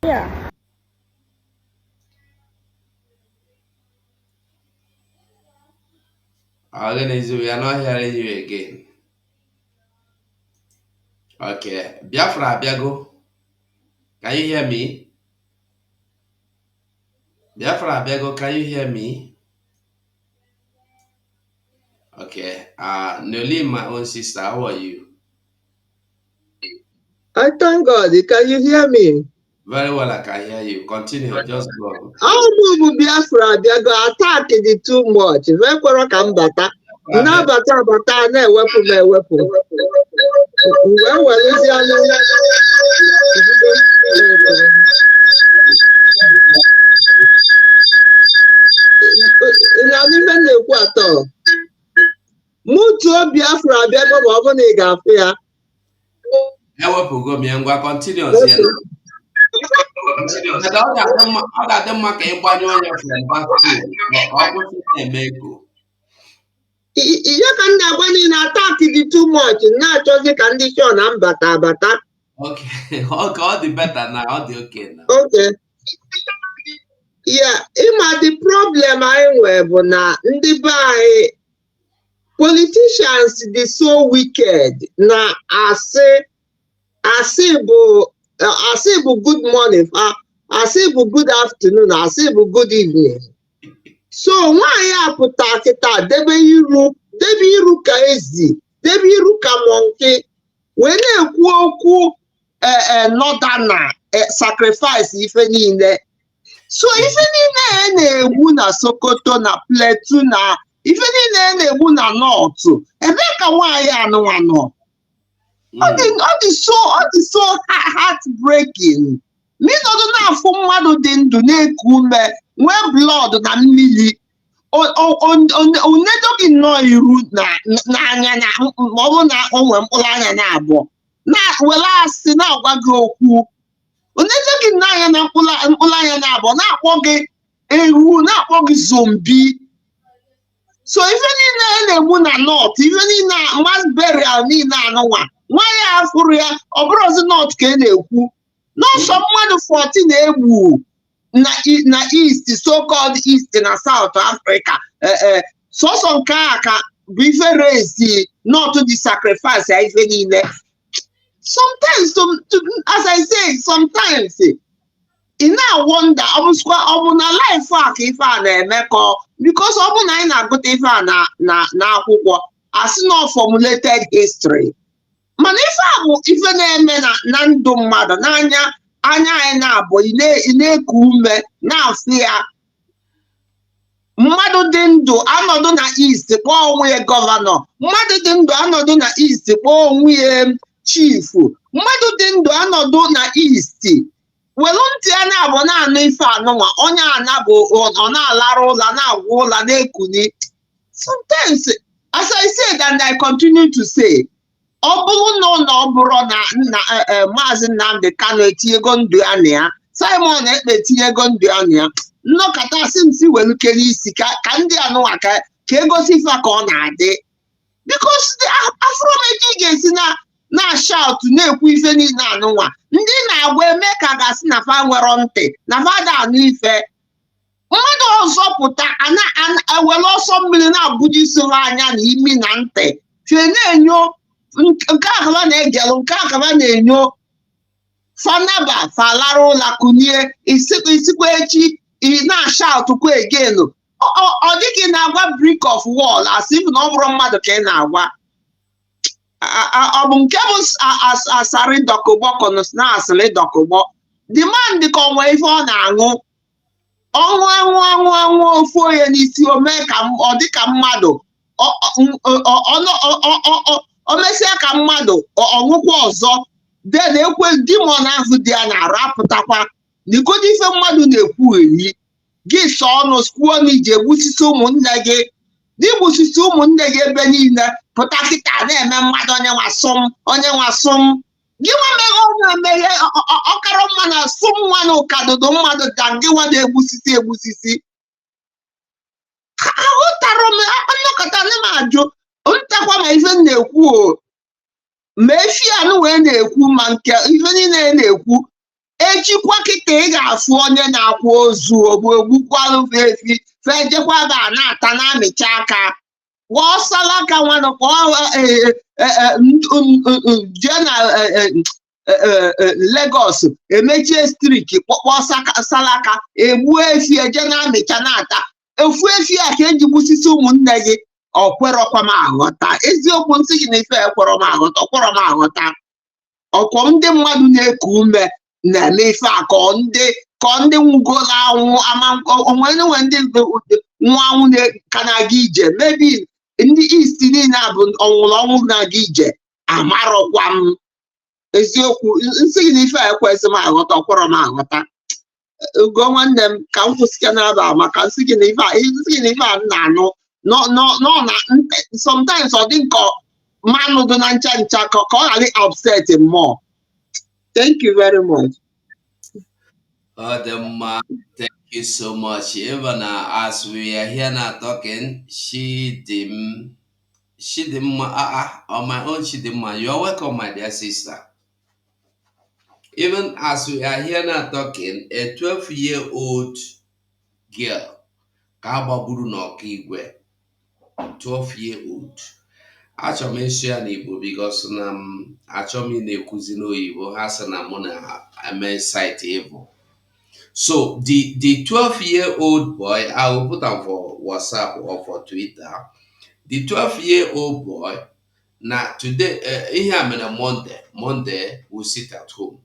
Yeah. Organize, we are not hearing you again. Okay, Biafra Abiago, can you hear me? Biafra Abiago, can you hear me? Okay, Noli, my own sister, how are you? I thank God. Can you hear me? Very well, I can hear you. Continue, just go on. How Biafra Abiago attack it too much? Very well, come bata. Na bata na weapon. Well, is even na-ekwu atọ. Mutuo Biafra Abiago ma ọ bụ na ị ga-afụ ya. Ewepụgo m ya ngwa continuous ya na. Ọ ga-adị mma ka ị gbanye onye from back to ọ kwụsị na-eme ego. Ihe ka m na-agwa niile na attack dị too much na-achọzi ka ndị show na mbata abata. Okay, ọ dị better na ọ dị okay na. Okay. Yeah, the problem I nwere na ndị be anyị politicians dị so wicked na asị bụ good morning, asị bụ good afternoon, asị bụ good evening. So nwaanyị apụta kịta debe iru ka ezi, debe iru ka monkey, wee na-ekwu okwu northern sacrifice ife niile. So ife niile na-egbu na Sokoto na Plateau na ife niile na-egbu na North, ebe ka nwaanyị anụnwa nọ. Ọ dị so heartbreaking. N'ịnọdụ na-afụ mmadụ dị ndụ na-eku ume nwee blood na mmiri, onedo gị nnọọ iru n'anya na ma ọ bụ na o nwee mkpụrụ anya na abụọ na were asị na-agwa gị okwu. Onedo gị n'anya na mkpụrụ anya na abụọ na-akpọ gị ewu, na-akpọ gị zombi. So ife niile na-egbu na North, ife niile mass burial niile anụnwa, nwaanyị afụrụ ya ọ bụrụzi North ka ị na-ekwu. N'ọsọ mmadụ 14 na-egbu na East, so-called East na South Africa. Sọsọ nke a ka bụ ife race North dị sacrifice ya ife niile. Sometimes, as I say, sometimes ị na-wonder ọ bụ na life a ka ife a na-emekọ, because ọ bụ na anyị na-agụta ife a na akwụkwọ asị na formulated history. Mana ife a bụ ife na-eme na ndụ mmadụ n'anya anyị na-abụ ị na-eku ume na-afụ ya. Mmadụ dị ndụ anọdụ na East kpọọ onwe ya gọvanọ, mmadụ dị ndụ anọdụ na East kpọọ onwe ya chief, mmadụ dị ndụ anọdụ na East welu ntị ya na-abụ na-anụ ife anụnwa, onye anabụ ọ na-alarụ ụla na-agwụ ụla na-ekuni. Sometimes, as I said and I continue to say, ọ bụrụ na ọ bụrụ na Maazị Nnamdi Kanu etinyego ndụ ya na ya, Simon Ekpe etinyego ndụ ya na ya, nnọkọta asị m si welu kere isi ka ndị anụnwa ka egosi ife ka ọ na-adị. because the afromeji ga-esi na shout na-ekwu ife niile anụnwa ndị na-agwa eme ka gasị na fa nwere ntị na fada anụ ife mmadụ ọzọ pụta ewere ọsọ mmiri na-abụji isoro anya na imi na ntị fie na-enyo nke akaba na-egelu nke akaba na-enyo fanaba falara ụla kunie isikwa echi na-ashaụtụkwa egenu ọ dịghị na-agwa brick of wall asị na ọ bụrụ mmadụ ka ị na-agwa ọ bụ nke bụ Asari Dokubo na asịrị Dokubo demand ka ọ nwee ife ọ na-aṅụ ọṅụ ofu onye n'isi o mee ka ọ dị ka mmadụ o mesịa ka mmadụ ọṅụkwa ọzọ den ekwe dimon ahụ dị ya na-arapụtakwa n'ikodi ife mmadụ na-ekwu eyi gị sọ ọnụ kwuo na iji egbusisi ụmụnne gị digbusisi ụmụnne gị ebe niile pụta kịta na-eme mmadụ onye nwa sụm gị nwa meghe onye emeghe ọkara mma na sụm nwa na ụkadodo mmadụ ka gị nwa na-egbusisi ahụtara m nnọkọta na m ajụ ntakwa ma ife na-ekwu o ma efi anụ wee na-ekwu ma nke ife niile na-ekwu echikwa kịta ị ga-afụ onye na-akwa ozu ogbukwarụ efi fejekwa ga na-ata na-amịcha aka gwọsala aka nwanụ jee na Lagos emechie striki kpọkpọsala aka egbuo efi eje na-amịcha na-ata efu efi a ka eji gbusisi ụmụnne gị ọkwerọkwa m aghọta eziokwu nsị gị na ife ekwerọ m aghọta ọkwerọ m aghọta ọkwọ ndị mmadụ na-eku ume na-eme ife a ka ndị nwụgola anwụ onwe ndị nwa anwụ ka na-aga ije mebi ndị East niile bụ ọnwụrụ ọnwụ na-aga ije amarọkwa m eziokwu nsị gị na ife ekwesị m aghọta ọkwerọ m aghọta ugo nwanne m ka m kwụsịka n'aba maka nsị gị na ife a na-anụ no sometimes ọ dị nke mmanụ dị na ncha ka ọ ghara upset more. Thank you very much. Thank you so much. Even as we are here now talking, Shidima, on my own Shidima, you're welcome, my dear sister. Even as we are here now talking, a 12-year-old girl, Kababuru Nokigwe, 12-year-old. Achọrọ m ịsụ ya n'Igbo because na achọrọ m na-ekwuzi n'oyibo ha sị na mụ na-eme site evil. So the 12-year-old boy, I will put on for WhatsApp or for Twitter. The 12-year-old boy, now today, here I'm on Monday, we sit at home.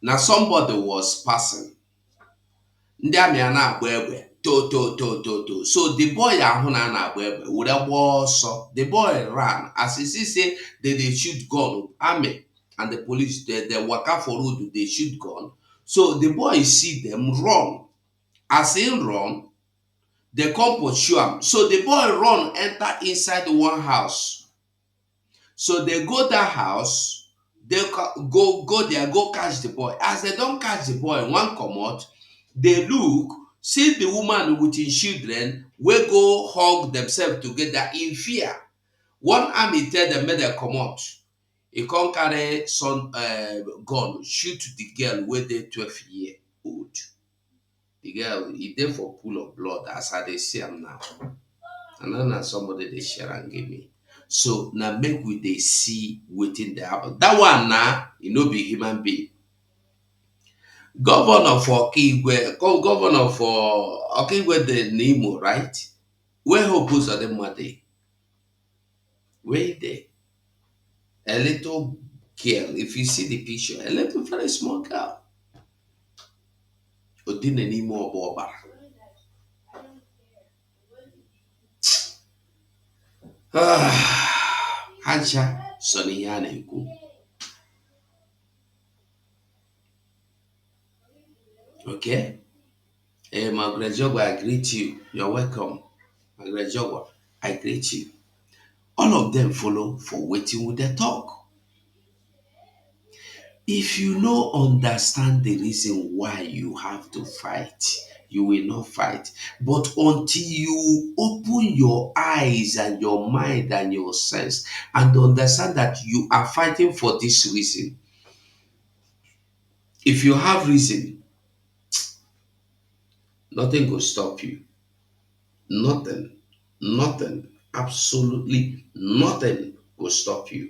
Now somebody was passing. Ndị amị a na-agba egbe to. So the boy ahụ na-agba egbe were gba ọsọ. The boy ran as he say they shoot gun, army and the police they waka for road, they shoot gun. So the boy see them run. As he run, they come pursue him. So the boy run enter inside one house. So they go that house, they go there, go catch the boy. As they don't catch the boy, one come out, they look, see the woman with his children, will go hug themselves together in fear. One army tell them, make them come out. He can't carry some gun, shoot the girl with the 12-year-old. The girl, he there for pool of blood as I they see him now. And then somebody they share and give me. So now make we they see within the happen. That one now, you know, be human being. Governor for Okigwe, governor for Okigwe the Nemo, right? Where hopes are them what they? Where they? A little girl, if you see the picture, a little very small girl. Odine Nemo Boba. Hansha Soniyane Ku. Okay? Hey, Margaret Jogo, I greet you. You're welcome. Margaret Jogo, I greet you. All of them follow for waiting with their talk. If you no understand the reason why you have to fight, you will not fight. But until you open your eyes and your mind and your sense and understand that you are fighting for this reason, if you have reason, nothing will stop you. Nothing, nothing, absolutely nothing will stop you.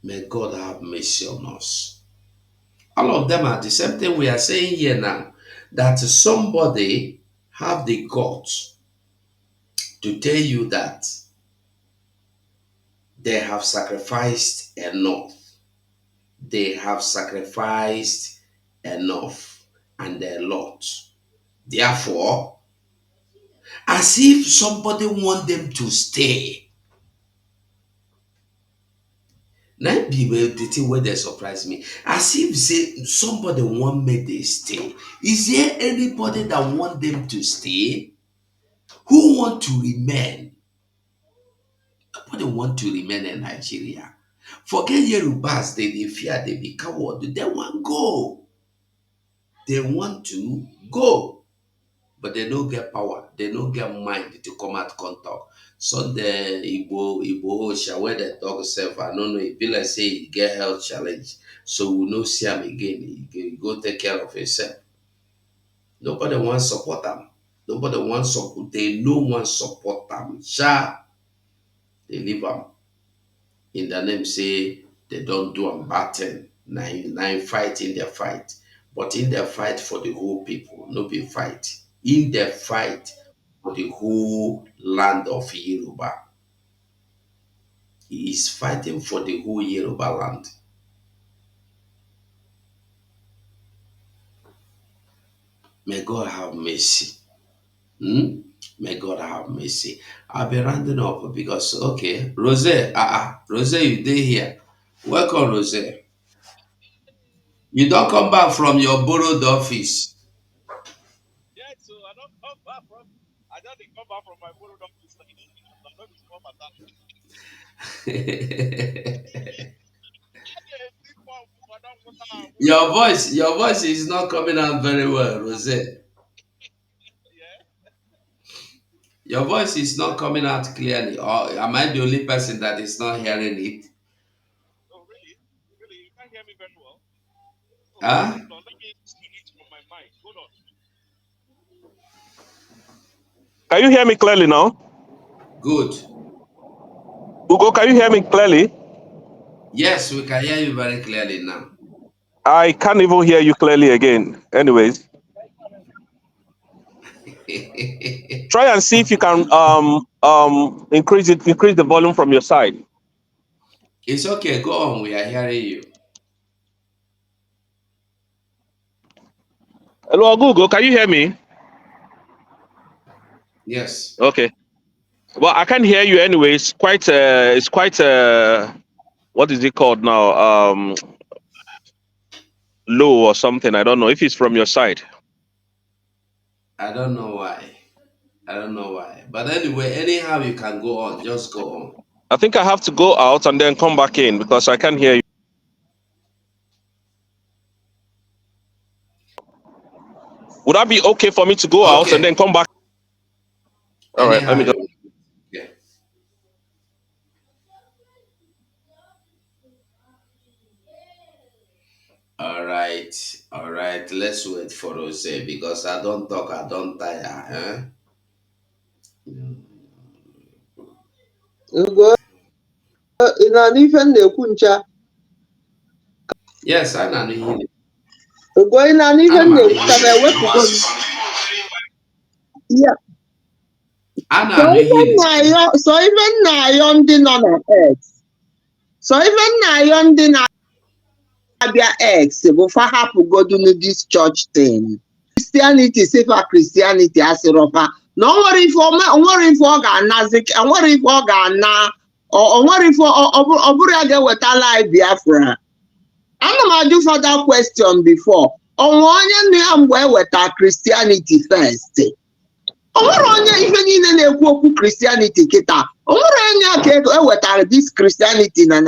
May God have mercy on us. All of them are the same thing we are saying here now. That somebody have the guts to tell you that they have sacrificed enough. They have sacrificed enough and a lot. Therefore, as if somebody want them to stay. Now be the thing where they surprise me. As if say somebody want me to stay. Is there anybody that want them to stay? Who want to remain? Nobody want to remain in Nigeria. Forget Yorubas, they fear, they be coward. They want go. They want to go. But they don't get power. They don't get mind to come out contact. So the Igbo shall wear the dog self. I don't know. It be like say he get health challenge. So we no see him again. He go take care of himself. Nobody wants support them. Nobody wants support. They no one support them. They leave them. In the name say they don't do a bad thing. Nine fight in their fight. But in their fight for the whole people, no be fight. In their fight for the whole land of Yoruba. He is fighting for the whole Yoruba land. May God have mercy. May God have mercy. I'll be rounding up because, okay, Rose, Rose, you dey here. Welcome, Rose. You don't come back from your borrowed office. Your voice is not coming out very well, Rose. Your voice is not coming out clearly. Or am I the only person that is not hearing it? Huh? Can you hear me clearly now? Good. Ugo, can you hear me clearly? Yes, we can hear you very clearly now. I can't even hear you clearly again. Anyways, try and see if you can increase the volume from your side. It's okay. Go on. We are hearing you. Hello, Google. Can you hear me? Yes. Okay. Well, I can't hear you anyway. It's quite what is it called now? Low or something. I don't know if it's from your side. I don't know why. I don't know why. But anyway, anyhow, you can go on. Just go on. I think I have to go out and then come back in because I can't hear you. Would that be okay for me to go out and then come back? All right, let me just. Yeah. All right. Let's wait for Rose because I don't talk, I don't tire. Ugo, ị na-anụ ife m na-ekwu ncha? Yes, I know you. Ugo, ị na-anụ ife m na-ekwu ka m ewepụgo m? Ya. So ife m na-ayọ ndị nọ na X. So ife m na-ayọ ndị na-abịa X bụ fa hapụgodunu this church thing. Christianity sefa Christianity asịrọfa na o nwere ife ọ ga-anazi, o nwere ife ọ ga-ana, o nwere ife ọ bụrụ ya ga-ewetala anyị Biafra. Ana m ajụ further question before. Onwe onye nne ya mgbe eweta Christianity first. O nwere onye ife niile na-ekwu okwu Christianity kịta This Christianity na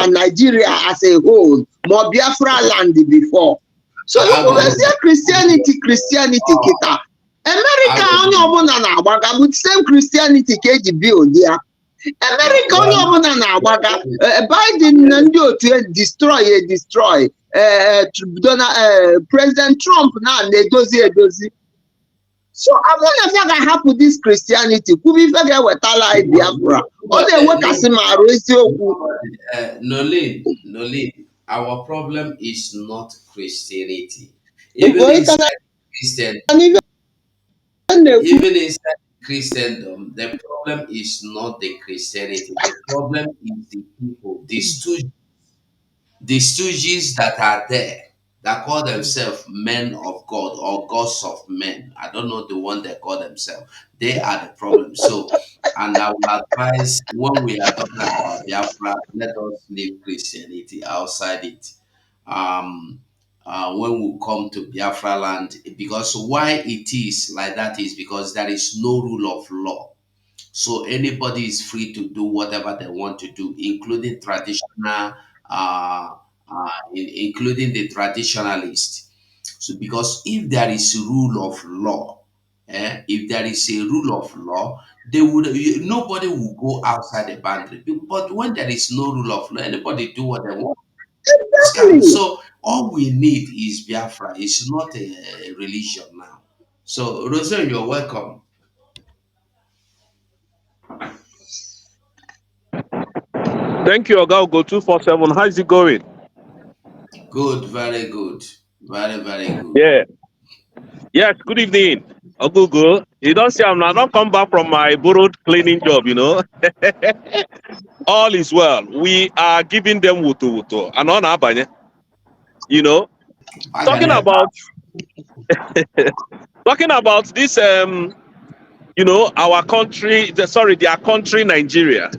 Nigeria as a whole, more Biafra land before. So Christianity kita. America onye ọbụla na-agbaga with same Christianity ka eji build ya. America onye ọbụla na-agbaga Biden na ndị otu destroy President Trump na-edozi. So I want to ga-ahapụ this Christianity kwubu ife ga-ewetala anyị Biafra. Ọ na-ewekasị ma arụ eziokwu. Nolin, our problem is not Christianity. Even inside Christendom, the problem is not the Christianity. The problem is the people, the stooges that are there that call themselves men of God or gods of men. I don't know the one they call themselves. They are the problem. So, and I will advise when we are talking about Biafra, let us leave Christianity outside it. When we come to Biafra land, because why it is like that is because there is no rule of law. So anybody is free to do whatever they want to do, including traditional, including the traditionalists. So because if there is a rule of law, if there is a rule of law, nobody will go outside the boundary. But when there is no rule of law, anybody do what they want. So all we need is Biafra. It's not a religion now. So Rosa, you're welcome. Thank you, Oga Go 247. How's it going? Good, very good. Very, very good. Yeah. Yes, good evening. Ogugo. You don't say I'm not come back from my borrowed cleaning job, you know. All is well. We are giving them wutu. And on Abanye. You know. Talking about this you know, our country, their country, Nigeria.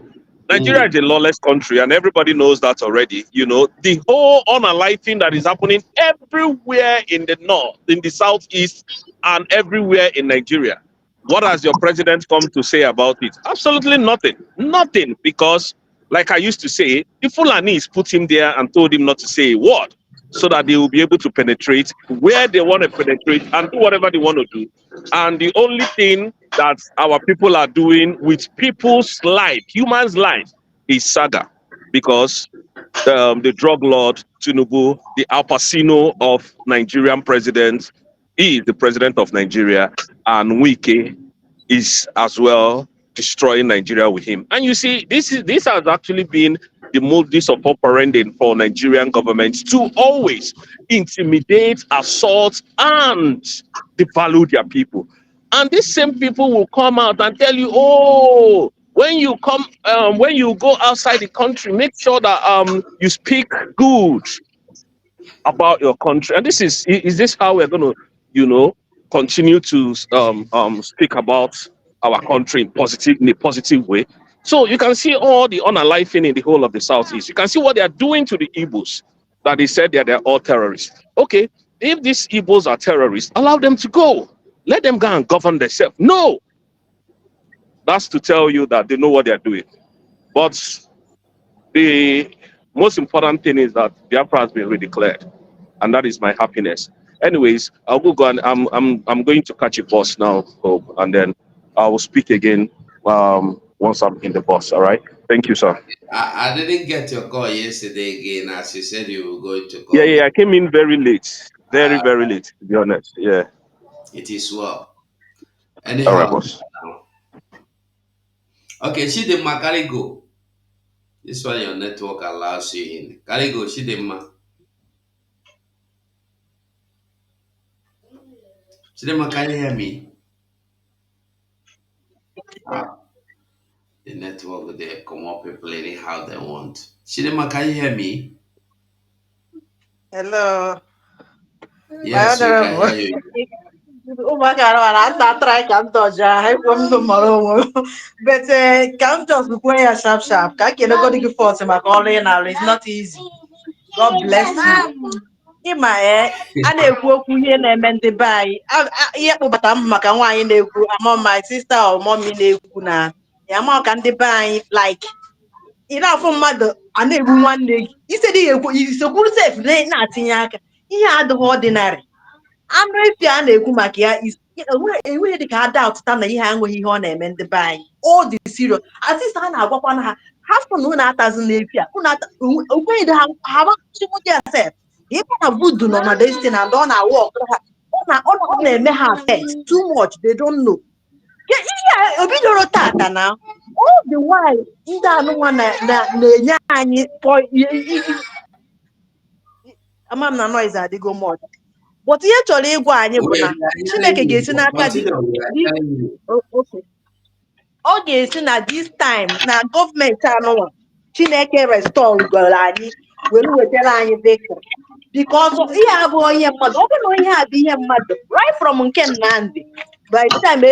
Nigeria is a lawless country, and everybody knows that already. You know, the whole unaliving that is happening everywhere in the north, in the southeast, and everywhere in Nigeria. What has your president come to say about it? Absolutely nothing. Nothing, because, like I used to say, the Fulani put him there and told him not to say a word, so that they will be able to penetrate where they want to penetrate and do whatever they want to do. And the only thing that our people are doing with people's life, humans' life, is saga, because the drug lord Tinubu, the Al Pacino of Nigerian president, he is the president of Nigeria, and Wike is as well destroying Nigeria with him. And you see, this has actually been the modus operandi for Nigerian governments to always intimidate, assault, and devalue their people. And these same people will come out and tell you, oh, when you go outside the country, make sure that you speak good about your country. And is this how we're going to, you know, continue to speak about our country in a positive way? So you can see all the unaliving in the whole of the Southeast. You can see what they are doing to the Igbos, that they said that they're all terrorists. Okay, if these Igbos are terrorists, allow them to go. Let them go and govern themselves. No! That's to tell you that they know what they're doing. But the most important thing is that Biafra has been redeclared. And that is my happiness. Anyways, I'll go and I'm going to catch a bus now, and then I will speak again once I'm in the bus. All right. Thank you, sir. I didn't get your call yesterday again, as you said you were going to call. Yeah. I came in very late, very late, to be honest. Yeah. It is well. Anyhow. All right, boss. Okay, Chidimma, carry go. This one your network allows you in. Carry go, Chidimma. Chidimma, can you hear me? The network, they come up and play anyhow they want. Chidimma, can you hear me? Hello. Yes, we can hear you. Oh my God, I try to dodge. I come tomorrow, but can't just play a sharp. I can't go to force my calling now. It's not easy. God bless you. Ịma a na-ekwu okwu ihe na-eme ndị be anyị ihe kpụbata m maka nwaanyị na-ekwu amọ my sister or mommy na-ekwu na ma ka ndị be anyị like ị na-afụ mmadụ a na-egbu nwanne gị ise dị isekwuru sef na-atinye aka ihe adịghị ọdịnarị anụ efi a na-ekwu maka ya enweghị dị ka ada ọtụta na ihe enweghị ihe ọ na-eme ndị be anyị all the serious asịsa a na-agwakwa na ha hafụ na unu atazi n'efi a okwenye dị ha chimụdị asef ịkpa na budu nọ na desti na ndị ọ na-awụ ọkụrụ ha ọ na-eme ha affect too much they don't know ihe obidoro tata na all the while ndị anụnwa na-enye anyị ama m na noise adịgo much but ihe chọrọ ịgwa anyị bụ na Chineke ga-esi n'aka ọ ga-esi na this time na gọọmenti anụnwa Chineke restore gwara anyị were wetara anyị victory because ihe abụghị ihe mmadụ ọ bụrụ na ihe a bụ ihe mmadụ right from nke Nnamdi by the time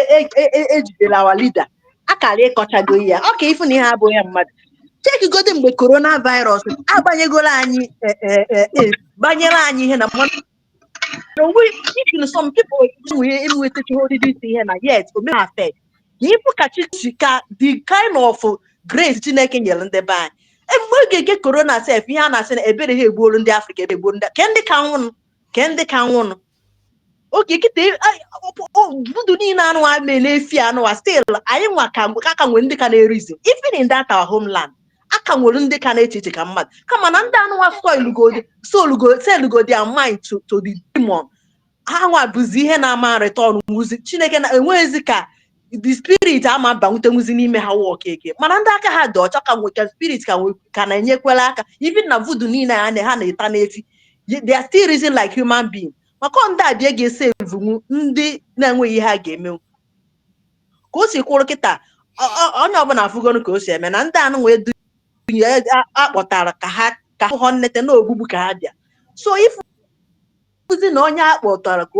ejidere our leader akara ịkọchago ya ọ ka ifu na ihe abụghị ihe mmadụ chekigodi mgbe coronavirus agbanyegoro anyị banyere anyị ihe na some people enwetachihodidi isi ihe na yet ome affect ifu ka the kind of grace Chineke nyere ndị be anyị mgbe oge nke corona sef ihe a na-asị na ebere ha egbuolu ndị Afrịka egbuolu ndị ke ndị ka nwụnụ oge kịta budu niile anụwa mee na-efi anụwa still anyị nwa ka nwere ndị ka na-erizi even in that our homeland aka nwere ndị ka na-eche ka mmadụ kama na ndị anụwa selugodi their mind to the demon ha nwa bụzi ihe na-ama return nwuzi Chineke na enweghịzi ka the spirit ama banwute nwuzi n'ime ha wọk eke mana ndị aka ha dị ọcha ka nweka spirit ka na-enyekwela aka even na vudu niile ha na-eta n'efi they are still reason like human being maka ndị abịa ga-esevunwu ndị na-enweghị ihe ha ga-emenwu ka o si kwụrụ kịta onye ọbụla afụgonu ka o si eme na ndị anụ wee dunye akpọtara ka ha hụ nnete na ogbugbu ka ha bịa so ifụzi na onye akpọtara ka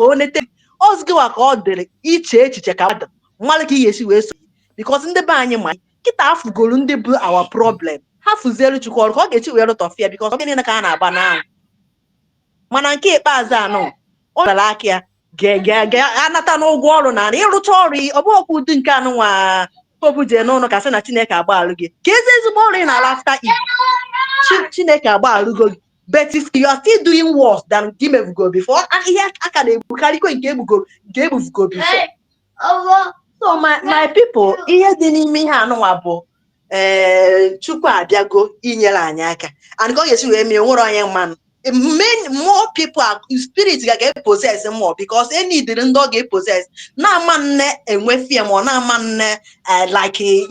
o nete ozgiwa ka ọ dịrị iche echiche ka mmadụ mmadụ ka ị ga-esi wee so because ndị be anyị ma kịta afụgolu ndị bụ our problem ha fụzielu Chukwu ọrụ ka ọ ga-echi wee rụtọfịa because ọ gịnị ka ha na-agba n'ahụ mana nke ikpeazụ anọ ọ gara aka ya ga-anata n'ụgwọ ọrụ na ịrụcha ọrụ ọ bụ okwu ụdị nke anụnwa obuje n'ụlọ ka sị na Chineke agbaalụ gị ka ezi ezigbo ọrụ ị na-ala after Chineke agbaalụgo gị but you are still doing worse than gị mebugo before ihe aka na-egbukarịkwa nke egbuvugo before so my people ihe dị n'ime ihe anụnwa bụ Chukwu abịago inyere anyị aka and ka ọ ga-esi wee mee nwere onye mmanụ more people are spirit ga-possess more because any dịrị ndị ọ ga-possess na-ama nne enwe fear ma ọ na-ama nne like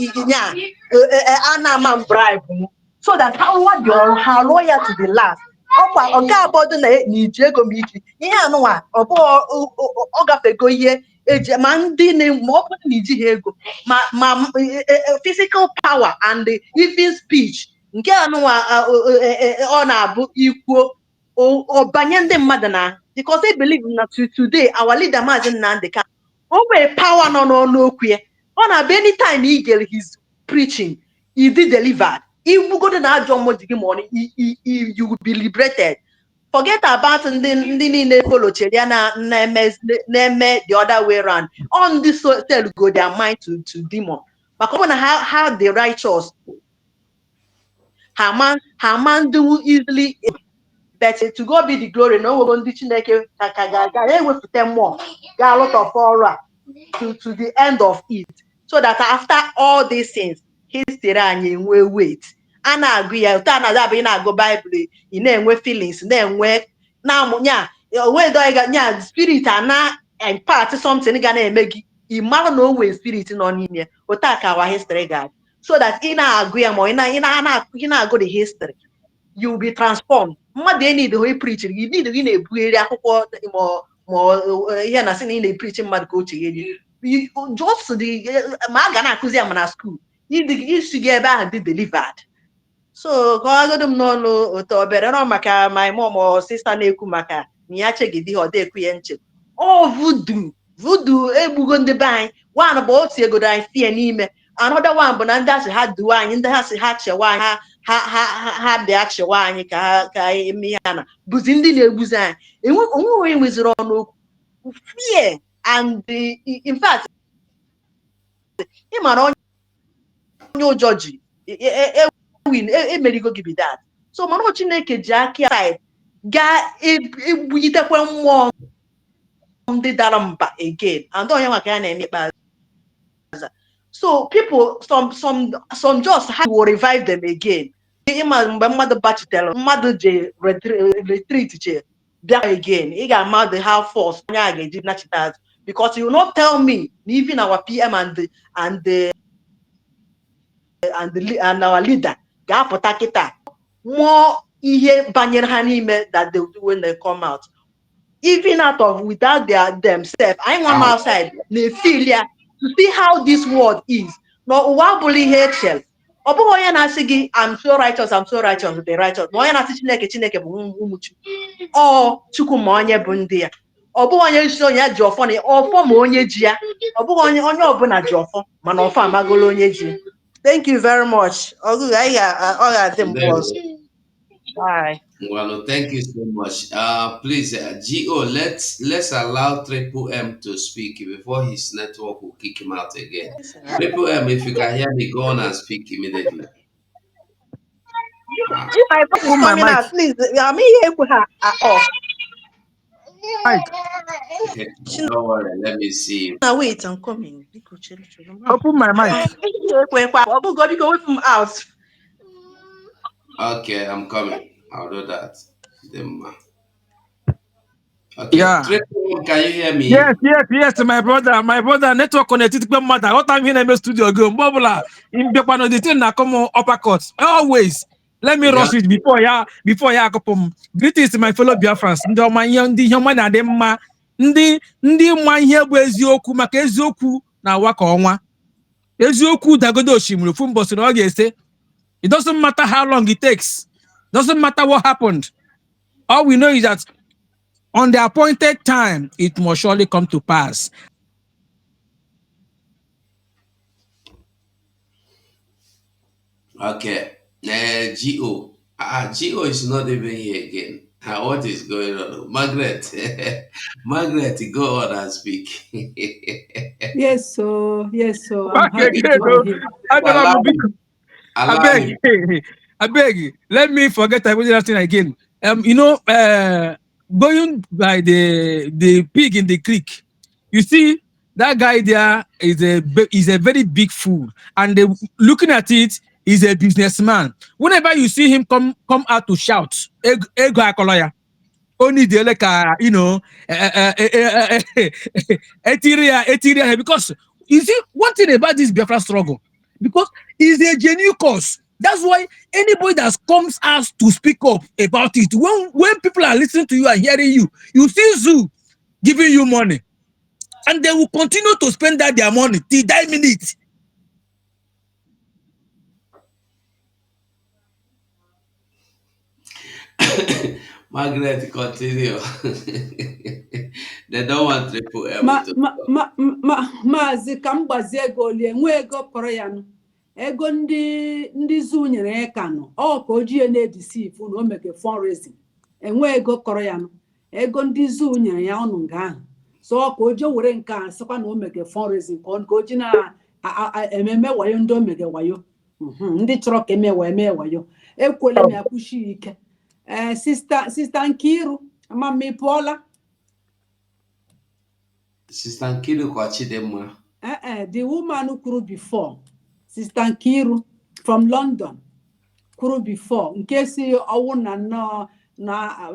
ana-ama bribe so that ha loyal to the last ọkwa nke abọdụ na iji ego m iji ihe anụnwa ọ gafego ihe eji ma ndị ma ọ bụrụ na iji ha ego ma physical power and even speech nke anụnwa ọ na-abụ ikwuo ọbanye ndị mmadụ na because I believe na today our leader Maazị Nnamdi Kanu o nwere power nọ n'ọnụ okwu ya ọ na-abụ anytime he get his preaching he did delivered igbugodo na ajọ mmụọ gị ma you will be liberated forget about ndị niile folochere ya na-eme the other way around on this tell go their mind to demon maka ọ bụ na ha the righteous ha man do easily but to go be the glory na onwego ndị Chineke ka ga ewepụta mmụọ ga-alụtọfe ọrụ a to the end of it so that after all these things history anyị enwe weight a na-agụ ya otu a na-adabụ ị na-agụ Bible ị na-enwe feelings na-enwe na-amụnya onwedonya spirit a na-impart something ga na-eme gị ị mara na o nwee spirit nọ n'ime otu a ka our history ga so that ị na-agụ ya ma ị na-agụ the history you will be transformed mmadụ enid ho preach gị need gị na-ebugheri akwụkwọ ma ihe na sị na ị na-epreach mmadụ ka o cheghe just ma a ga na-akụzi ya ma na school isi gị ebe ahụ dị delivered so ka ọ godo m n'ọnụ otu obere nọ maka my mom or sister na-ekwu maka na ya chegide ihe ọ dị-ekwu ya nche ọ vudu egbugo ndị be anyị one bụ otu egodo anyị fie n'ime another one bụ na ndị asị ha duwe anyị ndị ha sị ha chewa anyị ha bịa chewa anyị ka eme ihe na bụzi ndị na-egbuzi anyị onwe onye nweziri ọnụ okwu fear and in fact ị mara onye ụjọ ji win emerigo gị be that. So mana Chineke ji aka side ga-ebugitekwe mmụọ ndị dara mba again, and onye maka ya na-eme ikpeazụ. So people, some just have to revive them again. Ịma mgbe mmadụ bachitere, mmadụ je retreat je bịa again, ị ga-ama the how force onye a ga-eji nachite azụ, because you will not tell me even our PM and our leader ga-apụta kịta more ihe banyere ha n'ime that they will do when they come out, even out of without themselves. I want outside they feel ya to see how this world is. No, ụwa bụrụ ihe echel. Ọ bụghị onye na-asị gị I'm so righteous, the righteous. Ma onye na-asị Chineke bụ ụmụ Chukwu. Ọ Chukwu ma onye bụ ndị ya. Ọ bụghị onye isi onye ji ọfọ na ọfọ ma onye ji ya. Ọ bụghị onye ọbụla ji ọfọ mana ọfọ amagolo onye ji. Thank you very much. Bye. Well, thank you so much. Please, Go, let's allow Triple M to speak before his network will kick him out again. Triple M, if you can hear me, go on and speak immediately. If my voice is coming out, please, I'm here with her off. Don't worry, let me see. Now wait, I'm coming. Open my mic. Go from out. Okay, I'm coming. I'll do that. Okay. Yeah. Can you hear me? Yes, my brother. Network connected to matter. What time here in the studio go? Bobula. In Bepano, the thing na come uppercuts. Always. Let me rush it before ya go. Greetings, my fellow Biafrans. Ndị ọma ihe ndị ihe ọma na-adị mma. Ndị mma ihe bụ eziokwu maka eziokwu na-awa ka ọnwa. Eziokwu dagodo osimiri ofu mbọsị na ọ ga-ese. It doesn't matter how long it takes. Doesn't matter what happened. All we know is that on the appointed time, it must surely come to pass. Okay. Go. Go is not even here again. What is going on? Margaret. Margaret, go on and speak. Yes, so I'm happy to be here. I beg, let me forget everything again. Going by the pig in the creek, you see that guy there is a very big fool, and looking at it, he's a businessman. Whenever you see him come out to shout, ego akoloya, only the etiria, because you see one thing about this Biafra struggle, because it's a genuine cause. That's why anybody that comes out to speak up about it, when people are listening to you and hearing you, you see Zoo giving you money, and they will continue to spend their money till that minute. Margaret, continue. They don't want Triple M. Maazi ka m gbazie ego olie nwe ego kọrọ ya nụ. Ego ndị Zoo nyere ya ka nọ. Ọ ka o ji na-edeceive na o mege fundraising. Enwe ego kọrọ ya nụ. Ego ndị Zoo nyere ya ọnụ nga ahụ. So ọ ka o ji were nke a sịkwa na o mege fundraising ka o ji na ememe wayo ndị o mege wayo. Ndị chọrọ ka eme wayo. Ekwele m ya kwushi ike. Sister Nkiru, Mami Paula. Sister Nkiru Kwachidemwa. The woman who grew before, Sister Nkiru from London, grew before. In case you na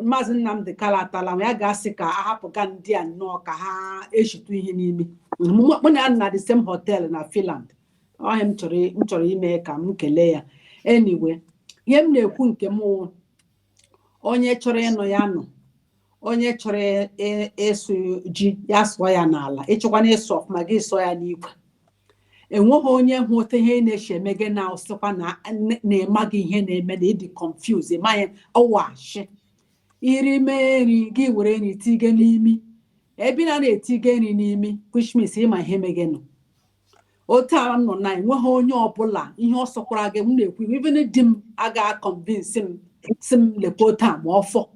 Mazin Namdi Kalatala, I gasika, I have Gandia no Kaha, Eshitu Hinimi. When I'm at the same hotel in Finland. I am to make a Mukelea. Anyway, Yemne Kunke more. Onye chọrọ ịnọ ya nọ, onye chọrọ ịsụ ji ya sụọ ya n'ala, ịchọkwa na-eso ọfụma gị sụọ ya n'ikwe. Enweghị onye hụta ihe na-eche eme gị na ọsịkwa na-ema gị ihe na-eme na ịdị confuse ịmanye ọwashi. Iri mee nri gị were nri tige n'imi, ebe na-etige nri n'imi, which means ịma ihe me gị nọ. Otu a nọ na enweghị onye ọbụla ihe ọ sọkwara gị m na-ekwu, even di m aga convince m sim lepota ma ọfọ.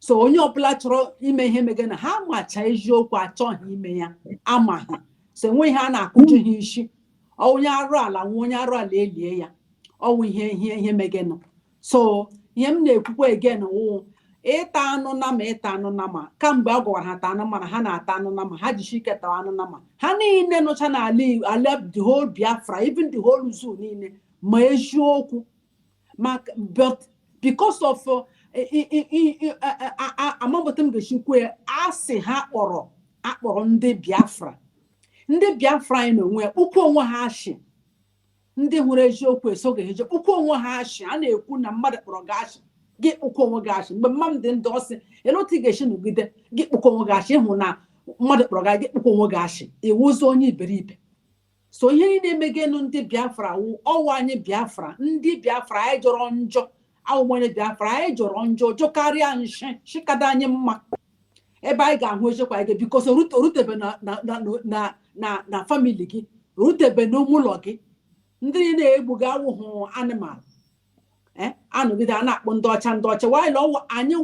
So onye ọbụla chọrọ ime ihe mege na ha macha eziokwu achọghị ime ya ama ha. So enwe ihe a na-akụju ha isi. onye arụ ala nwa onye arụ ala elie ya ọwụ ihe megenụ. So ihe m na-ekwukwa again wụ ịta anụ nama ịta anụ nama kamgbe a gwara ha ta anụ mana ha na-ata anụ nama ha jishi ike tawa anụ nama ha niile nụcha n'ala ala the whole Biafra even the whole zoo niile ma eziokwu but because of amabụta m ga-echikwe asị ha akpọrọ ndị Biafra anyị n'onwe ụkwụ onwe ha ashị ndị hụrụ eziokwu esoghị eje ụkwụ onwe ha ashị a na-ekwu na mmadụ kpọrọ gị ashị gị kpụkọ onwe gị ashị mgbe mmadụ dị ndị ọsị elotu ị ga-esi nọgide gị kpụkọ onwe gị ashị ịhụ na mmadụ kpọrọ gị kpụkọ onwe gị ashị iwuzi onye iberibe. So ihe niile emegenụ ndị Biafra wụ ọwụ anyị Biafra ndị Biafra anyị jọrọ njọ awụmanye Biafra anyị jọrọ njọ jọkarịa nshikada anyị mma ebe anyị ga-ahụ echekwa anyị bikos rutebe na famili gị rutebe n'ụlọ gị ndị na-egbuga awụhụ anịmal anọgide a na-akpọ ndị ọcha wanyị anyị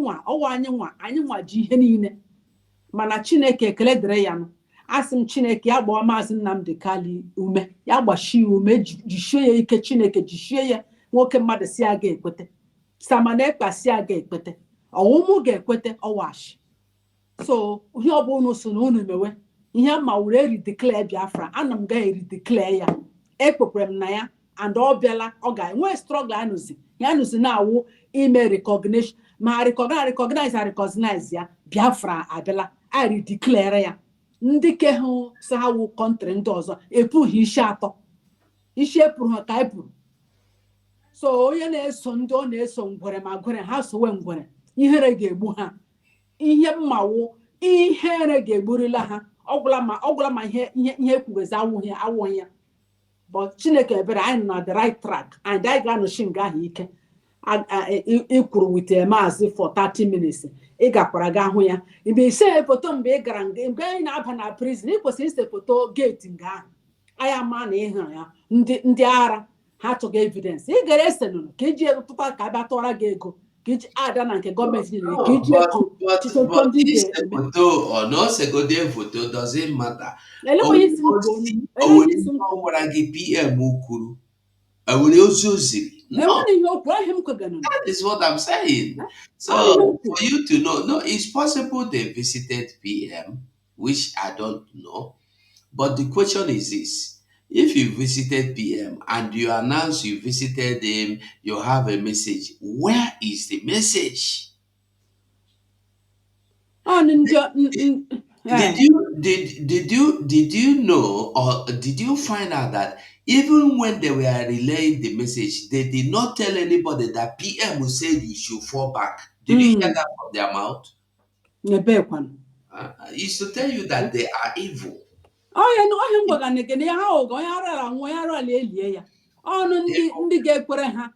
nwa ji ihe niile mana Chineke ekele dịrị ya nụ asị m Chineke ya gbaa maazị Nnamdi Kanu ume ya gbachie ume jisie ya ike Chineke jisie ya nwoke mmadụ si aga ekwete samana ekpa si aga ekwete ọwụmụ ga-ekwete ọwashi. So ihe ọ bụ unu so na unu mewe ihe ma were erideclare Biafra ana m ga-erideclare ya ekpekwere m na ya and ọ bịala ọ ga-enwe struggle anụzi na-awụ ime recognition ma recognize ya Biafra abịala a erideclare ya ndị ke hụ so ha wụ kọntrị ndị ọzọ epughị isi epụrụ ha ka epụrụ. So onye na-eso ndị ọ na-eso ngwere ma gwere ha sowe ngwere ihere ga-egbu ha ihe mmawụ ihere ga-egburila ha ọgwụla ma ihe ekwugezi awụghị ya but Chineke ebere anyị na the right track and anyị ga-anọchi nga ahụ ike ikwuru wite maazị for 30 minutes ị gakwara ga ahụ ya mgbe ise foto mgbe ị gara mgbe anyị na-aba na prison ị kwesịrị ise foto geeti nga ahụ anyị ama na ịhụ ya ndị ara ha chọga evidence ị gara ese nụnụ ka iji tụta ka abịa tụọra gị ego ka iji ada na nke gọọmenti niile ka iji foto doesn't matter. Gwara gị PM kwuru enwere ozi oziri. No, that is what I'm saying. So for you to know, no, it's possible they visited PM, which I don't know. But the question is this: if you visited PM and you announce you visited him, you have a message. Where is the message? Did you know or did you find out that even when they were relaying the message, they did not tell anybody that PM will say you should fall back? Did you hear that from their mouth? It's to tell you that they are evil. ndị ga-ekwere ha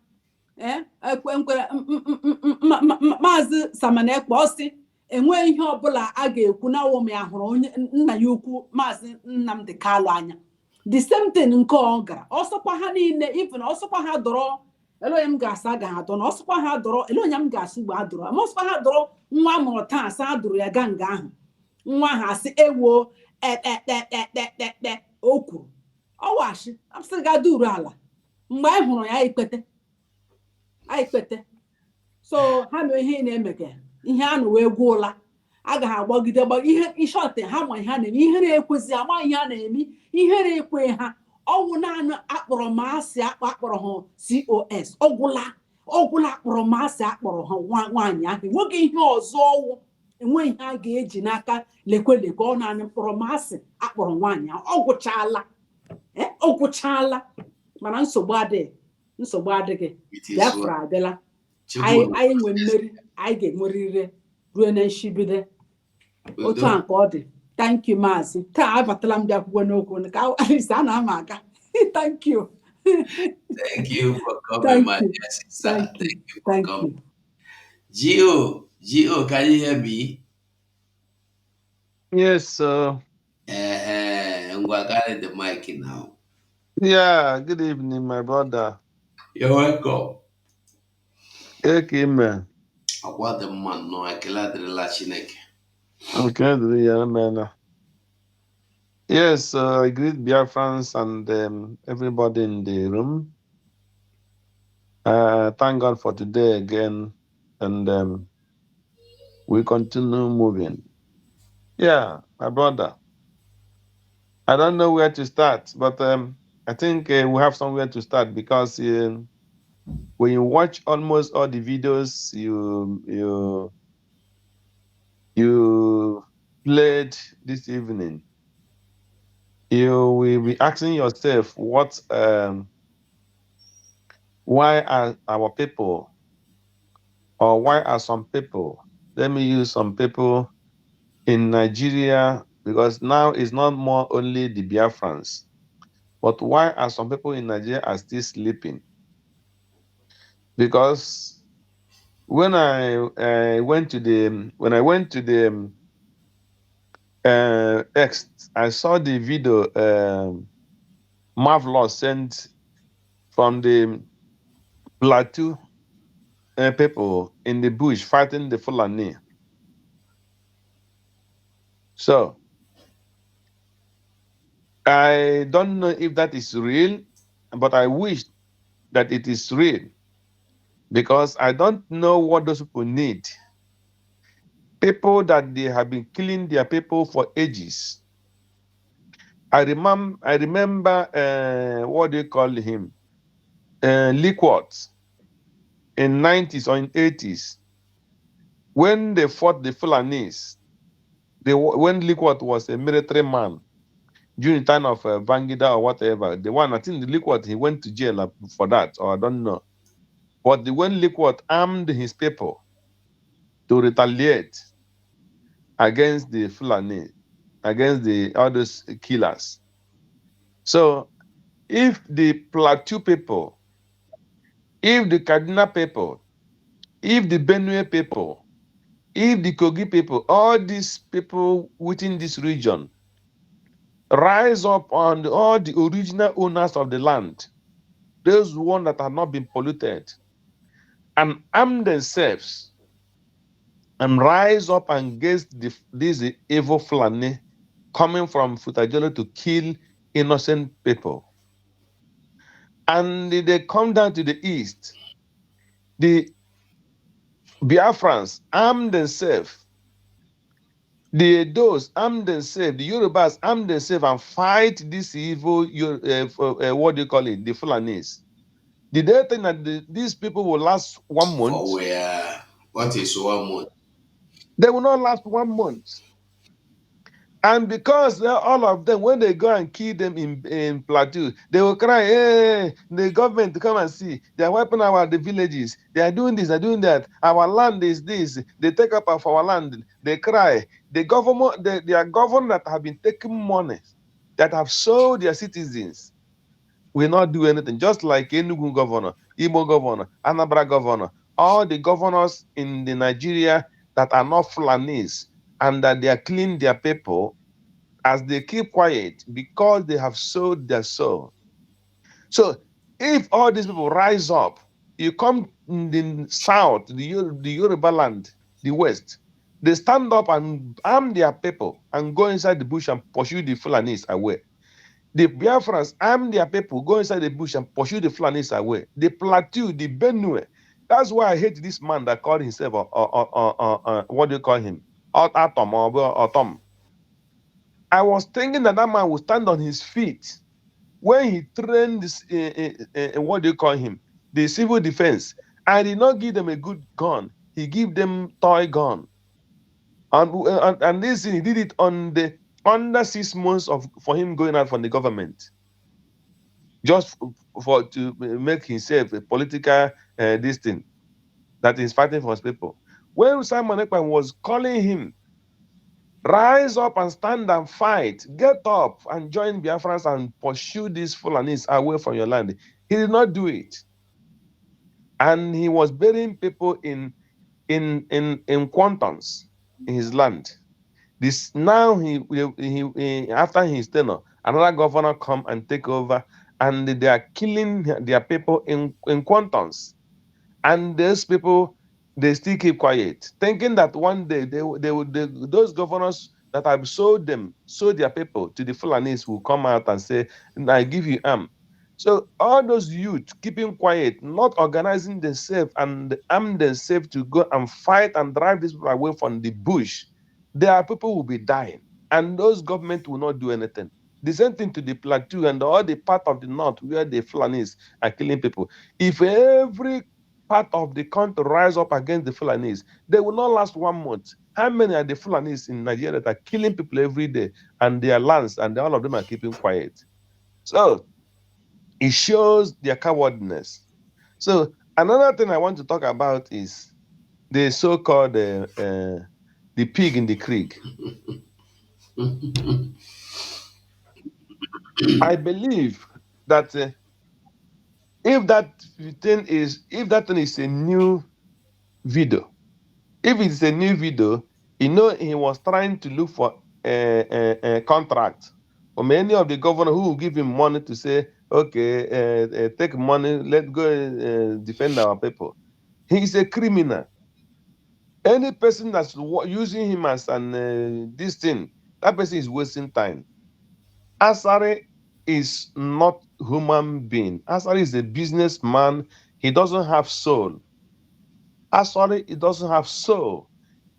maazị Samanekpa ọsị enweghị ihe ọbụla a ga-ekwu na awụm ya hụrụ onye nna ya ukwu maazị Nnamdi Kanu anya the same thing nke ọ gara ọsọkwa ha niile even ọsọkwa ha dọrọ ele onye m ga-asa agaghị adọ na ọsọkwa ha dọrọ ele onye m ga-asị mgbe ha dọrọ ma ọsọkwa ha dọrọ nwa amụrụ taa asa a dụrụ ya ga nga ahụ nwa ha asị ewo o kwuru ọwashi asị ga duru ala mgbe anyị hụrụ ya ikpete so ha na ihe na-emege ihe a na wee gwụla agaghị agbagide ihe ishọte ha ma ihe a na-eme ihe na-ekwezi ama ihe a na-eme ihe na-ekwe ha ọgwụ naanị akpọrọ masị akpọrọ ha COS ọgwụla akpọrọ masị akpọrọ ha nwaanyị ahụ nwoke ihe ọzọ ọwụ enweghị ihe a ga-eji n'aka lekwelekwe ọ naanị mkpọrọ masị akpọrọ nwaanyị ahụ ọgwụchala mana nsogbu adịghị Biafra adịla anyị nwe mmeri anyị ga-enwerịrị ruo na nshibide otu a nke ọ dị. Thank you maazị taa abatala m bịakwụkwọ n'okwu ka a na-ama aka. Thank you. Thank you for coming, my dear sister. Thank you for coming. Gio, can you hear me? Yes, sir. I'm going to carry the mic now. Yeah, good evening, my brother. You're welcome. Okay, man. I want the man, no, I can't let the Chineke. Okay, man. Yes, I greet Biafrans and everybody in the room. Thank God for today again, and we continue moving. Yeah, my brother. I don't know where to start, but I think we have somewhere to start because when you watch almost all the videos you played this evening, you will be asking yourself why are our people, or why are some people, let me use some people in Nigeria, because now it's not more only the Biafrans, but why are some people in Nigeria are still sleeping? Because when I went to the X, I saw the video Marvelous sent from the Plateau people in the bush fighting the Fulani. So I don't know if that is real, but I wish that it is real, because I don't know what those people need. People that they have been killing their people for ages. I remember what do you call him? Liquid in 90s or in 80s when they fought the Fulanese. When Liquid was a military man during the time of Bangida or whatever, the one, I think the Liquid, he went to jail for that, or I don't know. But when Liquid armed his people to retaliate against the Fulani, against the others killers. So if the Plateau people, if the Kaduna people, if the Benue people, if the Kogi people, all these people within this region rise up on all the original owners of the land, those ones that have not been polluted, and arm themselves and rise up against this evil Fulani coming from Futajolo to kill innocent people. And they come down to the east. The Biafrans arm themselves. The Edos arm themselves. The Yorubas arm themselves and fight this evil, what do you call it, the Fulanis. Did they think that these people will last 1 month? For where? What is 1 month? They will not last 1 month. And because all of them, when they go and kill them in Plateau, they will cry, hey, the government to come and see. They are wiping the villages. They are doing this, they are doing that. Our land is this. They take up of our land. They cry. The government, they are government that have been taking money, that have sold their citizens, will not do anything. Just like Enugu governor, Imo governor, Anambra governor, all the governors in the Nigeria that are not Fulanese, and that they are killing their people as they keep quiet because they have sold their soul. So if all these people rise up, you come in the south, the Yoruba land, the west, they stand up and arm their people and go inside the bush and pursue the Fulanis away. The Biafrans arm their people, go inside the bush and pursue the Fulanis away. The Plateau, the Benue. That's why I hate this man that called himself, what do you call him? Atom or Tom. I was thinking that man would stand on his feet when he trained this, what do you call him? The civil defense. I did not give them a good gun. He gave them toy gun. And this he did it on the under 6 months for him going out from the government, just to make himself a political this thing that is fighting for his people. When Simon Ekpa was calling him, rise up and stand and fight, get up and join Biafrans and pursue these Fulanis away from your land, he did not do it. And he was burying people in quantums in his land. This now he after his tenure, another governor come and take over, and they are killing their people in quantums. And those people, they still keep quiet, thinking that one day those governors that have sold their people to the Fulanis will come out and say, I give you arm. So all those youth keeping quiet, not organizing themselves and arm themselves to go and fight and drive these people away from the bush, their people will be dying. And those government will not do anything. The same thing to the plateau and all the part of the north where the Fulanis are killing people. If every part of the country rise up against the Fulanis, they will not last 1 month. How many are the Fulanis in Nigeria that are killing people every day and their lands and all of them are keeping quiet? So it shows their cowardness. So another thing I want to talk about is the so-called the pig in the creek. I believe that if that thing is a new video, if it's a new video, he was trying to look for a contract from any of the governor who will give him money to say, okay, take money, let's go defend our people. He is a criminal. Any person that's using him as this thing, that person is wasting time. Asari is not human being. Asari is a businessman. He doesn't have soul. Asari, he doesn't have soul.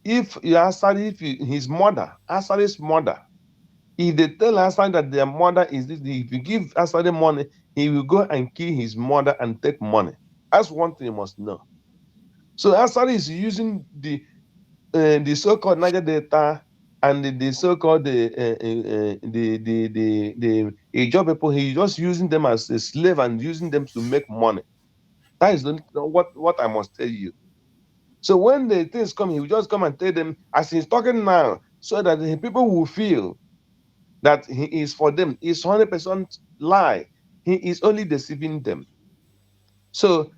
If you Asari, his mother, Asari's mother, if they tell Asari that their mother is this, if you give Asari money, he will go and kill his mother and take money. That's one thing you must know. So Asari is using the so-called Niger Delta and the so-called the Ijaw people. He's just using them as a slave and using them to make money. That is what I must tell you. So when the things come, he will just come and tell them as he's talking now, so that the people will feel that he is for them. It's 100% lie. He is only deceiving them. So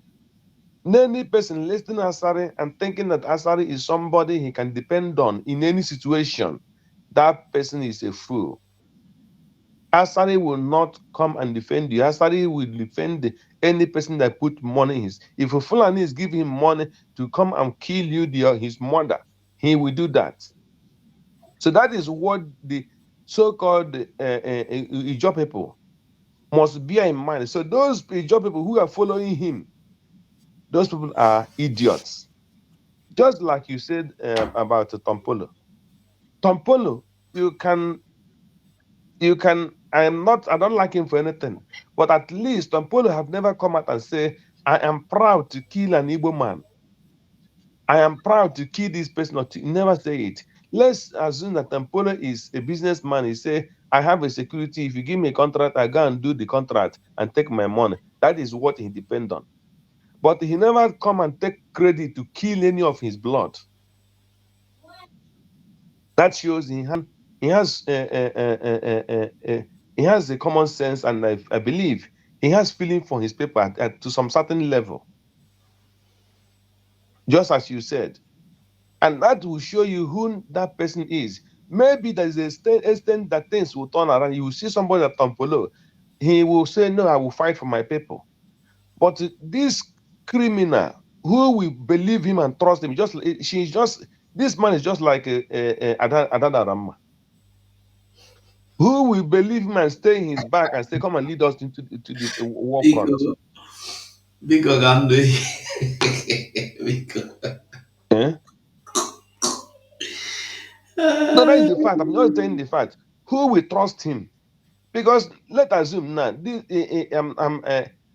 any person listening to Asari and thinking that Asari is somebody he can depend on in any situation, that person is a fool. Asari will not come and defend you. Asari will defend any person that put money in his. If a Fulani is giving him money to come and kill you, his mother, he will do that. So that is what the so-called Ijaw people must bear in mind. So those Ijaw people who are following him, those people are idiots. Just like you said about Tompolo. Tompolo, you can, I don't like him for anything, but at least Tompolo have never come out and say, I am proud to kill an Igbo man. I am proud to kill this person. Never say it. Let's assume that Tompolo is a businessman. He say, I have a security. If you give me a contract, I go and do the contract and take my money. That is what he depends on. But he never come and take credit to kill any of his blood. That shows he has the common sense, and I believe he has feeling for his people to some certain level, just as you said, and that will show you who that person is. Maybe there is a extent that things will turn around. You will see somebody at Tompolo, he will say, "No, I will fight for my people." But this criminal, who will believe him and trust him, this man is just like Adana Rama. Who will believe him and stay in his back and say, come and lead us into the war front? Because I'm the No, that is the fact. I'm not saying the fact. Who will trust him? Because let's assume now,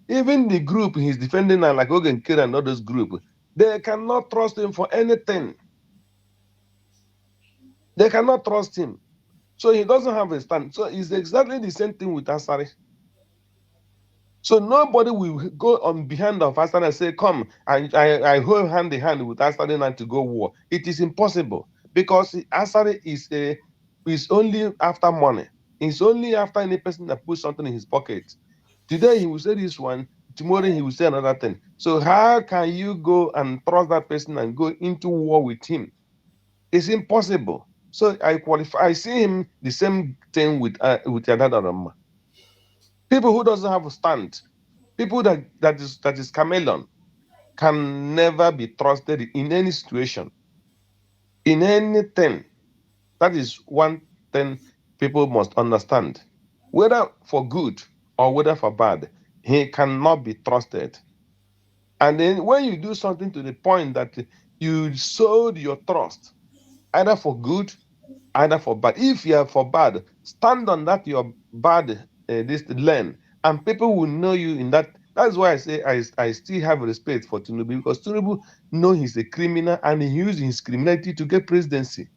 even the group he's defending now, like Ogen Kira and others group, they cannot trust him for anything. They cannot trust him. So he doesn't have a stand. So it's exactly the same thing with Asari. So nobody will go on behind of Asari and say, come, I hold hand in hand with Asari now to go war. It is impossible because Asari is only after money. It's only after any person that puts something in his pocket. Today he will say this one, tomorrow he will say another thing. So how can you go and trust that person and go into war with him? It's impossible. So I see him the same thing with Yadada Rama. People who doesn't have a stand, people that is chameleon, can never be trusted in any situation, in anything. That is one thing people must understand. Whether for good or whether for bad, he cannot be trusted. And then when you do something to the point that you sold your trust, either for good, either for bad. If you are for bad, stand on that your bad this lane, and people will know you in that. That's why I say I still have respect for Tinubu, because Tinubu know he's a criminal and he used his criminality to get presidency.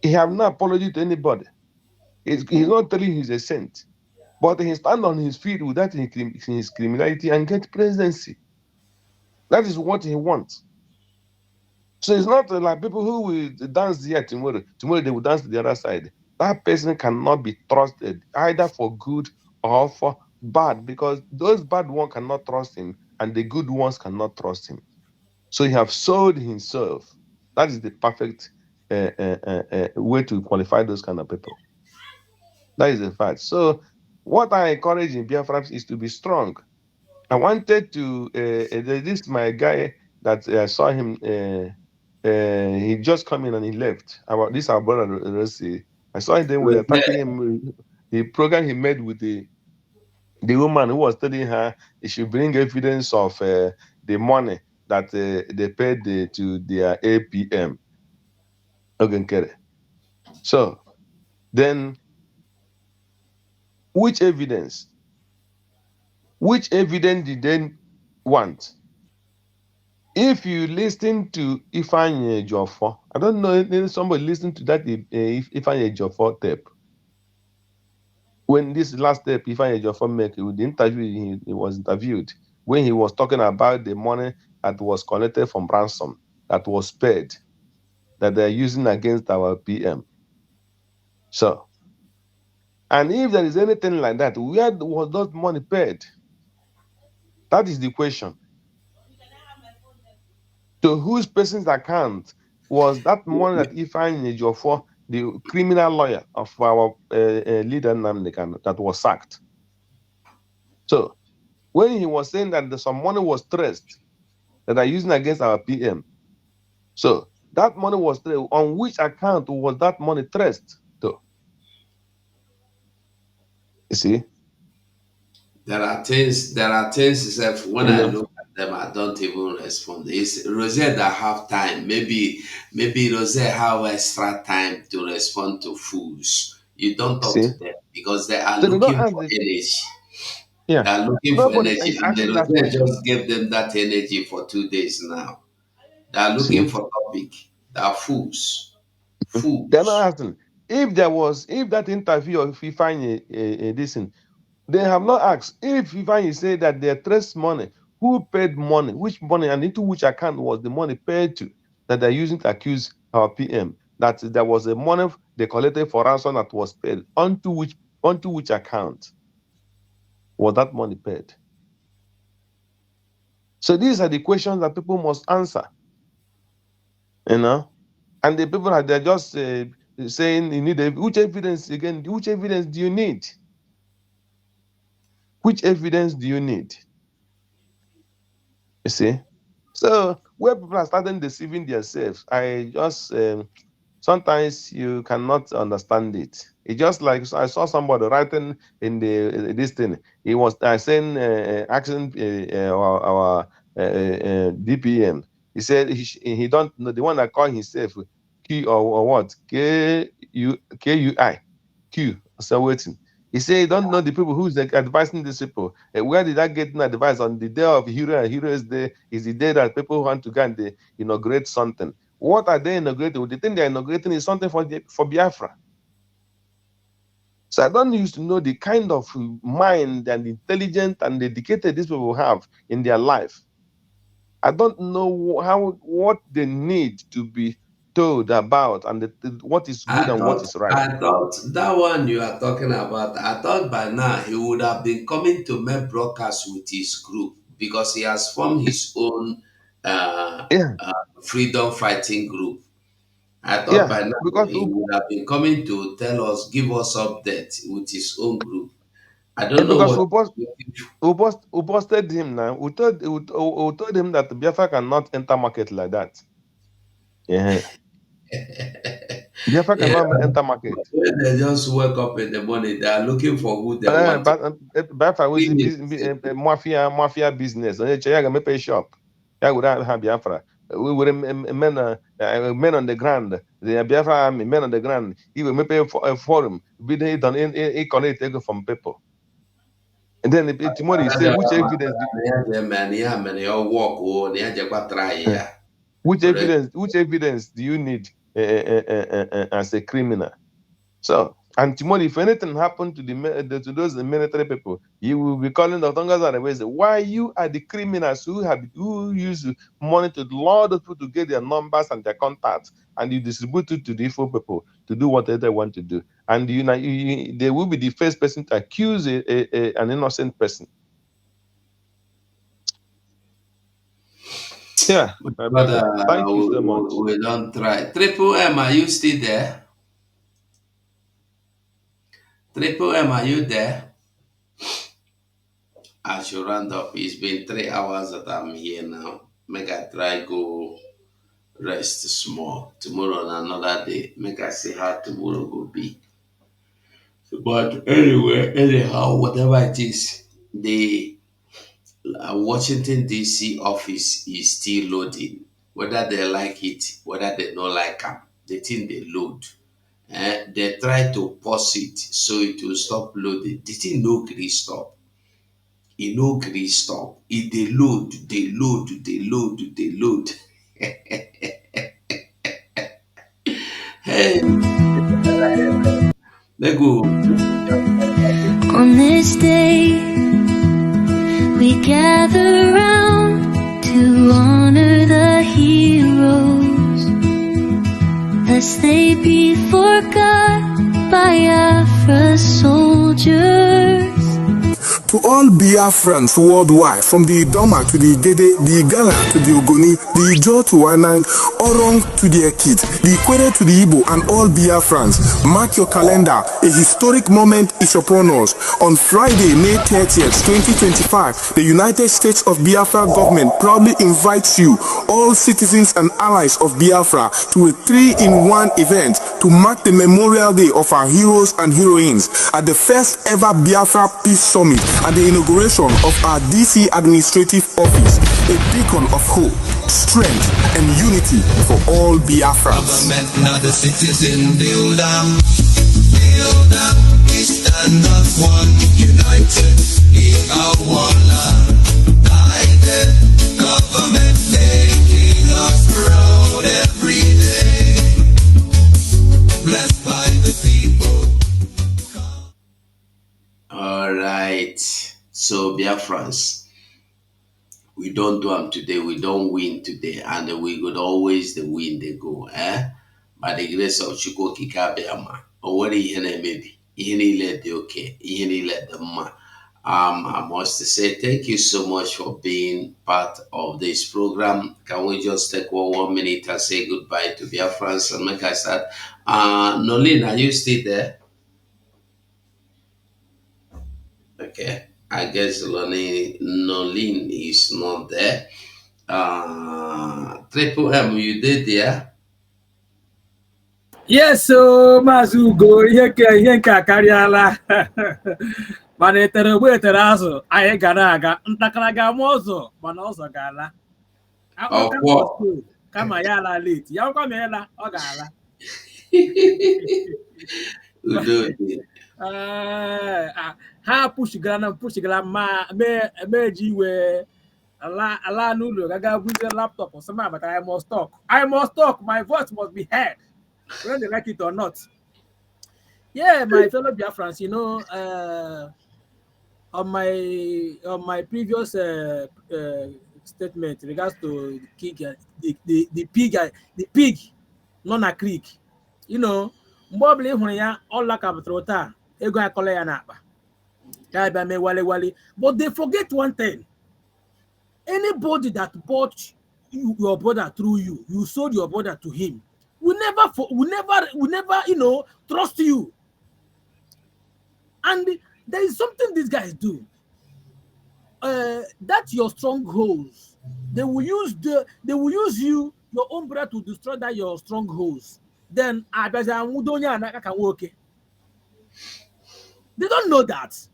He have no apology to anybody. He's not telling he's a saint, but he stand on his feet with that his criminality and get presidency. That is what he wants. So it's not like people who will dance here tomorrow. Tomorrow they will dance to the other side. That person cannot be trusted either for good or for bad, because those bad ones cannot trust him and the good ones cannot trust him. So he have sold himself. That is the perfect way to qualify those kind of people. That is the fact. So what I encourage in Biafra is to be strong. I wanted to, this my guy that I saw him, he just come in and he left. This our brother Rossi. I saw them were attacking him. The program he made with the woman who was telling her he should bring evidence of the money that they paid to their APM. Okay. So then, which evidence? Which evidence did they want? If you listen to Ifeanyi Ejiofor, I don't know if somebody listened to that Ifeanyi Ejiofor tape. When this last tape Ifeanyi Ejiofor make with the interview, he was interviewed when he was talking about the money that was collected from ransom, that was paid, that they're using against our PM. So, and if there is anything like that, where was that money paid? That is the question. To whose person's account was that money that Ifeanyi Ejiofor, the criminal lawyer of our leader Nnamdi Kanu, that was sacked? So when he was saying that some money was traced that are using against our PM, so that money was traced. On which account was that money traced to? You see? There are things except when I look at them, I don't even respond. It's Rosette that have time. Maybe Rosette have extra time to respond to fools. You don't talk to them because they are So they don't looking for ask energy. Yeah. They are looking for Nobody energy, is and the asking that Rosette question. just gave them that energy for 2 days now. They are See? looking for topic. They are fools. They're not asking. If that interview of Ifeanyi this thing, they have not asked. If Ifeanyi say that they trace money, who paid money, which money, and into which account was the money paid to, that they're using to accuse our PM, that there was a money they collected for ransom that was paid, onto which account was that money paid? So these are the questions that people must answer. And the people they're just saying you need which evidence again? Which evidence do you need? Which evidence do you need? You see? So where people are starting deceiving themselves, I just sometimes you cannot understand it. It's just like I saw somebody writing in this thing. He was saying asking our DPM. He said he don't know the one that called himself Q or what KUI Q. So waiting. He said he don't know the people who's advising these people. Where did I get an advice on the day of Hero and Heroes Day? Is the day that people want to go and inaugurate something. What are they inaugurating? The thing they're inaugurating is something for Biafra. So I don't used to know the kind of mind and intelligence and dedicated these people have in their life. I don't know what they need to be told about and what is good and what is right. I thought that one you are talking about, I thought by now he would have been coming to make broadcast with his group because he has formed his own freedom fighting group. I thought by now because he would have been coming to give us update with his own group. I don't know because what. we busted him now. We told him that Biafra cannot enter market like that. Yeah. Biafra Yeah. cannot enter market. When they just wake up in the morning, they are looking for who they want to. Biafra was Clean it. mafia business. Onye che ya ga-emepe shop. Ya would have Biafra. We were men on the ground. The Biafra army, men on the ground. He will make a forum. Be they done in collect from people. And then tomorrow you say which evidence? Yeah, man, they all walk. Oh, they just got try. Yeah. Which evidence do you need as a criminal? So, and tomorrow, if anything happened to to those military people, you will be calling the Tongas and say, why you are the criminals who use money to lure the people to get their numbers and their contacts, and you distribute it to the evil people to do whatever they want to do, and they will be the first person to accuse an innocent person. Yeah, my brother. Thank you so much. We don't try. Triple M, are you still there? Triple M, are you there? I should round up. It's been 3 hours that I'm here now. Make I try go rest small. Tomorrow on another day. Make I see how tomorrow will be. But anyway, anyhow, whatever it is, the Washington DC office is still loading. Whether they like it, whether they don't like it, the thing they load. They try to pause it so it will stop loading. The thing no gree stop. E no gree stop. E dey load, dey load, dey load, dey load. Hey, let go. On this day, we gather round to honor the heroes, lest they be forgot by Afra's soldiers. To all Biafrans worldwide, from the Idoma to the Gede, the Igala to the Ogoni, the Ijo to Wanang, Orong to the Ekit, the Ikwere to the Igbo, and all Biafrans, mark your calendar. A historic moment is upon us. On Friday, May 30th, 2025, the United States of Biafra government proudly invites you, all citizens and allies of Biafra, to a 3-in-1 event to mark the Memorial Day of our heroes and heroines at the first ever Biafra Peace Summit and the inauguration of our DC administrative office, a beacon of hope, strength, and unity for all Biafrans. Government, not the citizen, build up, we stand as one, united, in our one land, guided, government making us proud every day, blessed by the people. All right. So, Biafrans, we don't do them today. We don't win today. And we could always the win they go. By the grace of Chuko Kikabeama. Or what he maybe. He let the okay. He let the ma. I must say thank you so much for being part of this program. Can we just take 1 minute and say goodbye to Biafrans and make us start? Nolin, are you still there? Okay, I guess Nolin is not there. Triple M, you did there? Yes, so Mazugo, ihe nke akarịala. Mana etere ogbe etere azụ, anyị gara aga, ntakara ga-ama ọzọ, mana ọzọ ga-ala. Akpọta kama ya ala late, ya nkwa ma ịla, ọ ga-ala. Udo. Ha pushigara ma meji iwe ala n'ụlọ gaga buzie laptop or something, but I must talk. My voice must be heard, whether they like it or not. Yeah, my fellow Biafrans, you know, on my previous statement in regards to the pig, non a creek, you know, mgbe ọbụla ịhụrụ ya ọla kapụtara taa ego akọla ya n'akpa ya bịa mee wale. But they forget one thing. Anybody that bought your brother through you, you sold your brother to him, will never you know, trust you. And there is something these guys do. That's your strongholds. They will use you, your own brother, to destroy that your strongholds. then they don't know that.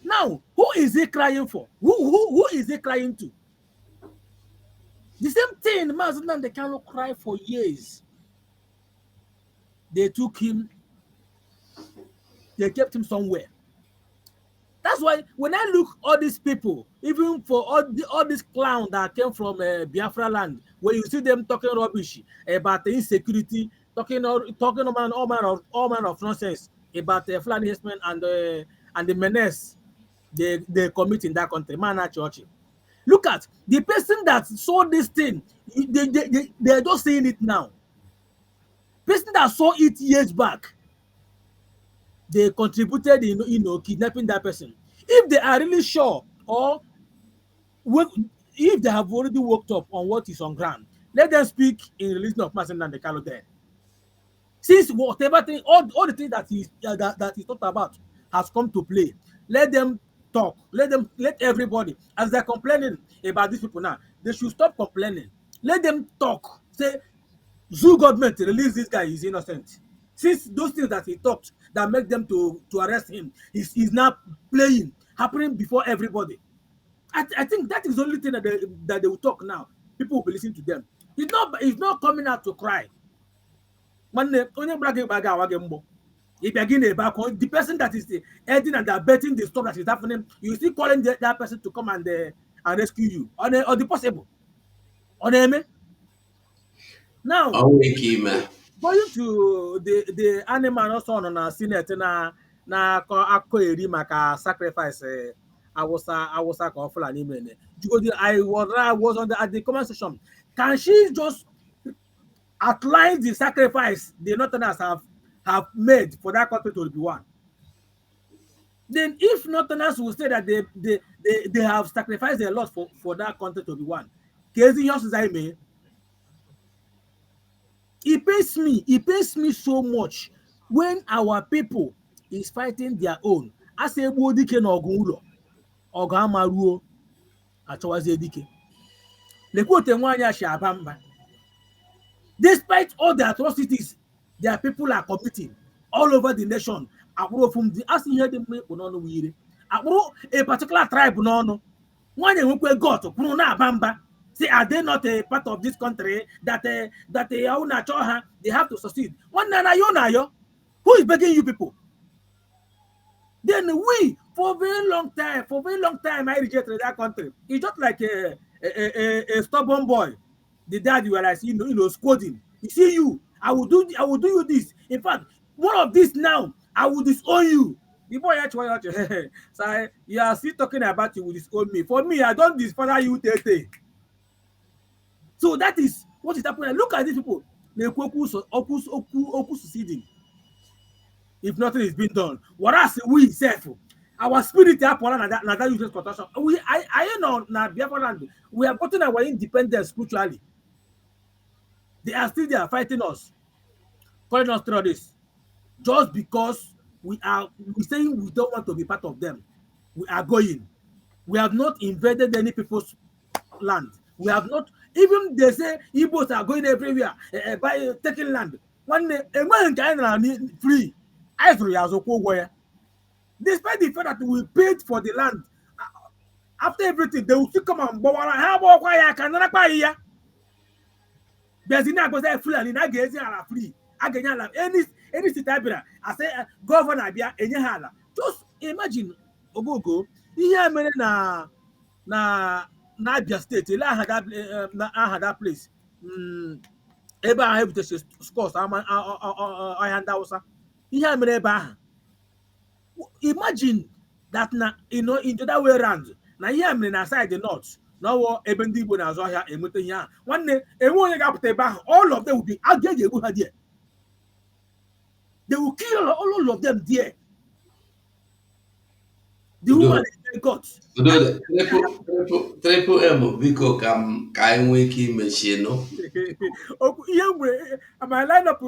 Now, who is he crying for? Who is he crying to? The same thing, Mazen they cannot cry for years. They took him, they kept him somewhere. That's why when I look all these people, even for all these clowns that came from Biafra land, where you see them talking rubbish about the insecurity, talking about all manner of nonsense about the Fulani herdsmen and the menace they commit in that country, man at church. Look at the person that saw this thing, they're just saying it now. Person that saw it years back, they contributed in kidnapping that person. If they are really sure, or if they have already worked up on what is on ground, let them speak in releasing of Mazen and the Kalo then. Since whatever thing, all the things that he's talked about has come to play, let them talk. Let everybody, as they're complaining about these people now, they should stop complaining. Let them talk. Say, Zoo government release this guy, he's innocent. Since those things that he talked that make them to arrest him is now playing, happening before everybody. I think that is the only thing that they will talk now. People will be listening to them. He's not coming out to cry. The person that is heading and abetting the stuff that is happening, you still calling that person to come and rescue you. Or the possible. Now, going to the animal also on a Senate na eri maka sacrifice awusa ka Fulani men. I was at the comment section. Can she just outline the sacrifice the Northerners have made for that country to be one? Then if Northerners will say that they have sacrificed a lot for that country to be one, it pains me so much when our people is fighting their own. As a body can ogunlo, ogamaruo, achawazi dike. Lekote mwanya shabamba. Despite all the atrocities their people are committing all over the nation, from the as you hear them a particular tribe no. When they were got bamba. Say, are they not a part of this country that they have to succeed? Who is begging you people? Then we, for a very long time, I rejected that country. It's just like a stubborn boy. The dad you were like, scolding. You see you, I will do you this. In fact, one of this now, I will disown you. The boy so you are still talking about you will disown me. For me, I don't disfather you today. So that is what is happening. Look at these people. Seceding. If nothing is being done, whereas we self, our spirit that useless protection. I know now we have gotten our independence spiritually. They are still there fighting us, calling us terrorists, just because we saying we don't want to be part of them. We are going. We have not invaded any people's land. We have not, even they say Igbos are going everywhere by taking land. One day, a man can free. Despite the fact that we paid for the land, after everything, they will still come and buy. There's no Fulani, not free. Any city I say governor Abia Enyehala. Just imagine Ogogo, here na Abia State, I had that place. Eba I have the scores. I hand out. Here imagine that into that way around. Now here na side the north. Now even the na zo here emute here. One day all of them will be again there. They will kill all of them there. The woman is God. Triple M biko ka enwe ike imechie no. My lineup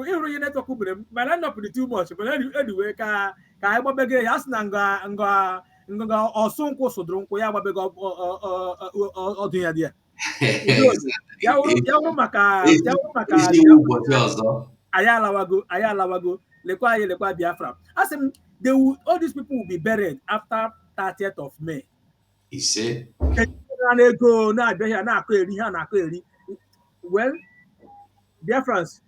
my lineup is too much, but anyway ka I gbabege ya sị na nga ọsụnkwụ sụdụrụ nkwụ ya gbabege ọdụ ya dị ya wụrụ maka isi ụbọchị ọzọ. Ayalawago, Lekwa Biafra. I said, all these people will be buried after 30th of May. He said, well, Biafrans,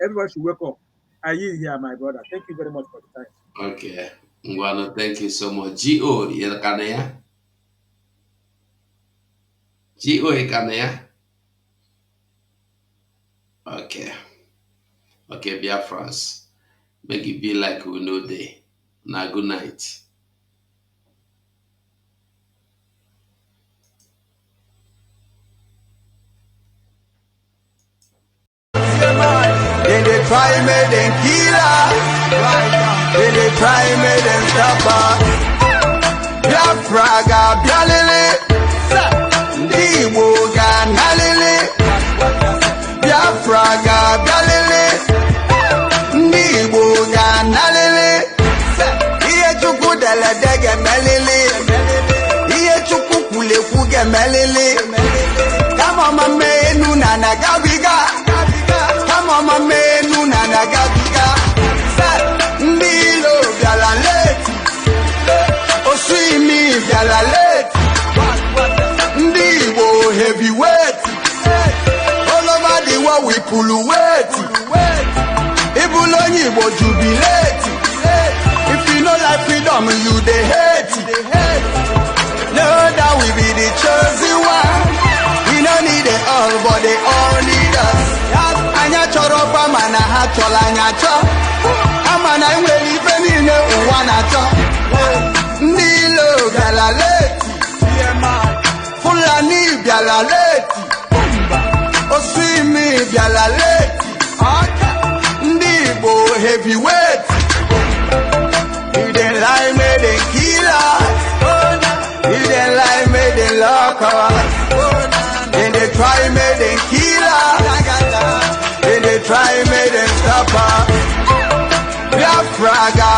everyone should wake up. I yield here, my brother. Thank you very much for the time. Okay. Ngwano, thank you so much. G.O. Yelkanea. G.O. Yelkanea. Okay. Okay, Biafrans. Make it be like we know day. Now, good night. Then they try me, then kill her. Then they try me, then stop her. Biafra ga bialele, Ndibo ga nalele. Biafra ga bialele, Ndibo ga nalele. Iye chuku dele dege melele, iye chuku kule kuge melele. Come on, my man, nuna gabiga. Come on, my man, nuna gabiga. Ndilo biala leti, oswimi biala leti. Ndibo heavyweight, all over the world we pull weight. Ibulonyi bo jubilate. If you know like freedom, you the hate. Know that we be the chosen one. We don't need it all, but they all need us. Anya choro pa mana ha chola anya cho. Amana nweli feni ne uwana cho. Nilo galaleti, Fulani galaleti, Oswimi galaleti, Ndibo heavyweight. You didn't lie, made them kill us. You didn't lie, made them lock us. Then they try, made them kill us. Then they try, made them stop us. Biafra ga